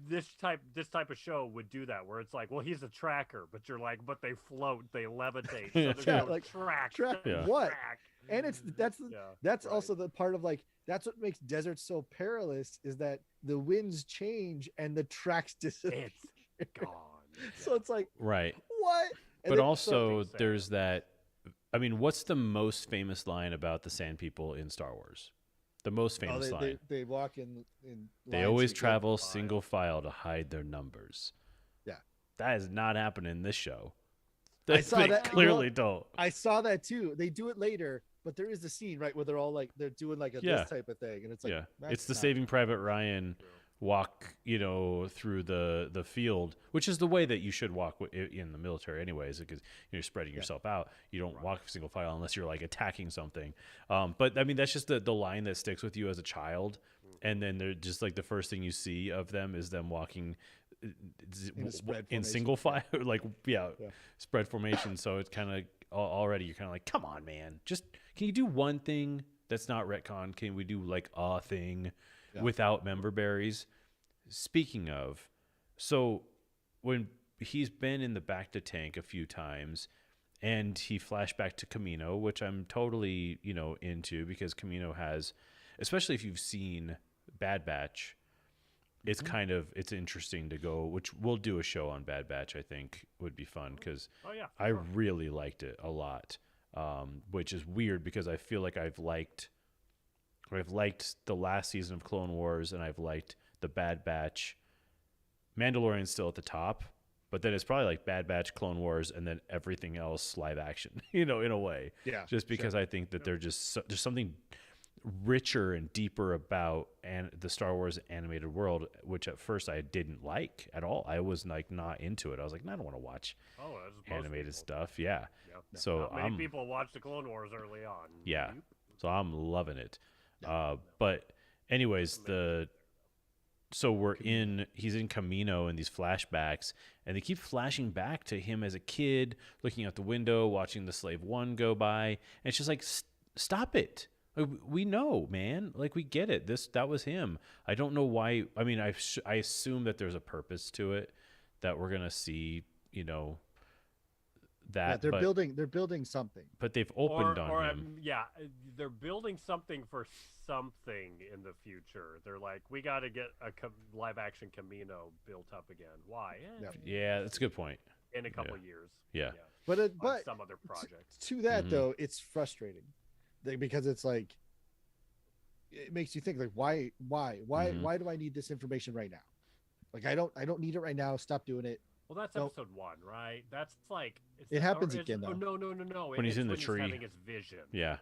this type of show would do that where it's like, well, he's a tracker, but you're like, but they float, they levitate, so there's Yeah, no like, track. track Yeah. what? Track. And that's Yeah, that's right. also the part of like that's what makes deserts so perilous is that the winds change and the tracks disappear. It's gone. So it's like Right. what? And But then- also, Exactly. there's that. I mean, what's the most famous line about the Sand People in Star Wars? The most oh, famous line. they walk in They lines always together. travel file. single file to hide their numbers. Yeah. That is not happening in this show. I saw They that- clearly don't. I saw that too. They do it later, but there is the scene right where they're all like they're doing like a Yeah. this type of thing, and it's like Yeah. that's It's the not- Saving Private Ryan walk, through the field, which is the way that you should walk in the military anyways, because you're spreading yourself out. You don't walk single file unless you're like attacking something. But I mean, that's just the line that sticks with you as a child. And then they're just like the first thing you see of them is them walking In a spread in formation. single file, like, Yeah. spread formation. So it's kind of already, you're kind of like, come on, man, just, can you do one thing? that's not retcon? Can we do like a thing Yeah. without member berries? Speaking of, so when he's been in the back to tank a few times, and he flashed back to Camino, which I'm totally, into, because Camino has, especially if you've seen Bad Batch, it's it's interesting to go, which we'll do a show on Bad Batch, I think would be fun, because Oh yeah. I really liked it a lot, which is weird because I feel like I've liked the last season of Clone Wars, and I've liked the Bad Batch. Mandalorian's still at the top, but then it's probably like Bad Batch, Clone Wars, and then everything else live action, in a way. Yeah, Just because I think that they're just there's something richer and deeper about the Star Wars animated world, which at first I didn't like at all. I was like not into it. I was like, I don't want to watch animated stuff. Yeah. Yeah. So Not many people watched the Clone Wars early on. Yeah. So I'm loving it. But anyways, he's in Camino in these flashbacks, and they keep flashing back to him as a kid, looking out the window, watching the Slave One go by. And it's just like, stop it. Like, we know, man. Like, we get it. That was him. I don't know why. I mean, I assume that there's a purpose to it, that we're gonna see, that they're building something. But they've opened on him. They're building something for something in the future. They're like, we got to get a live action Camino built up again. Why? Yeah, that's a good point. In a couple years. Yeah. But some other project. To that though, it's frustrating, because it's like, it makes you think like, why do I need this information right now? Like, I don't need it right now. Stop doing it. Well, that's episode 1, right? That's like it happens again though. Oh, no. When he's in the tree, he's having his vision. Yeah.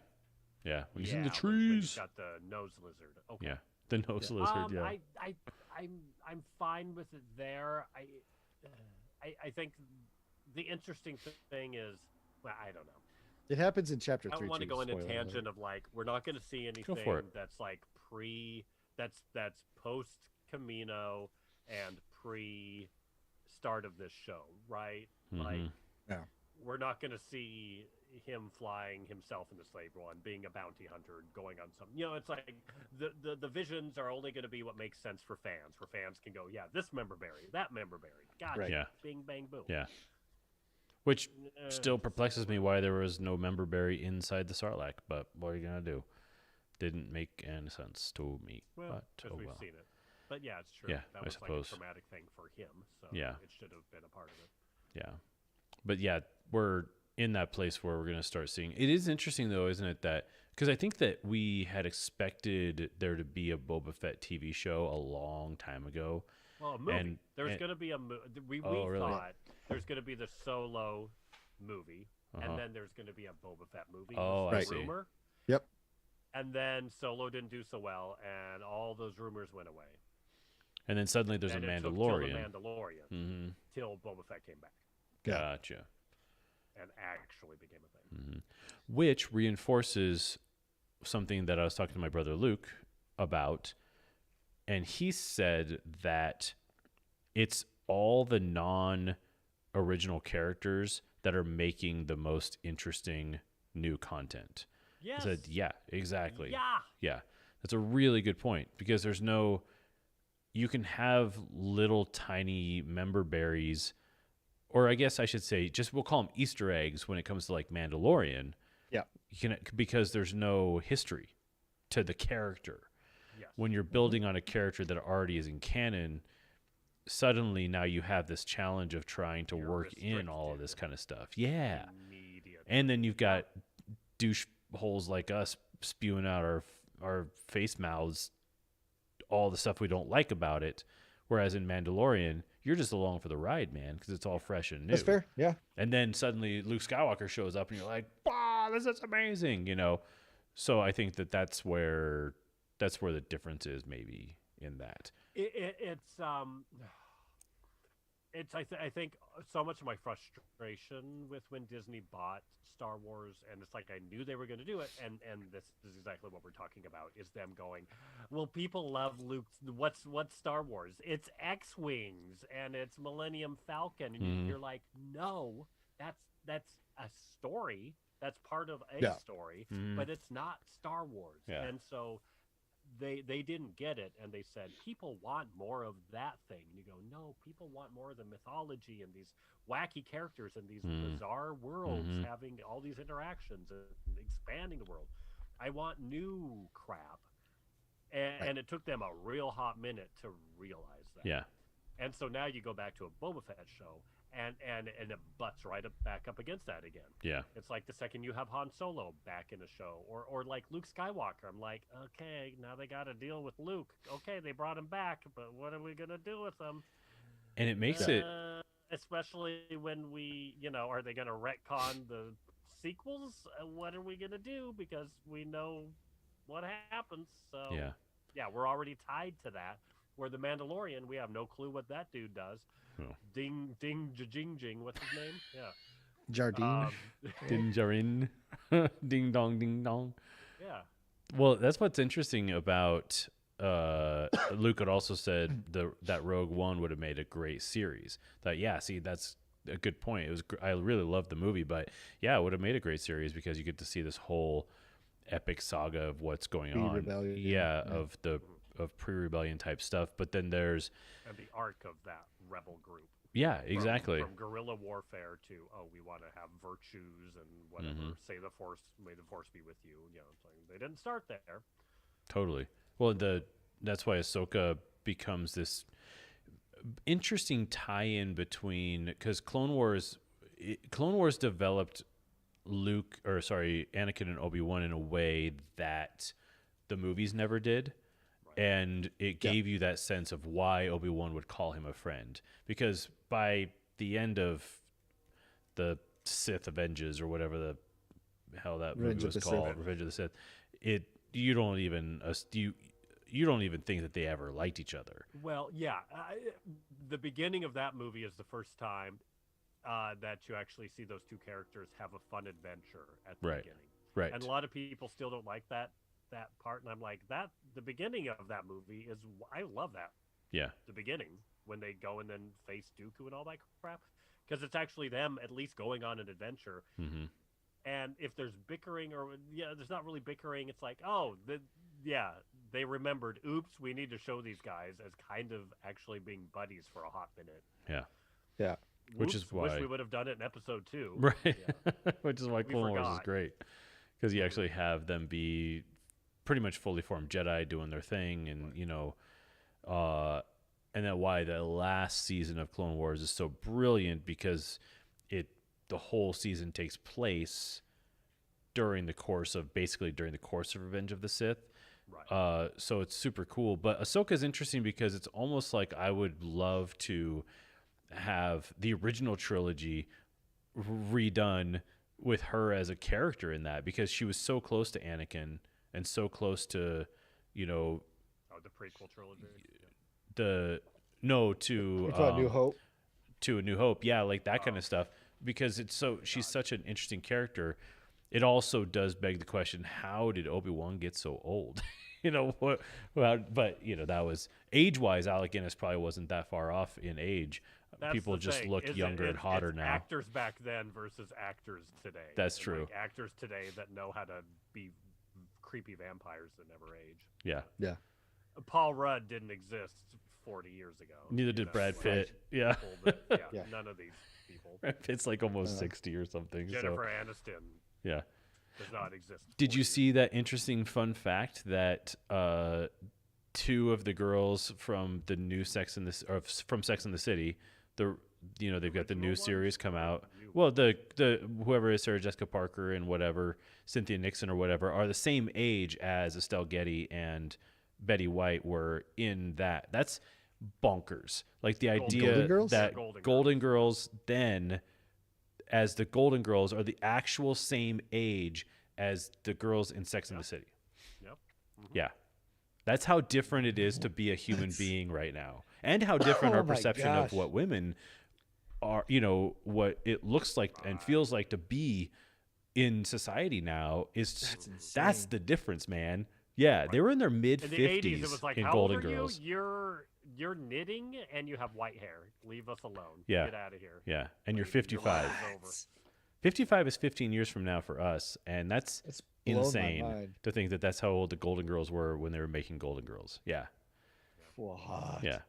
When he's in the when he's trees. got the nose lizard. Okay. Yeah, the nose lizard. Yeah. I'm fine with it there. I think the interesting thing is, well, I don't know. It happens in chapter 3. I don't want to go into a tangent of like, we're not going to see anything that's like that's post Camino and pre start of this show, right? Like, we're not going to see him flying himself in the Slave One, being a bounty hunter, going on some. It's like the visions are only going to be what makes sense for fans. Where fans can go, yeah, this member berry, that member berry, gotcha, Right. Yeah. Bing bang boom. Yeah. Which still perplexes me why there was no member berry inside the Sarlacc, but what are you gonna do? Didn't make any sense to me. Well, but because we've seen it. But yeah, it's true. Yeah, that I was suppose. like a traumatic thing for him. So Yeah. it should have been a part of it. Yeah. But yeah, we're in that place where we're going to start seeing. It is interesting, though, isn't it? That because I think that we had expected there to be a Boba Fett TV show a long time ago. Well, a movie. And- There's going to be a movie. We really? thought there's going to be the Solo movie, Uh-huh. and then there's going to be a Boba Fett movie. Oh, was I the see. rumor. Yep. And then Solo didn't do so well, and all those rumors went away. And then suddenly there's and a it took Mandalorian. till the Mandalorian Mm-hmm. till Boba Fett came back Gotcha. and actually became a thing. Mm-hmm. Which reinforces something that I was talking to my brother Luke about, and he said that it's all the non-original characters that are making the most interesting new content. Yes. I said, yeah, exactly. Yeah. Yeah, that's a really good point, because there's no. You can have little tiny member berries, or I guess I should say, we'll call them Easter eggs when it comes to like Mandalorian. Yeah. Because there's no history to the character. Yes. When you're building on a character that already is in canon, suddenly now you have this challenge of trying to You're work in all of this restricted. kind of stuff. Yeah. Immediately. And then you've got douche holes like us spewing out our face mouths all the stuff we don't like about it, whereas in Mandalorian you're just along for the ride, man, because it's all fresh and new. That's fair. Yeah. And then suddenly Luke Skywalker shows up and you're like, wow, this is amazing, so I think that's where the difference is, maybe, in that. I think so much of my frustration with when Disney bought Star Wars, and it's like I knew they were going to do it, and this is exactly what we're talking about, is them going, well, people love Luke. What's Star Wars? It's X-Wings and it's Millennium Falcon, and you're like, no, that's a story. That's part of a Yeah. story, Mhm. but it's not Star Wars. Yeah. And so they didn't get it, and they said people want more of that thing. And you go, no, people want more of the mythology and these wacky characters and these bizarre worlds having all these interactions and expanding the world. I want new crap. And it took them a real hot minute to realize that. Yeah. And so now you go back to a Boba Fett show, and it butts right back up against that again. Yeah. It's like the second you have Han Solo back in a show, or like Luke Skywalker. I'm like, okay, now they got to deal with Luke. Okay, they brought him back, but what are we gonna do with him? And it makes it Especially when we, are they gonna retcon the sequels? What are we gonna do? Because we know what happens. So yeah, we're already tied to that. Where the Mandalorian, we have no clue what that dude does. Oh. Ding, jing, jing. What's his name? Yeah. Jardine. Dinjarin. Ding dong, ding dong. Yeah. Well, that's what's interesting about Luke had also said that Rogue One would have made a great series. See, that's a good point. It was I really loved the movie, but yeah, it would have made a great series because you get to see this whole epic saga of what's going on. Pre-rebellion, Of pre-rebellion type stuff. But then there's and the arc of that rebel group. Yeah, exactly. From guerrilla warfare to we want to have virtues and whatever. Say the force, may the force be with you. They didn't start there. Totally. Well, that's why Ahsoka becomes this interesting tie-in between, because Clone Wars developed Anakin and Obi-Wan in a way that the movies never did. And it gave you that sense of why Obi-Wan would call him a friend. Because by the end of the Sith Avenges, or whatever the hell that movie was called, Revenge of the Sith, you don't even think that they ever liked each other. Well, yeah, the beginning of that movie is the first time that you actually see those two characters have a fun adventure at the beginning. Right. And a lot of people still don't like that part, and I'm like, the beginning of that movie is, I love that. Yeah. The beginning, when they go and then face Dooku and all that crap, because it's actually them at least going on an adventure. Mm-hmm. And if there's bickering, there's not really bickering. It's like, they remembered, oops, we need to show these guys as kind of actually being buddies for a hot minute. Yeah. Which is why wish we would have done it in episode 2. Right. Yeah. Which is why Clone Wars is great, because you actually have them be pretty much fully formed Jedi doing their thing, and and that's why the last season of Clone Wars is so brilliant, because the whole season takes place during the course of Revenge of the Sith. Right. So it's super cool. But Ahsoka is interesting because it's almost like I would love to have the original trilogy redone with her as a character in that, because she was so close to Anakin and so close to, the prequel trilogy. To New Hope. To A New Hope, yeah, like that kind of stuff. Because she's such an interesting character. It also does beg the question: how did Obi-Wan get so old? But that was age-wise. Alec Guinness probably wasn't that far off in age. That's People just look younger and hotter now. Actors back then versus actors today. That's true. Like actors today that know how to be creepy vampires that never age. Yeah. Paul Rudd didn't exist 40 years ago. Neither did Brad Pitt. Yeah. None of these people. Brad Pitt's like almost 60 or something. Jennifer Aniston. Yeah. Does not exist. Did you see that interesting fun fact that two of the girls from the new from Sex and the City, they've got the new series come out. Well, the whoever is Sarah Jessica Parker and whatever, Cynthia Nixon or whatever, are the same age as Estelle Getty and Betty White were in that. That's bonkers. Like the idea that Golden Girls then, as the Golden Girls, are the actual same age as the girls in Sex and the City. Yep. Mm-hmm. Yeah. That's how different it is to be a human being right now. And how different our perception of what women are, what it looks like and feels like to be in society now is that's the difference, man. Yeah, they were in their mid-50s in Golden Girls. You're knitting and you have white hair. Leave us alone. Yeah. Get out of here. Yeah, and you're 55. 55 is 15 years from now for us, and that's That's blown my insane mind. to think that that's how old the Golden Girls were when they were making Golden Girls. Yeah, What? yeah.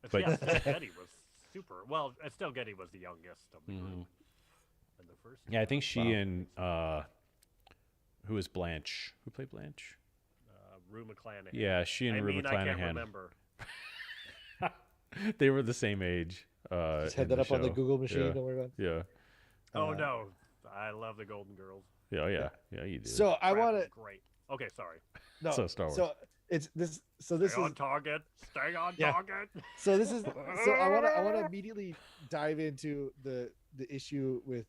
But But- yeah, Estelle Getty was super. Well, Estelle Getty was the youngest of the group in the first. Yeah, I think she Wow. and who is Blanche? Who played Blanche? Rue McClanahan. Yeah, she and I Rue mean, I can't McClanahan. remember. They were the same age. Just in head that the up on the show. Google machine. Yeah. Don't worry about it. Yeah, Oh Uh, no, I love the Golden Girls. yeah, you do. So I Crap want was to. Great. Okay, sorry. No. So Star Wars. So it's this. So this Stay is. on target. Stay on Yeah. target. So this is. So I want to immediately dive into the issue with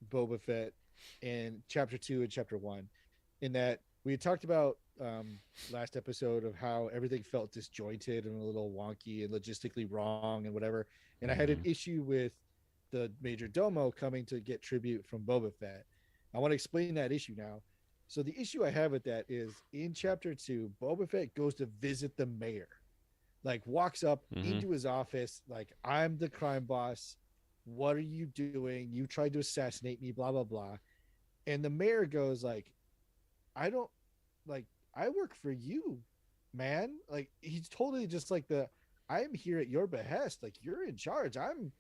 Boba Fett in Chapter 2 and Chapter 1, in that we had talked about last episode of how everything felt disjointed and a little wonky and logistically wrong and whatever. And I had an issue with the Major Domo coming to get tribute from Boba Fett. I want to explain that issue now. So the issue I have with that is in Chapter 2, Boba Fett goes to visit the mayor, like walks up into his office, like, I'm the crime boss. What are you doing? You tried to assassinate me, blah, blah, blah. And the mayor goes like, I don't like, I work for you, man. Like, he's totally just like I'm here at your behest. Like, you're in charge. I'm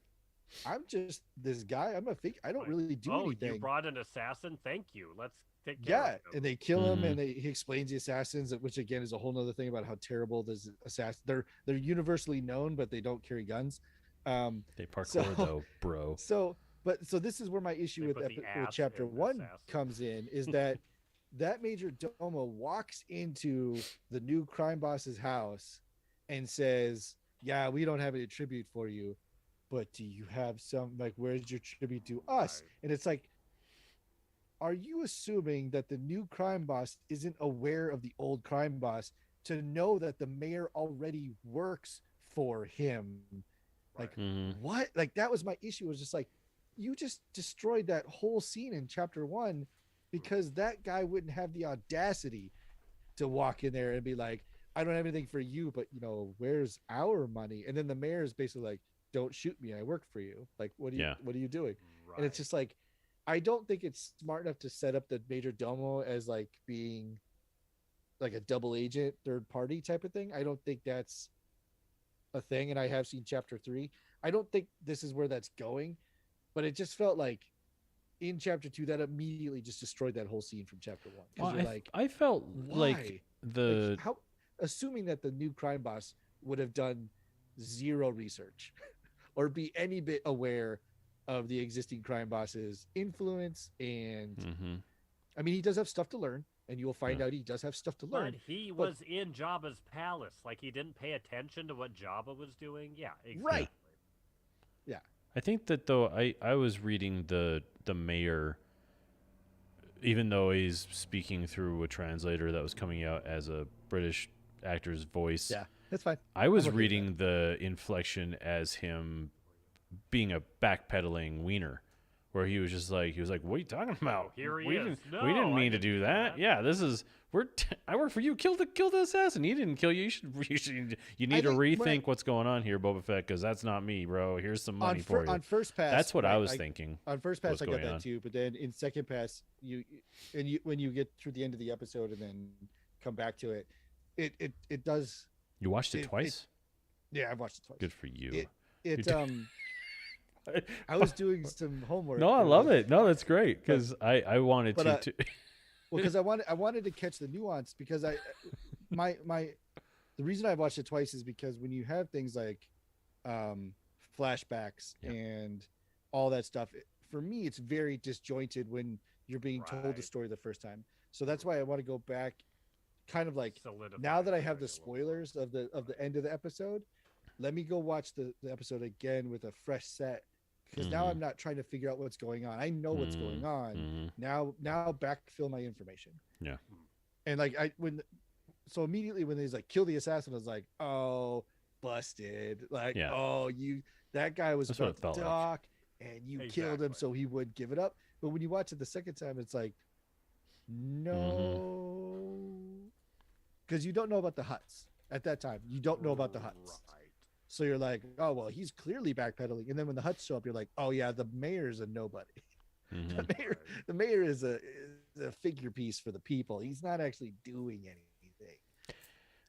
just this guy. I'm a fake. I don't Like, really do oh, anything. you brought an assassin. Thank you. Let's take care Yeah, of him. and they kill him, and he explains the assassins, which again is a whole nother thing about how terrible this assassin. They're universally known, but they don't carry guns. They parkour though, bro. So this is where my issue They with, put the with ass Chapter in the 1 assassin. comes in is that that Major Domo walks into the new crime boss's house and says, "Yeah, we don't have any tribute for you, but do you have some? Like, where's your tribute to us?" Right. And it's like, are you assuming that the new crime boss isn't aware of the old crime boss to know that the mayor already works for him? Like, what? Like, that was my issue. It was just like, you just destroyed that whole scene in Chapter 1 because that guy wouldn't have the audacity to walk in there and be like, I don't have anything for you, but where's our money? And then the mayor is basically like, don't shoot me, I work for you. Like, what are you doing? Right. And it's just like, I don't think it's smart enough to set up the Major Domo as like being like a double agent, third party type of thing. I don't think that's a thing. And I have seen Chapter 3. I don't think this is where that's going, but it just felt like in Chapter 2 that immediately just destroyed that whole scene from Chapter 1. Well, You're like, I felt why? like the Like, how, assuming that the new crime boss would have done zero research or be any bit aware of the existing crime boss's influence. And I mean, he does have stuff to learn, and you'll find out he does have stuff to learn. But he was in Jabba's palace. Like, he didn't pay attention to what Jabba was doing. Yeah, exactly. Right. Yeah. I think that though I was reading the mayor, even though he's speaking through a translator that was coming out as a British actor's voice. Yeah, that's fine. I was I'm okay with reading the inflection as him being a backpedaling wiener, where he was like, "What are you talking about? Here he we is. Didn't, No, we didn't I mean to didn't do do that. that." Yeah, this is I work for you. Kill the assassin. He didn't kill you. You need to think when rethink what's going on here, Boba Fett, because that's not me, bro. Here's some money on, for you. on first pass, That's what I right, was thinking. On first pass, what's I got going that on. too. But then in second pass, when you get through the end of the episode and then come back to it, it does. You watched it it- twice. Yeah, I've watched it twice. Good for you. It I was doing some homework. No, I and, love like, it. No, that's great because I wanted but, to. Well, because I wanted to catch the nuance because the reason I watched it twice is because when you have things like flashbacks Yeah. and all that stuff, for me it's very disjointed when you're being told the Right. story the first time. So that's why I want to go back, kind of like Solidify now that I it have the a little spoilers of the end of the episode, let me go watch the episode again with a fresh set because now Mhm. I'm not trying to figure out what's going on. I know what's going on. Mhm. Now backfill my information. Yeah. And like so immediately when he's like kill the assassin, I was like, oh, busted. Like, Yeah. oh, that guy was That's what about it felt to like. talk and you killed him Exactly. so he would give it up. But when you watch it the second time, it's like, no, because you don't know about the Huts at that time. You don't know about the Huts. Right. So you're like, oh well, he's clearly backpedaling. And then when the Huts show up, you're like, oh yeah, the mayor's a nobody. Mhm. The mayor is a figure piece for the people. He's not actually doing anything.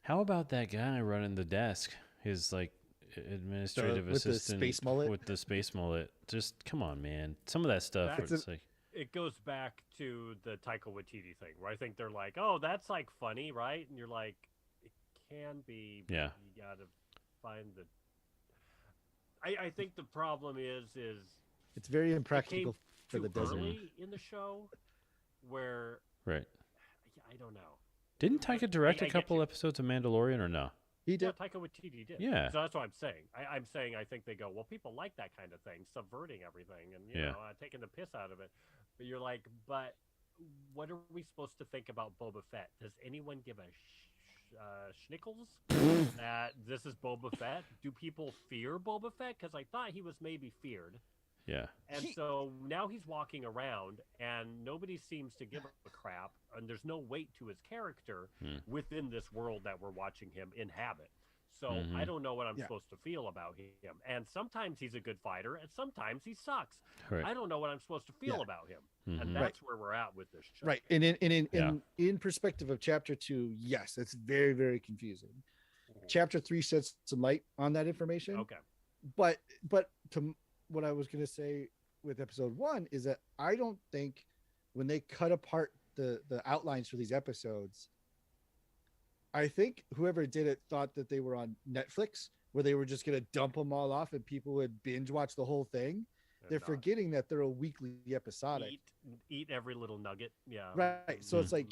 How about that guy running the desk? His like administrative With the assistant space mullet. with the space mullet. Just come on, man. Some of that stuff. That's It's like, It goes back to the Taika Waititi thing, where I think they're like, "Oh, that's like funny, right?" And you're like, "It can be, but Yeah. you gotta find the." I think the problem is It's very it came impractical for too the desert. early in the show, where right. I don't know. Didn't Taika direct I a get couple you. episodes of Mandalorian or no? He Yeah, did. Taika Waititi did. Yeah. So that's what I'm saying. I'm saying I think they go, well, people like that kind of thing, subverting everything and, Yeah. taking the piss out of it. But you're like, but what are we supposed to think about Boba Fett? Does anyone give a schnickles that this is Boba Fett? Do people fear Boba Fett? Because I thought he was maybe feared. Yeah. And so now he's walking around and nobody seems to give a crap. And there's no weight to his character within this world that we're watching him inhabit. So I don't know what I'm supposed to feel about him. And sometimes he's a good fighter and sometimes he sucks. Right. I don't know what I'm supposed to feel about him. And Mhm. that's where we're at with this show. Right. And in perspective of chapter 2, yes, it's very, very confusing. Chapter 3 sheds some light on that information. Okay. But to what I was going to say with episode 1 is that I don't think when they cut apart the outlines for these episodes, I think whoever did it thought that they were on Netflix, where they were just going to dump them all off and people would binge watch the whole thing. They're not. forgetting that they're a weekly episodic. Eat every little nugget. Yeah. Right. So it's like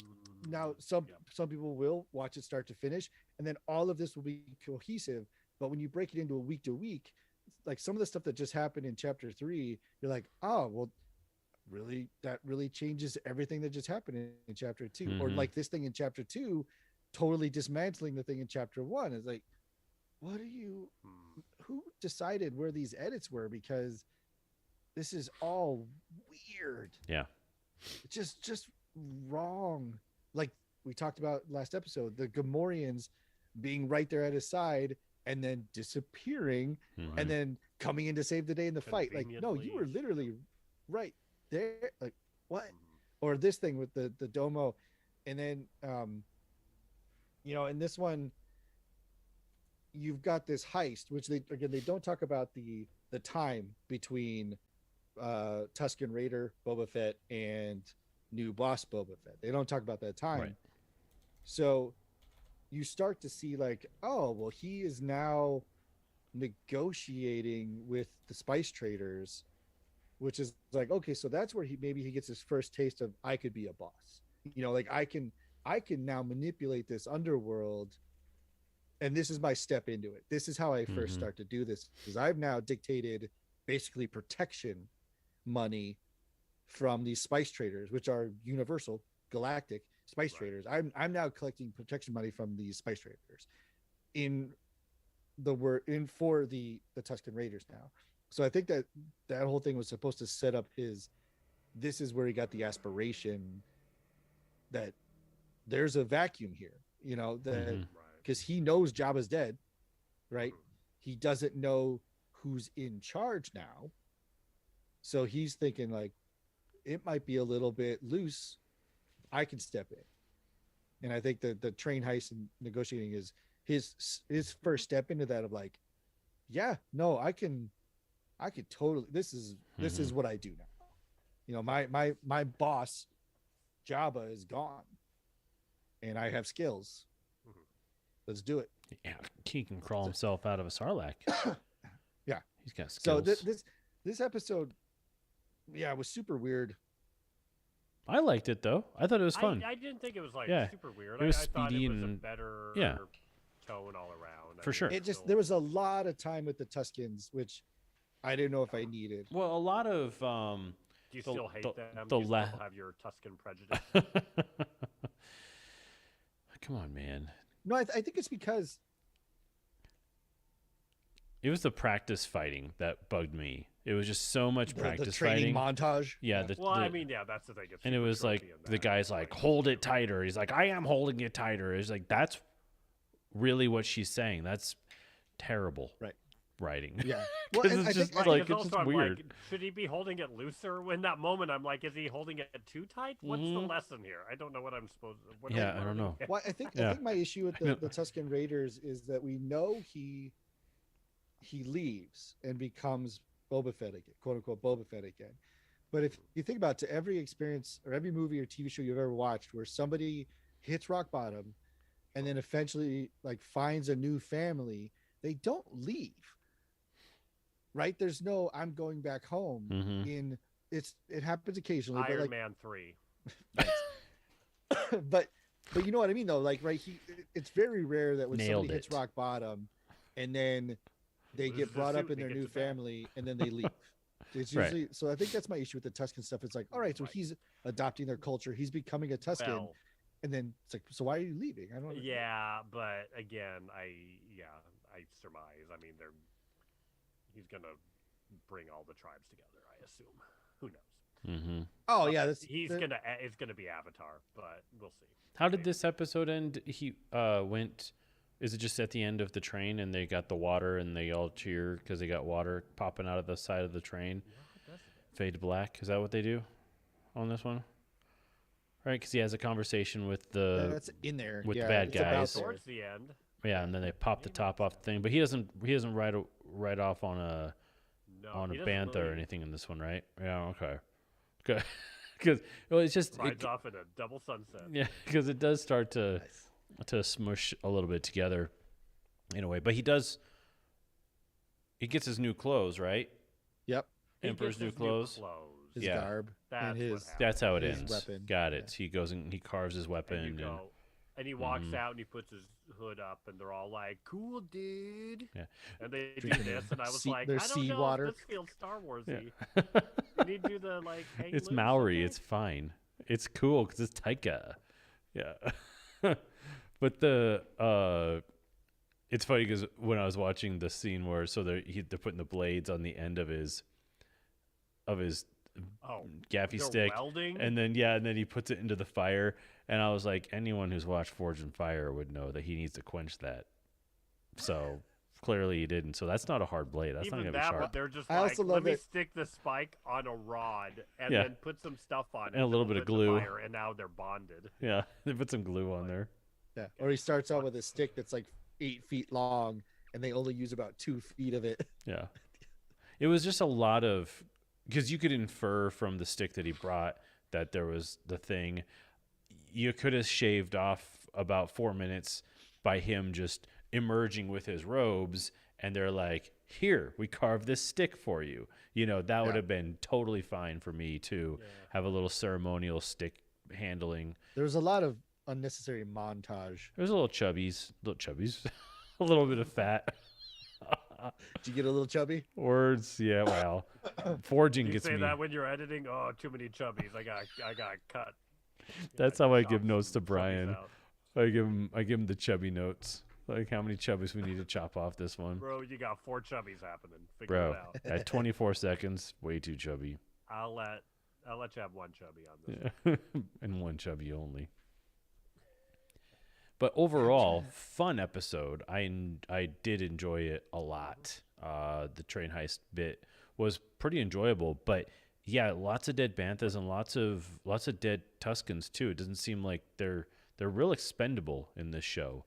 now some Yeah. people will watch it start to finish, and then all of this will be cohesive. But when you break it into a week to week, like some of the stuff that just happened in chapter 3, you're like, oh well, really, that really changes everything that just happened in chapter 2. Or like this thing in chapter 2 totally dismantling the thing in chapter 1. It's like, what are you who decided where these edits were? Because this is all weird. Yeah. It's just wrong. Like we talked about last episode, the Gamorreans being right there at his side and then disappearing and then coming in to save the day in the fight. Like, no, you were literally right there. Like, what? Or this thing with the domo. And then in this one, you've got this heist, which they don't talk about the time between Tusken Raider Boba Fett and new boss Boba Fett. They don't talk about that time. Right. So you start to see like, oh, well, he is now negotiating with the spice traders, which is like, okay, so that's where he gets his first taste of I could be a boss. Like I can now manipulate this underworld, and this is my step into it. This is how I first start to do this, because I've now dictated basically protection money from these spice traders, which are universal galactic spice traders. I'm now collecting protection money from these spice traders for the Tusken Raiders now. So I think that whole thing was supposed to set up this is where he got the aspiration that there's a vacuum here, that because he knows Jabba's dead, right? He doesn't know who's in charge now. So he's thinking like, it might be a little bit loose. I can step in. And I think that the train heist and negotiating is his first step into that of like, yeah, no, I could totally, this is what I do now. My boss Jabba is gone and I have skills. Let's do it. Yeah. He can crawl himself out of a sarlacc. Yeah. He's got skills. So this episode, was super weird. I liked it though. I thought it was fun. I didn't think it was like Yeah. super weird. It was I thought speedy it was a and- better yeah. tone all around. For sure. It just, there was a lot of time with the Tuskens, which I didn't know if I needed. Well, a lot of Do you the- still hate the- them? the Do you la- still have your Tuscan prejudice? Come on, man. No, I think it's because It was the practice fighting that bugged me. It was just so much the practice training fighting. montage. Yeah, well, I mean, yeah, that's the thing. It's and it super was like tropey in the that. guy's like, hold it tighter. He's like, I am holding it tighter. It's like, that's really what she's saying. That's terrible. Right. riding. Yeah. Well, Because and it's I just think like because it's just also I'm weird. like, should he be holding it looser? In that moment, I'm like, is he holding it too tight? What's the lesson here? I don't know what I'm supposed. What am Yeah, I don't learning? know. well, I think Yeah. my issue with the Tusken Raiders is that we know he leaves and becomes Boba Fett again, quote unquote Boba Fett again. But if you think about it, to every experience or every movie or TV show you've ever watched where somebody hits rock bottom and then eventually like finds a new family, they don't leave. Right? There's no I'm going back home Mm-hmm. in it happens occasionally, but Iron like Man 3. but you know what I mean though, like right it's very rare that when Nailed somebody hits it. rock bottom and then they Loses get brought his up suit in and their he new gets it back. family and then they leave. It's Right. usually so I think that's my issue with the Tuscan stuff. It's like, all right, so Right. he's adopting their culture, he's becoming a Tuscan, Well, and then it's like, so why are you leaving? I don't know. yeah, but again, I surmise. I mean, he's gonna bring all the tribes together. I assume. Who knows? Mm-hmm. Oh yeah, that's It's gonna be Avatar, but we'll see. How did this episode end? He went. Is it just at the end of the train and they got the water and they all cheer because they got water popping out of the side of the train? Fade to black. Is that what they do on this one? Right, because he has a conversation with the that's in there with the yeah, bad it's about guys. there. Towards the end. yeah, and then they pop the top off the thing, but he doesn't ride off on a No, he a doesn't bantha or really anything in this one, right? Yeah, okay, good. Because it's just rides off in a double sunset. yeah, because it does start to smush a little bit together in a way, but he gets his new clothes, right? Yep, He Emperor's gets new his clothes. his Yeah. garb That's and what his happened. That's how it His ends. weapon. Got it. He goes and he carves his weapon. And you go, and he walks Mhm. out and he puts his hood up, and they're all like, "Cool, dude." Yeah. And they do Drinking this, and I was sea- like, their I don't sea know water. if this feels Star Warsy. Yeah. You need to do the like, hang It's loose, Maori. okay? It's fine. It's cool because it's Taika. Yeah. But it's funny because when I was watching the scene where they're putting the blades on the end of his Oh, gaffy they're stick, welding. and then he puts it into the fire, and I was like, anyone who's watched Forged in Fire would know that he needs to quench that. So clearly he didn't. So that's not a hard blade. That's Even not gonna be that, sharp. but they're just I like, also let love me it- stick the spike on a rod and Yeah. then put some stuff on it, And a little bit of glue. fire, and now they're bonded. Yeah, they put some glue on there. Yeah, or he starts out with a stick that's like 8 feet long, and they only use about 2 feet of it. Yeah. It was just a lot of, because you could infer from the stick that he brought that there was the thing. You could have shaved off about 4 minutes by him just emerging with his robes, and they're like, here, we carved this stick for you. That would Yeah. have been totally fine for me to have a little ceremonial stick handling. There was a lot of unnecessary montage. There's a little chubbies, a little bit of fat. Did you get a little chubby? Words, yeah, well, forging You gets say me. that when you're editing. Oh, too many chubbies. I got cut. That's Yeah, how I chop give notes to some chubbies Brian. out. I give him the chubby notes, like how many chubbies we need to chop off this one. Bro, you got 4 chubbies happening. Figure Bro, it out. at 24 seconds, way too chubby. I'll let you have 1 chubby on this. Yeah. And one chubby only. But overall, fun episode. I did enjoy it a lot. The train heist bit was pretty enjoyable, but yeah, lots of dead banthas and lots of dead Tuscans too. It doesn't seem like they're real expendable in this show.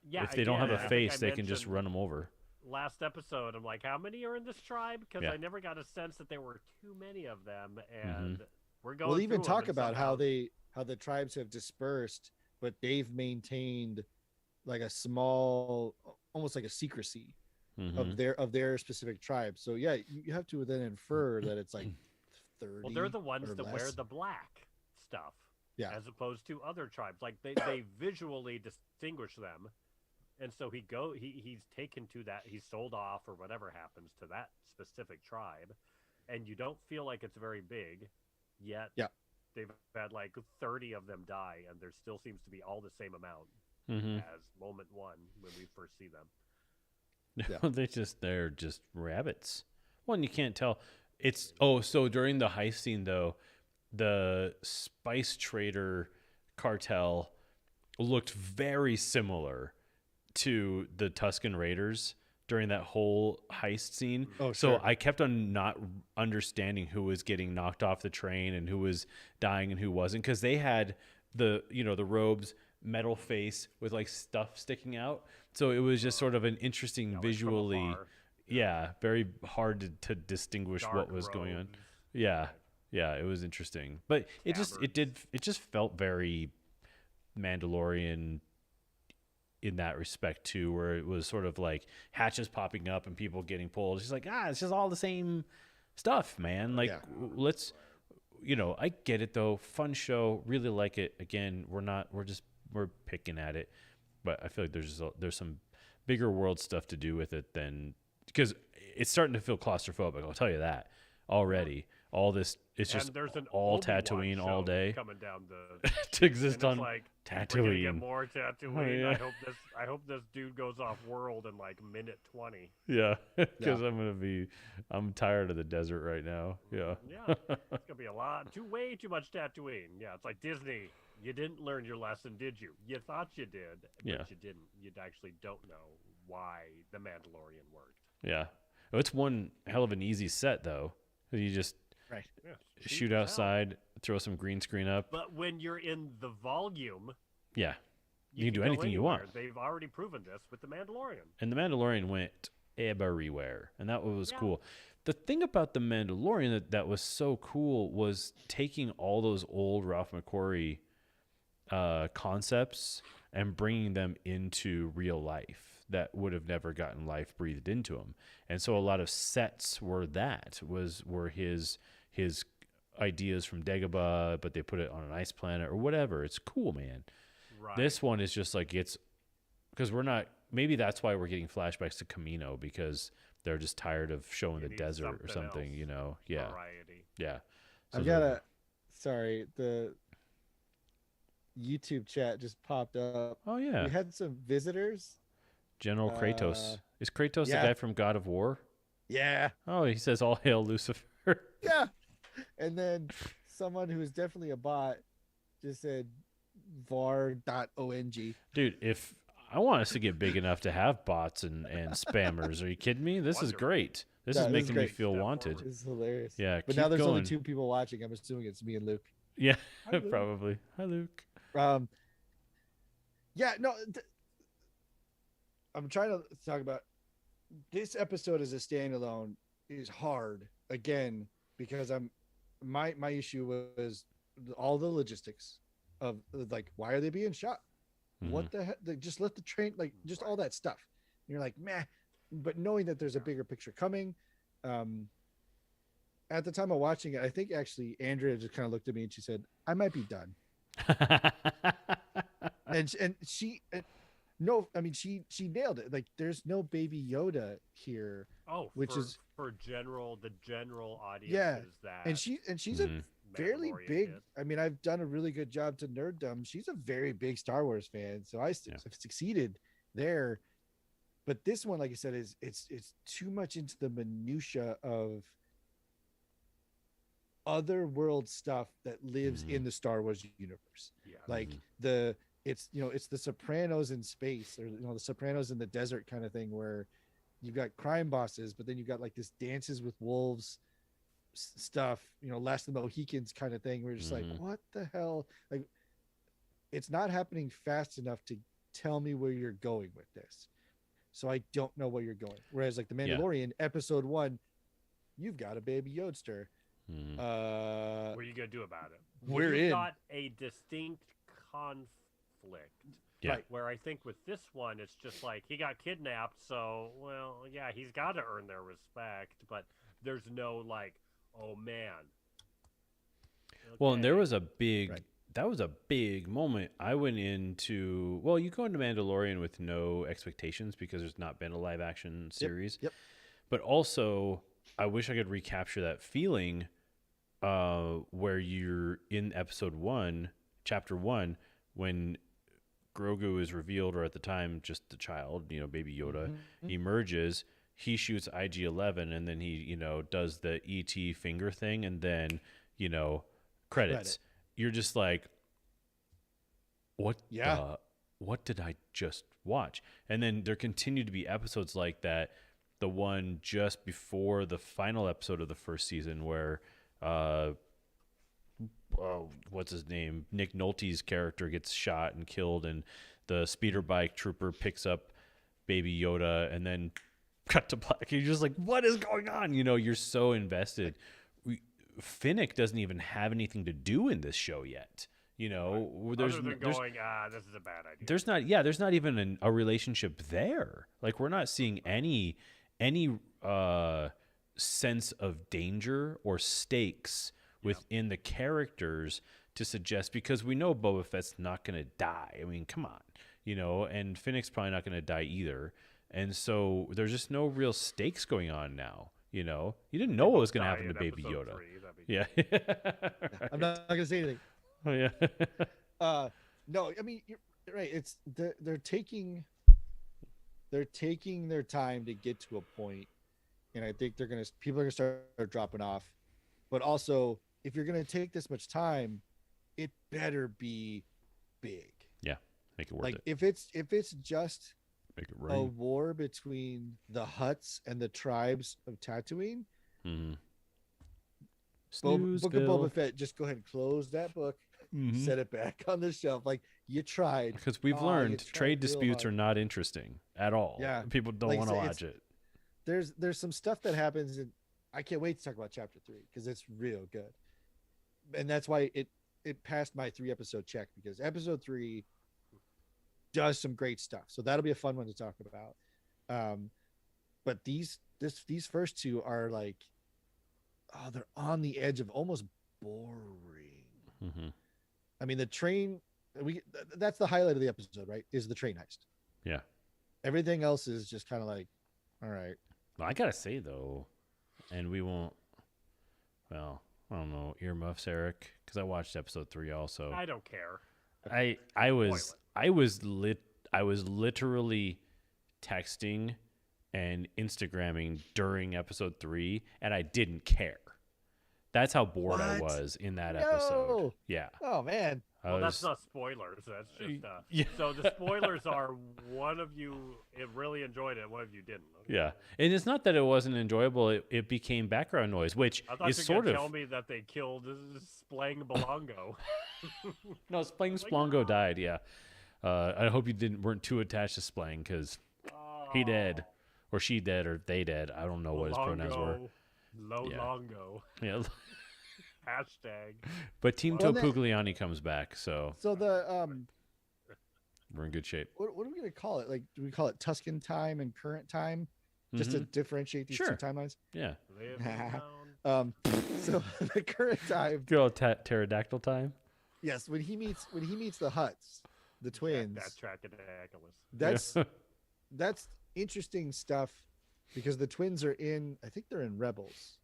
Yeah, If they don't have again, a I think face, I they can just mentioned run them over. Last episode, I'm like, how many are in this tribe? Because Yeah. I never got a sense that there were too many of them, Mm-hmm. and we're going. We'll even through 'em, talk and about how somehow- the tribes have dispersed, but they've maintained like a small, almost like a secrecy Mhm. of their specific tribe. So yeah, you have to then infer that it's like 30. Well, they're the ones or that wear less. the black stuff, Yeah. as opposed to other tribes. Like they visually distinguish them, and so he's taken to that. He's sold off or whatever happens to that specific tribe, and you don't feel like it's very big, yet. Yeah. They've had like 30 of them die, and there still seems to be all the same amount Mhm. as moment 1 when we first see them. Yeah. they're just rabbits. Well, and you can't tell. So during the heist scene though, the spice trader cartel looked very similar to the Tuscan Raiders. during that whole heist scene. Oh, So sure. I kept on not understanding who was getting knocked off the train and who was dying and who wasn't, because they had the the robes, metal face with like stuff sticking out. So it was just sort of an interesting like from visually. afar. Yeah, very hard to distinguish Dark what was going on. robes. Yeah, yeah, it was interesting, but it just felt very Mandalorian in that respect too, where it was sort of like hatches popping up and people getting pulled. It's just like, it's just all the same stuff, man. Like, Yeah. let's, I get it though. Fun show, really like it. Again, we're picking at it, but I feel like there's some bigger world stuff to do with it than, because it's starting to feel claustrophobic. I'll tell you that already. All this, it's And just there's an all Obi-Wan Tatooine show all day coming down the. to exist and it's on like, we're gonna get Tatooine. more Tatooine. Oh, yeah. I hope this dude goes off world in like minute 20. Yeah, because Yeah. I'm tired of the desert right now. Yeah. Yeah, it's gonna be a lot. Way too much Tatooine. Yeah, it's like Disney. You didn't learn your lesson, did you? You thought you did, but Yeah. you didn't. You actually don't know why the Mandalorian worked. Yeah. Oh, it's one hell of an easy set though. You just Right. Yeah, cheap shoot as hell. outside, throw some green screen up. But when you're in the volume, Yeah. You can do go anything you anywhere. want. They've already proven this with the Mandalorian. And the Mandalorian went everywhere, and that was Yeah. cool. The thing about the Mandalorian that was so cool was taking all those old Ralph McQuarrie concepts and bringing them into real life that would have never gotten life breathed into them. And so a lot of sets were his ideas from Dagobah, but they put it on an ice planet or whatever. It's cool, man. Right. This one is just like, it's because we're not, maybe that's why we're getting flashbacks to Camino, because they're just tired of showing You the need desert or something something, else. Yeah. Variety. Yeah. So I've got the YouTube chat just popped up. Oh yeah. We had some visitors. General Kratos. Is Kratos yeah. the guy from God of War? Yeah. Oh, he says all hail Lucifer. Yeah. And then someone who is definitely a bot just said var.ong. Dude, if I want us to get big enough to have bots and spammers, are you kidding me? This is Wonderful. great. This Yeah, is this is making me great. feel Step wanted. forward. It's hilarious. Yeah. But keep now there's only going. 2 people watching. I'm assuming it's me and Luke. Yeah, Hi, Luke. probably. Hi, Luke. Yeah, no. I'm trying to talk about this episode as a standalone is hard again because my issue was all the logistics of like, why are they being shot? What the heck? They just let the train, like, just all that stuff. And you're like, meh. But knowing that there's a bigger picture coming, at the time of watching it, I think actually Andrea just kind of looked at me and she said, I might be done. and she no, I mean she nailed it. Like, there's no baby Yoda here. Oh, which is for the general audience. Yeah, Is that and she's a fairly Mandalorian big. kid. I mean, I've done a really good job to nerddom. She's a very big Star Wars fan, so I've succeeded there. But this one, like I said, is it's too much into the minutia of other world stuff that lives in the Star Wars universe. Yeah. Like it's the Sopranos in space, or the Sopranos in the desert kind of thing, where you've got crime bosses, but then you've got like this Dances with Wolves stuff, Last of the Mohicans kind of thing, where you're just like, what the hell? Like, it's not happening fast enough to tell me where you're going with this. So I don't know where you're going. Whereas like the Mandalorian episode 1, you've got a baby Yodster. What are you gonna do about it? We're You've in. got a distinct conflict. Yeah. Right. Where I think with this one, it's just like he got kidnapped, so he's got to earn their respect, but there's no like, oh man. Well, and there Okay. was a big, Right. that was a big moment. I went into, you go into Mandalorian with no expectations because there's not been a live action series. Yep. But also, I wish I could recapture that feeling where you're in episode 1, chapter 1, when Grogu is revealed, or at the time, just the child, baby Yoda, emerges. He shoots IG-11, and then he, does the ET finger thing, and then, credits. You're just like, what? Yeah. what did I just watch? And then there continue to be episodes like that. The one just before the final episode of the first season where what's his name? Nick Nolte's character gets shot and killed, and the speeder bike trooper picks up Baby Yoda, and then cut to black. You're just like, what is going on? You're so invested. Finnick doesn't even have anything to do in this show yet. There's Other than going, this is a bad idea. there's not even a relationship there. Like, we're not seeing any sense of danger or stakes within the characters to suggest, because we know Boba Fett's not going to die. I mean, come on, and Finnick's probably not going to die either. And so there's just no real stakes going on now. You didn't know what was going to happen to Baby Yoda. 3, Yeah. I'm not gonna say anything. Oh yeah. No, I mean, you're right. It's they're taking their time to get to a point, and I think people are gonna start dropping off. But also, if you're gonna take this much time, it better be big. Yeah. Make it worth Like it. if it's just Make it a rain. war between the Hutts and the tribes of Tatooine, Mm-hmm. Book of Boba Fett, just go ahead and close that book, Mhm. set it back on the shelf. Like, you tried. Because we've you learned tried trade real disputes hard. are not interesting at all. Yeah. People don't Like I want to say, watch it. There's some stuff that happens, and I can't wait to talk about chapter 3 because it's real good. And that's why it passed my 3-episode check, because episode 3 does some great stuff. So that'll be a fun one to talk about. But these first 2 are like, they're on the edge of almost boring. Mm-hmm. I mean, the train, that's the highlight of the episode, right? Is the train heist. Yeah. Everything else is just kind of like, all right. Well, I gotta say though, and we won't. Well, I don't know, earmuffs, Eric, because I watched episode 3 also. I don't care. I was literally texting and Instagramming during episode 3, and I didn't care. That's how bored I What? was in that episode. No. Yeah. Oh man. Well, that's not spoilers. That's just Yeah. So the spoilers are one of you really enjoyed it, one of you didn't. Okay. Yeah, and it's not that it wasn't enjoyable. It became background noise, which I thought is you were sort gonna of tell me that they killed Splang Belongo. no. Splang Splongo died. Yeah, I hope you weren't too attached to Splang, because he dead, or she dead, or they dead. I don't know what his pronouns were. Low Yeah. Longo. Yeah, Hashtag. but Team Well, that- Topugliani comes back, so So the we're in good shape. what are we gonna call it? Like, do we call it Tuscan time and current time, just to Mhm. differentiate these Sure. two timelines? Yeah, Live down. So the current time, good old pterodactyl time. yes, when he meets the Hutts, the twins, That Trachodiculus. that's that's interesting stuff, because the twins are I think they're in Rebels.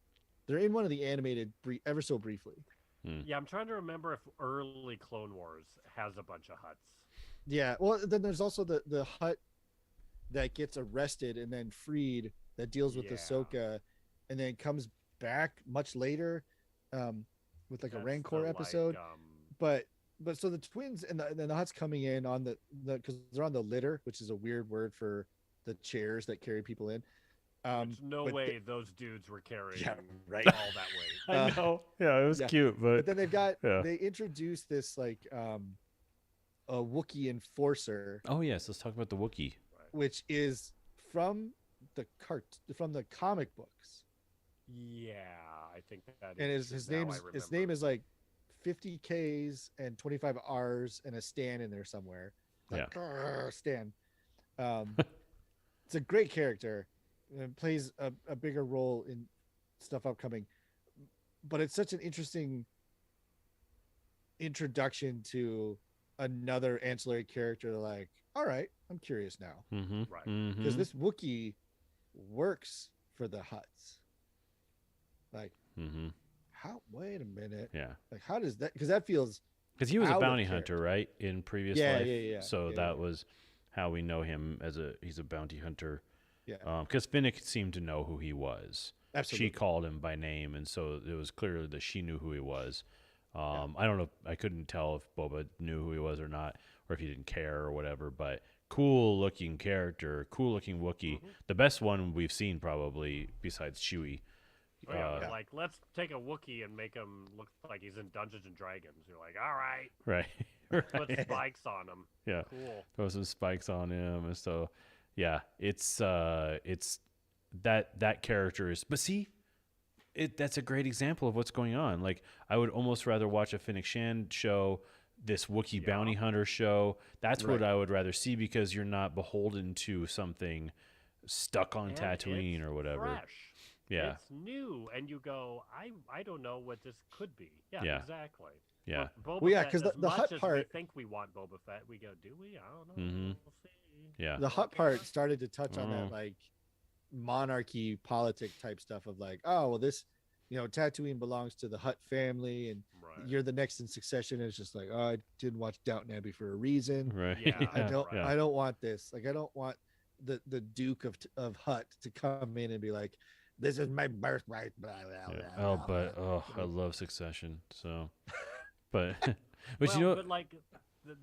They're in one of the animated ever so briefly. Yeah, I'm trying to remember if early Clone Wars has a bunch of huts. Yeah. Well, then there's also the Hutt that gets arrested and then freed, that deals with Yeah. Ahsoka, and then comes back much later, with like a That's Rancor the, episode. But so the twins and the Hutts coming in on the because they're on the litter, which is a weird word for the chairs that carry people in. There's no but way those dudes were carrying Yeah, right. all that weight. I know. Yeah, it was yeah. cute, But then they've got Yeah. they introduce this like a Wookiee enforcer, oh yes, let's talk about the Wookiee. which is from the comic books, Yeah, I think that and is. his now I name remember. is like 50 Ks and 25 Rs and a Stan in there somewhere. Like, "Grr, Stan. It's a great character and plays a bigger role in stuff upcoming, but it's such an interesting introduction to another ancillary character. Like, all right, I'm curious now, Mm-hmm. Right. because this Wookiee works for the Hutts. Like, Mm-hmm. how? Wait a minute. Yeah, Like, how does that? Because that feels because he was a out of bounty character. hunter, right, in previous Yeah, life. yeah. So Yeah, that yeah. was how we know him he's a bounty hunter. Yeah. Because Finnick seemed to know who he was. absolutely. She called him by name, and so it was clear that she knew who he was. I don't know. I couldn't tell if Boba knew who he was or not, or if he didn't care or whatever. But cool looking character, cool looking Wookiee. The best one we've seen probably besides Chewie. Oh, yeah, like let's take a Wookiee and make him look like he's in Dungeons and Dragons. You're like, all right, Right. put spikes on him. Yeah. Cool. Throw some spikes on him, and so yeah, it's that character is. But see, that's a great example of what's going on. Like I would almost rather watch a Fennec Shand show, this Wookiee bounty hunter show. That's what I would rather see because you're not beholden to something stuck on And Tatooine it's or whatever. Fresh. Yeah. It's new, and you go, I don't know what this could be. Yeah, Yeah. exactly. Yeah. Boba Well, yeah, Fett, 'cause as the much hut as part- we think we want Boba Fett, we go, do we? I don't know. Mhm. We'll see. Yeah. The hut part started to touch on Oh. that like monarchy politic type stuff of like, oh well, this, Tatooine belongs to the Hutt family, and Right. you're the next in succession. And it's just like, oh, I didn't watch Downton Abbey for a reason. Right. Yeah, I don't, Yeah. I don't want this. Like, I don't want the Duke of Hutt to come in and be like, this is my birthright. Blah, blah, Yeah. blah, Oh, blah, but blah. I love Succession. So, but Well, you know, but like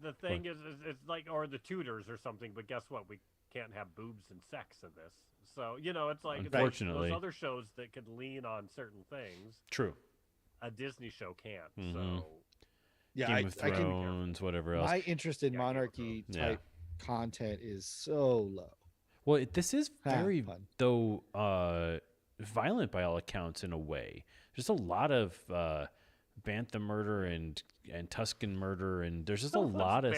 the thing is it's like, or the Tudors or something. But guess what? We can't have boobs and sex in this. So it's like Unfortunately. those other shows that could lean on certain things, true. a Disney show can't. Mhm. So Yeah, Game of I can. Thrones, whatever else. My interest in Yeah, Game of monarchy Thrones. type content is so low. Well, this is very Fun. though violent by all accounts in a way. There's a lot of Bantha murder and Tuscan murder, and there's just a lot of.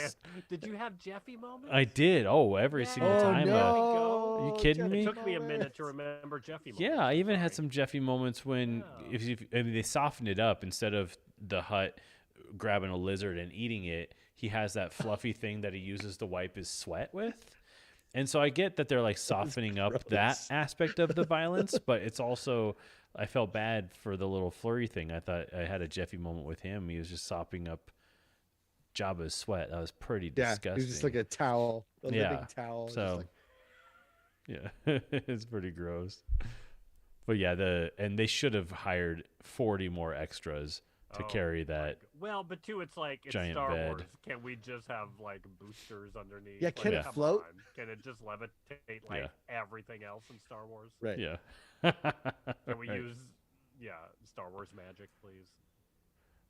Did you have Jeffy moments? I did. Oh, every single Yeah. time. no! Are you kidding Jeffy me? It took me a minute moments. to remember Jeffy moments. Yeah, I even had Sorry. some Jeffy moments when I mean, they softened it up instead of the Hut grabbing a lizard and eating it. He has that fluffy thing that he uses to wipe his sweat with. And so I get that they're like softening up that gross. aspect of the violence, but it's also I felt bad for the little flurry thing. I thought I had a Jeffy moment with him. He was just sopping up Jabba's sweat. That was pretty Yeah, disgusting. it was just like a towel, a Yeah, living towel. just So like- yeah, it's pretty gross. But yeah, and they should have hired 40 more extras to Oh, carry that. Well, but too, it's like it's giant Star bed. Can Can we just have like boosters underneath? Yeah, Like, can it come float? on. Can it just levitate like everything else in Star Wars? right. Yeah. Can we Right. use Star Wars magic, please?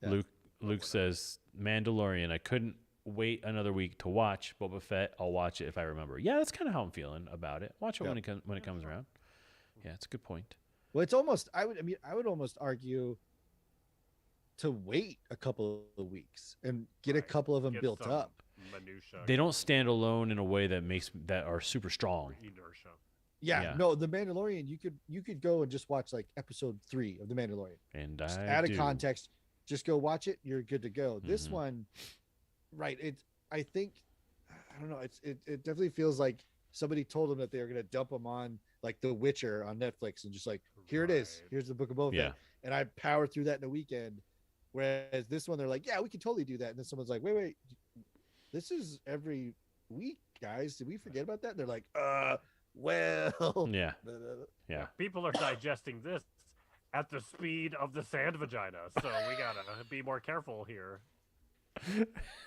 Yeah. Luke says Mandalorian. I couldn't wait another week to watch Boba Fett. I'll watch it if I remember. Yeah, that's kind of how I'm feeling about it. Watch it Yeah. when it comes around. Yeah, it's a good point. Well, it's almost. I would almost argue to wait a couple of weeks and get a Right. couple of them Get built some up. Minutia. They don't stand alone in a way that are super strong. Inertia. Yeah, Yeah. no, the Mandalorian. You could go and just watch like episode 3 of the Mandalorian. And Just I add a do. context. Just go watch it. You're good to go. This Mhm. one, right? I think. I don't know. It definitely feels like somebody told them that they were going to dump them on like The Witcher on Netflix and just like, here it is. Right. Here's the Book of Boba Yeah. Fett. And I powered through that in a weekend. Whereas this one, they're like, yeah, we can totally do that. And then someone's like, wait, this is every week, guys. Did we forget about that? And they're like, well, Yeah. Yeah. People are digesting this at the speed of the sand vagina, so we gotta be more careful here.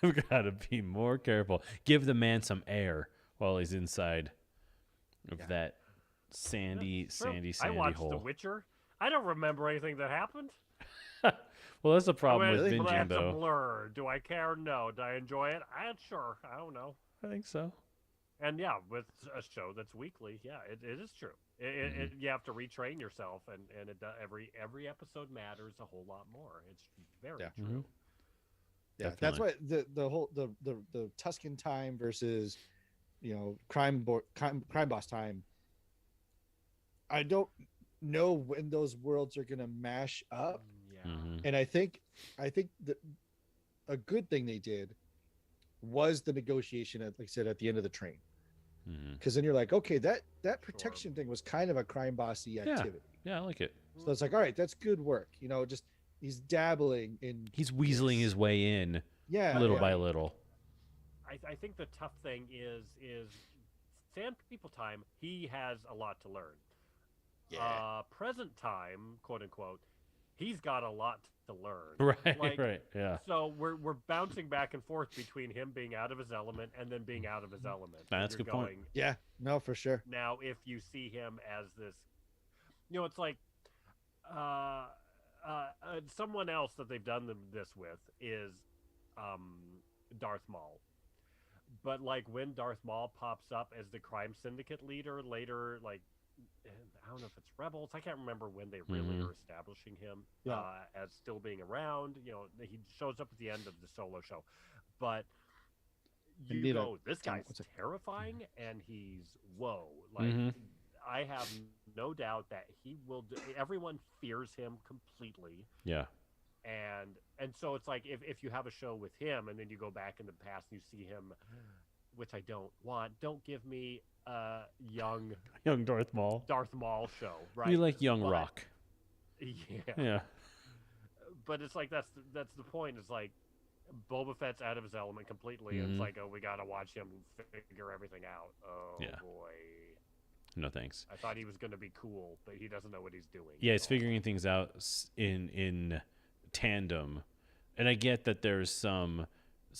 We've got to be more careful. Give the man some air while he's inside of that sandy, It's true. sandy, I sandy watched hole. The Witcher. I don't remember anything that happened. Well, that's the problem I mean, with well, binging, that's a though. blur. Do I care? No. Do I enjoy it? Sure. I don't know. I think so. And yeah, with a show that's weekly, yeah, it is true. You have to retrain yourself, and every episode matters a whole lot more. It's very Yeah. true. Yeah, that's why the whole the Tuscan time versus crime boss time. I don't know when those worlds are gonna mash up, Yeah. Mhm. and I think that a good thing they did was the negotiation at, like I said, at the end of the train, Mhm. because then you're like, okay, that protection thing was kind of a crime bossy activity. Yeah, I like it. So it's like, all right, that's good work. Just he's dabbling in. He's weaseling his way in Yeah, little yeah. by little. I think the tough thing is Sand People time. He has a lot to learn. Yeah. Present time, quote unquote, he's got a lot to learn. Right, Like, right, yeah. So we're bouncing back and forth between him being out of his element and then being out of his element. And That's a you're good point. going, Yeah, no, for sure. now if you see him as this, it's like uh, someone else that they've done this with is Darth Maul. But like when Darth Maul pops up as the crime syndicate leader later, like I don't know if it's Rebels. I can't remember when they really are establishing him as still being around. He shows up at the end of the Solo show, but you go, this guy's terrifying, and he's whoa. Like I have no doubt that he will. Everyone fears him completely. Yeah. And so it's like if you have a show with him and then you go back in the past and you see him, which I don't want. Don't give me young Darth Maul. Darth Maul show, right? You like young Rock. Yeah. Yeah. But it's like that's the point. It's like Boba Fett's out of his element completely. And it's like, oh, we gotta watch him figure everything out. Oh boy. No thanks. I thought he was gonna be cool, but he doesn't know what he's doing. Yeah, he's figuring things out in tandem, and I get that there's some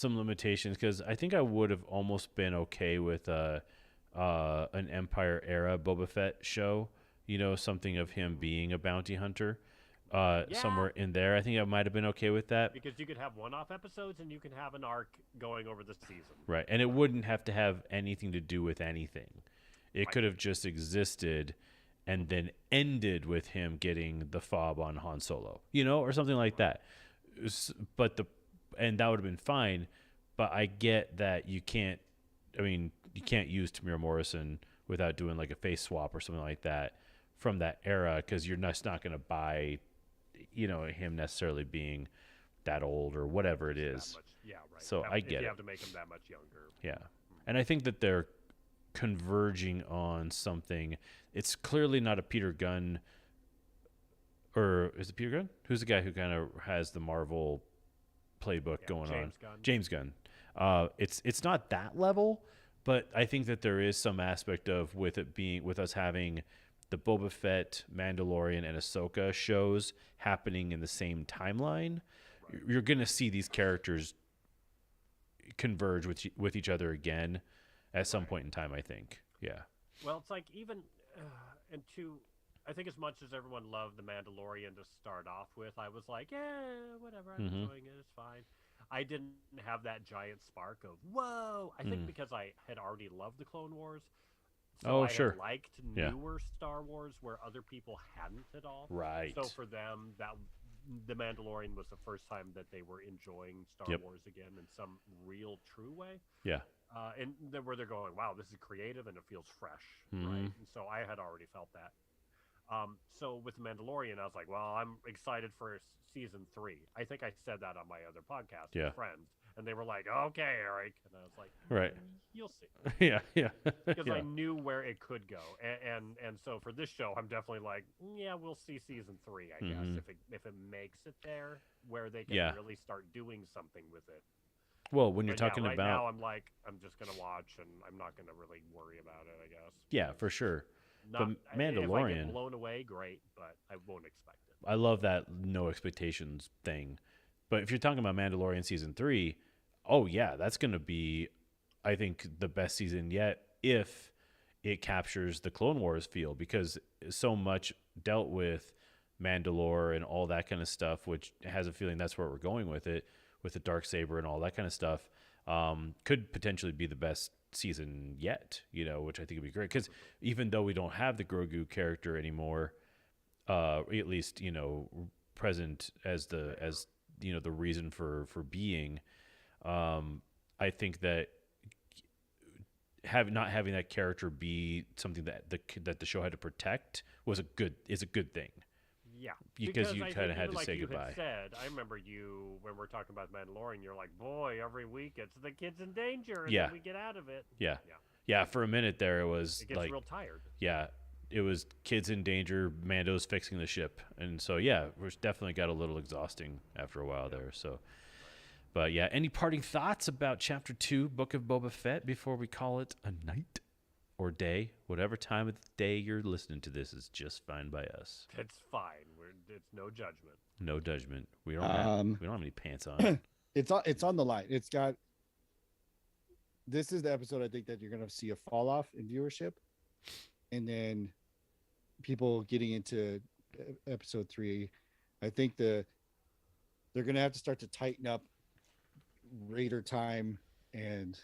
limitations, because I think I would have almost been okay with an Empire era Boba Fett show. Something of him being a bounty hunter, somewhere in there. I think I might have been okay with that, because you could have one-off episodes and you can have an arc going over the season. Right, and it wouldn't have to have anything to do with anything. It could have just existed and then ended with him getting the fob on Han Solo, or something like that. And that would have been fine. But I get that you can't use Tamir Morrison without doing like a face swap or something like that from that era, because you're not going to buy, him necessarily being that old or whatever it is. Yeah, right. So I get it. You have to make him that much younger. Yeah. And I think that they're converging on something. It's clearly not a Peter Gunn, or is it Peter Gunn? Who's the guy who kind of has the Marvel playbook going on? James Gunn. It's not that level, but I think that there is some aspect of with us having the Boba Fett, Mandalorian, and Ahsoka shows happening in the same timeline. Right. You're going to see these characters converge with each other again at some point in time, I think. Yeah. Well, it's like even I think as much as everyone loved The Mandalorian to start off with, I was like, yeah, whatever, I'm enjoying it, it's fine. I didn't have that giant spark of, whoa. I think because I had already loved the Clone Wars. So I had liked newer Star Wars where other people hadn't at all. Right. So for them, that The Mandalorian was the first time that they were enjoying Star Wars again in some real, true way. Yeah. And then where they're going, wow, this is creative and it feels fresh, right? And so I had already felt that. So with The Mandalorian, I was like, well, I'm excited for season 3. I think I said that on my other podcast with friends. And they were like, okay, Eric. And I was like, right, you'll see. yeah. Because I knew where it could go. And so for this show, I'm definitely like, yeah, we'll see season 3, I guess, if it makes it there where they can really start doing something with it. Well, when you're talking right about now, I'm just gonna watch, and I'm not gonna really worry about it, I guess. Yeah, for sure. But Mandalorian, if I get blown away, great, but I won't expect it. I love that no expectations thing. But if you're talking about Mandalorian season 3, oh yeah, that's gonna be, I think, the best season yet if it captures the Clone Wars feel, because so much dealt with Mandalore and all that kind of stuff, which has a feeling that's where we're going with it, with the Darksaber and all that kind of stuff, could potentially be the best season yet, which I think would be great. Because even though we don't have the Grogu character anymore, at least, present as the reason for being, I think that not having that character be something that the show had to protect is a good thing. Yeah, because you kind of had to say goodbye. I remember you when we're talking about Mandalorian. You're like, boy, every week it's the kids in danger, and then we get out of it. Yeah. For a minute there, it gets like real tired. Yeah, it was kids in danger. Mando's fixing the ship, and so we're definitely got a little exhausting after a while there. So, but yeah, any parting thoughts about Chapter 2, Book of Boba Fett, before we call it a night or day, whatever time of the day you're listening to this is just fine by us. It's fine. It's no judgment. No judgment. We don't have any pants on. It's on the line. It's got. This is the episode I think that you're gonna see a fall off in viewership, and then people getting into episode 3. I think they're gonna have to start to tighten up Raider time and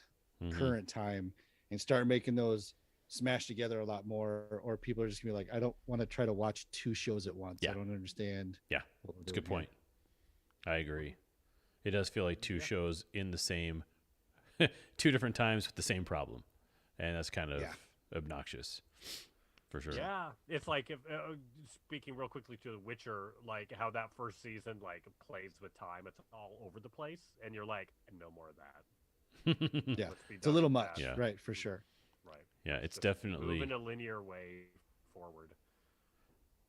current time, and start making those smash together a lot more, or people are just gonna be like, I don't want to try to watch 2 shows at once. Yeah. I don't understand. Yeah, what we're that's a good doing point. I agree. It does feel like 2 shows in the same, 2 different times with the same problem, and that's kind of obnoxious, for sure. Yeah, it's like if speaking real quickly to The Witcher, like how that first season like plays with time. It's all over the place, and you're like, no more of that. Yeah, Let's be it's a done little with much, that. Yeah. right? For sure. Right. Yeah, it's Just definitely. move in a linear way forward.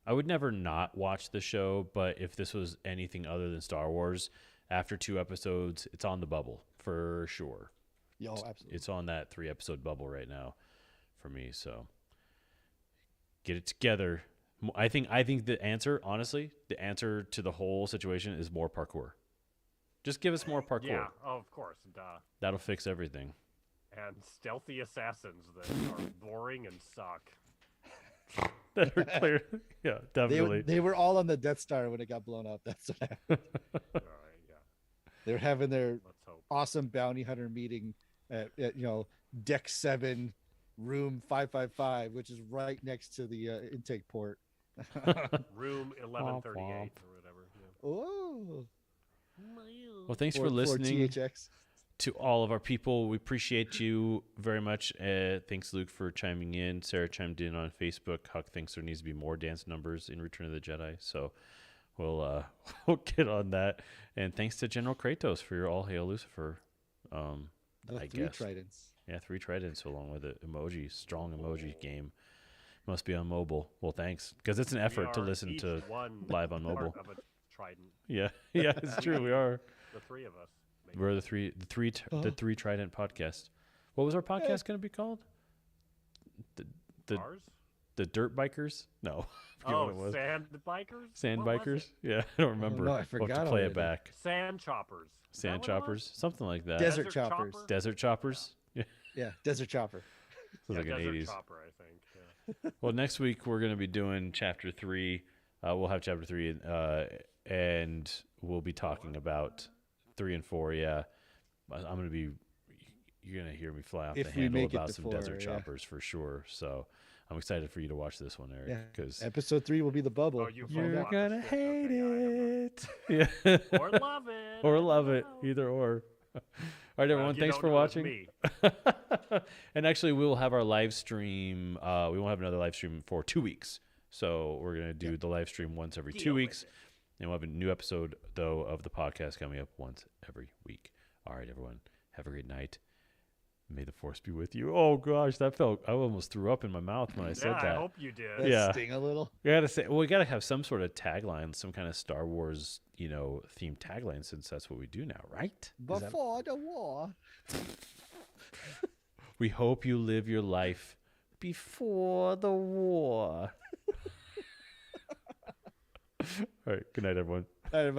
I would never not watch the show, but if this was anything other than Star Wars, after 2 episodes, it's on the bubble for sure. Yeah, absolutely. It's on that 3-episode bubble right now for me. So get it together. I think the answer, honestly, the answer to the whole situation is more parkour. Just give us more parkour. Yeah, oh, of course, duh. That'll fix everything. And stealthy assassins that are boring and suck. That are clear. Yeah, definitely. They were all on the Death Star when it got blown up. That's what happened. All right, yeah. They're having their Let's hope. awesome bounty hunter meeting at Deck 7, room 555, which is right next to the intake port. Room 1138 or whatever. Yeah. Oh, Well, thanks for for listening THX. to all of our people. We appreciate you very much. Thanks, Luke, for chiming in. Sarah chimed in on Facebook. Huck thinks there needs to be more dance numbers in Return of the Jedi. So we'll get on that. And thanks to General Kratos for your All Hail Lucifer. The I 3 guess. tridents. Yeah, 3 tridents along with it. Emoji, strong emoji game. Must be on mobile. Well, thanks. Because it's an effort to We are listen each to one live on mobile. part of a trident. Yeah, yeah, it's true. We are. The 3 of us. maybe. We're the three Trident podcast. What was our podcast going to be called? Ours? The Dirt Bikers? No. I forget Oh, what it was. sand bikers? Sand What was Bikers? it? Yeah, I don't remember. no, I We'll have forgot to play already. it back. Sand choppers. Is that Sand what it choppers, something like that. Desert choppers. chopper? Desert choppers. Yeah, Yeah, Desert Chopper. sounds like an Desert 80s. chopper, I think. Yeah. Well, next week we're going to be doing chapter 3. We'll have chapter 3, and we'll be talking about 3 and 4. Yeah, I'm going to be. You're going to hear me fly off If the we handle make it about to some 4, desert yeah. choppers for sure. So I'm excited for you to watch this one, Yeah. Eric, because Episode 3 will be the bubble. Oh, you We'll find you're out. gonna Okay, hate yeah, I remember. it. Yeah, Or love it. or I love don't it. know. Either or. All right, everyone. You Thanks don't for know it's watching. me. And actually, we will have our live stream. We won't have another live stream for 2 weeks. So we're gonna do the live stream once every 2 Deal with weeks, it. and we'll have a new episode though of the podcast coming up once every week. All right, everyone. Have a great night. May the force be with you. Oh gosh, that felt. I almost threw up in my mouth when I said Yeah, that. I hope you did. That Yeah. sting a little. We gotta say. Well, we gotta have some sort of tagline, some kind of Star Wars, themed tagline, since that's what we do now, right? Is that- Before the war. We hope you live your life before the war. All right. Good night, everyone. All right,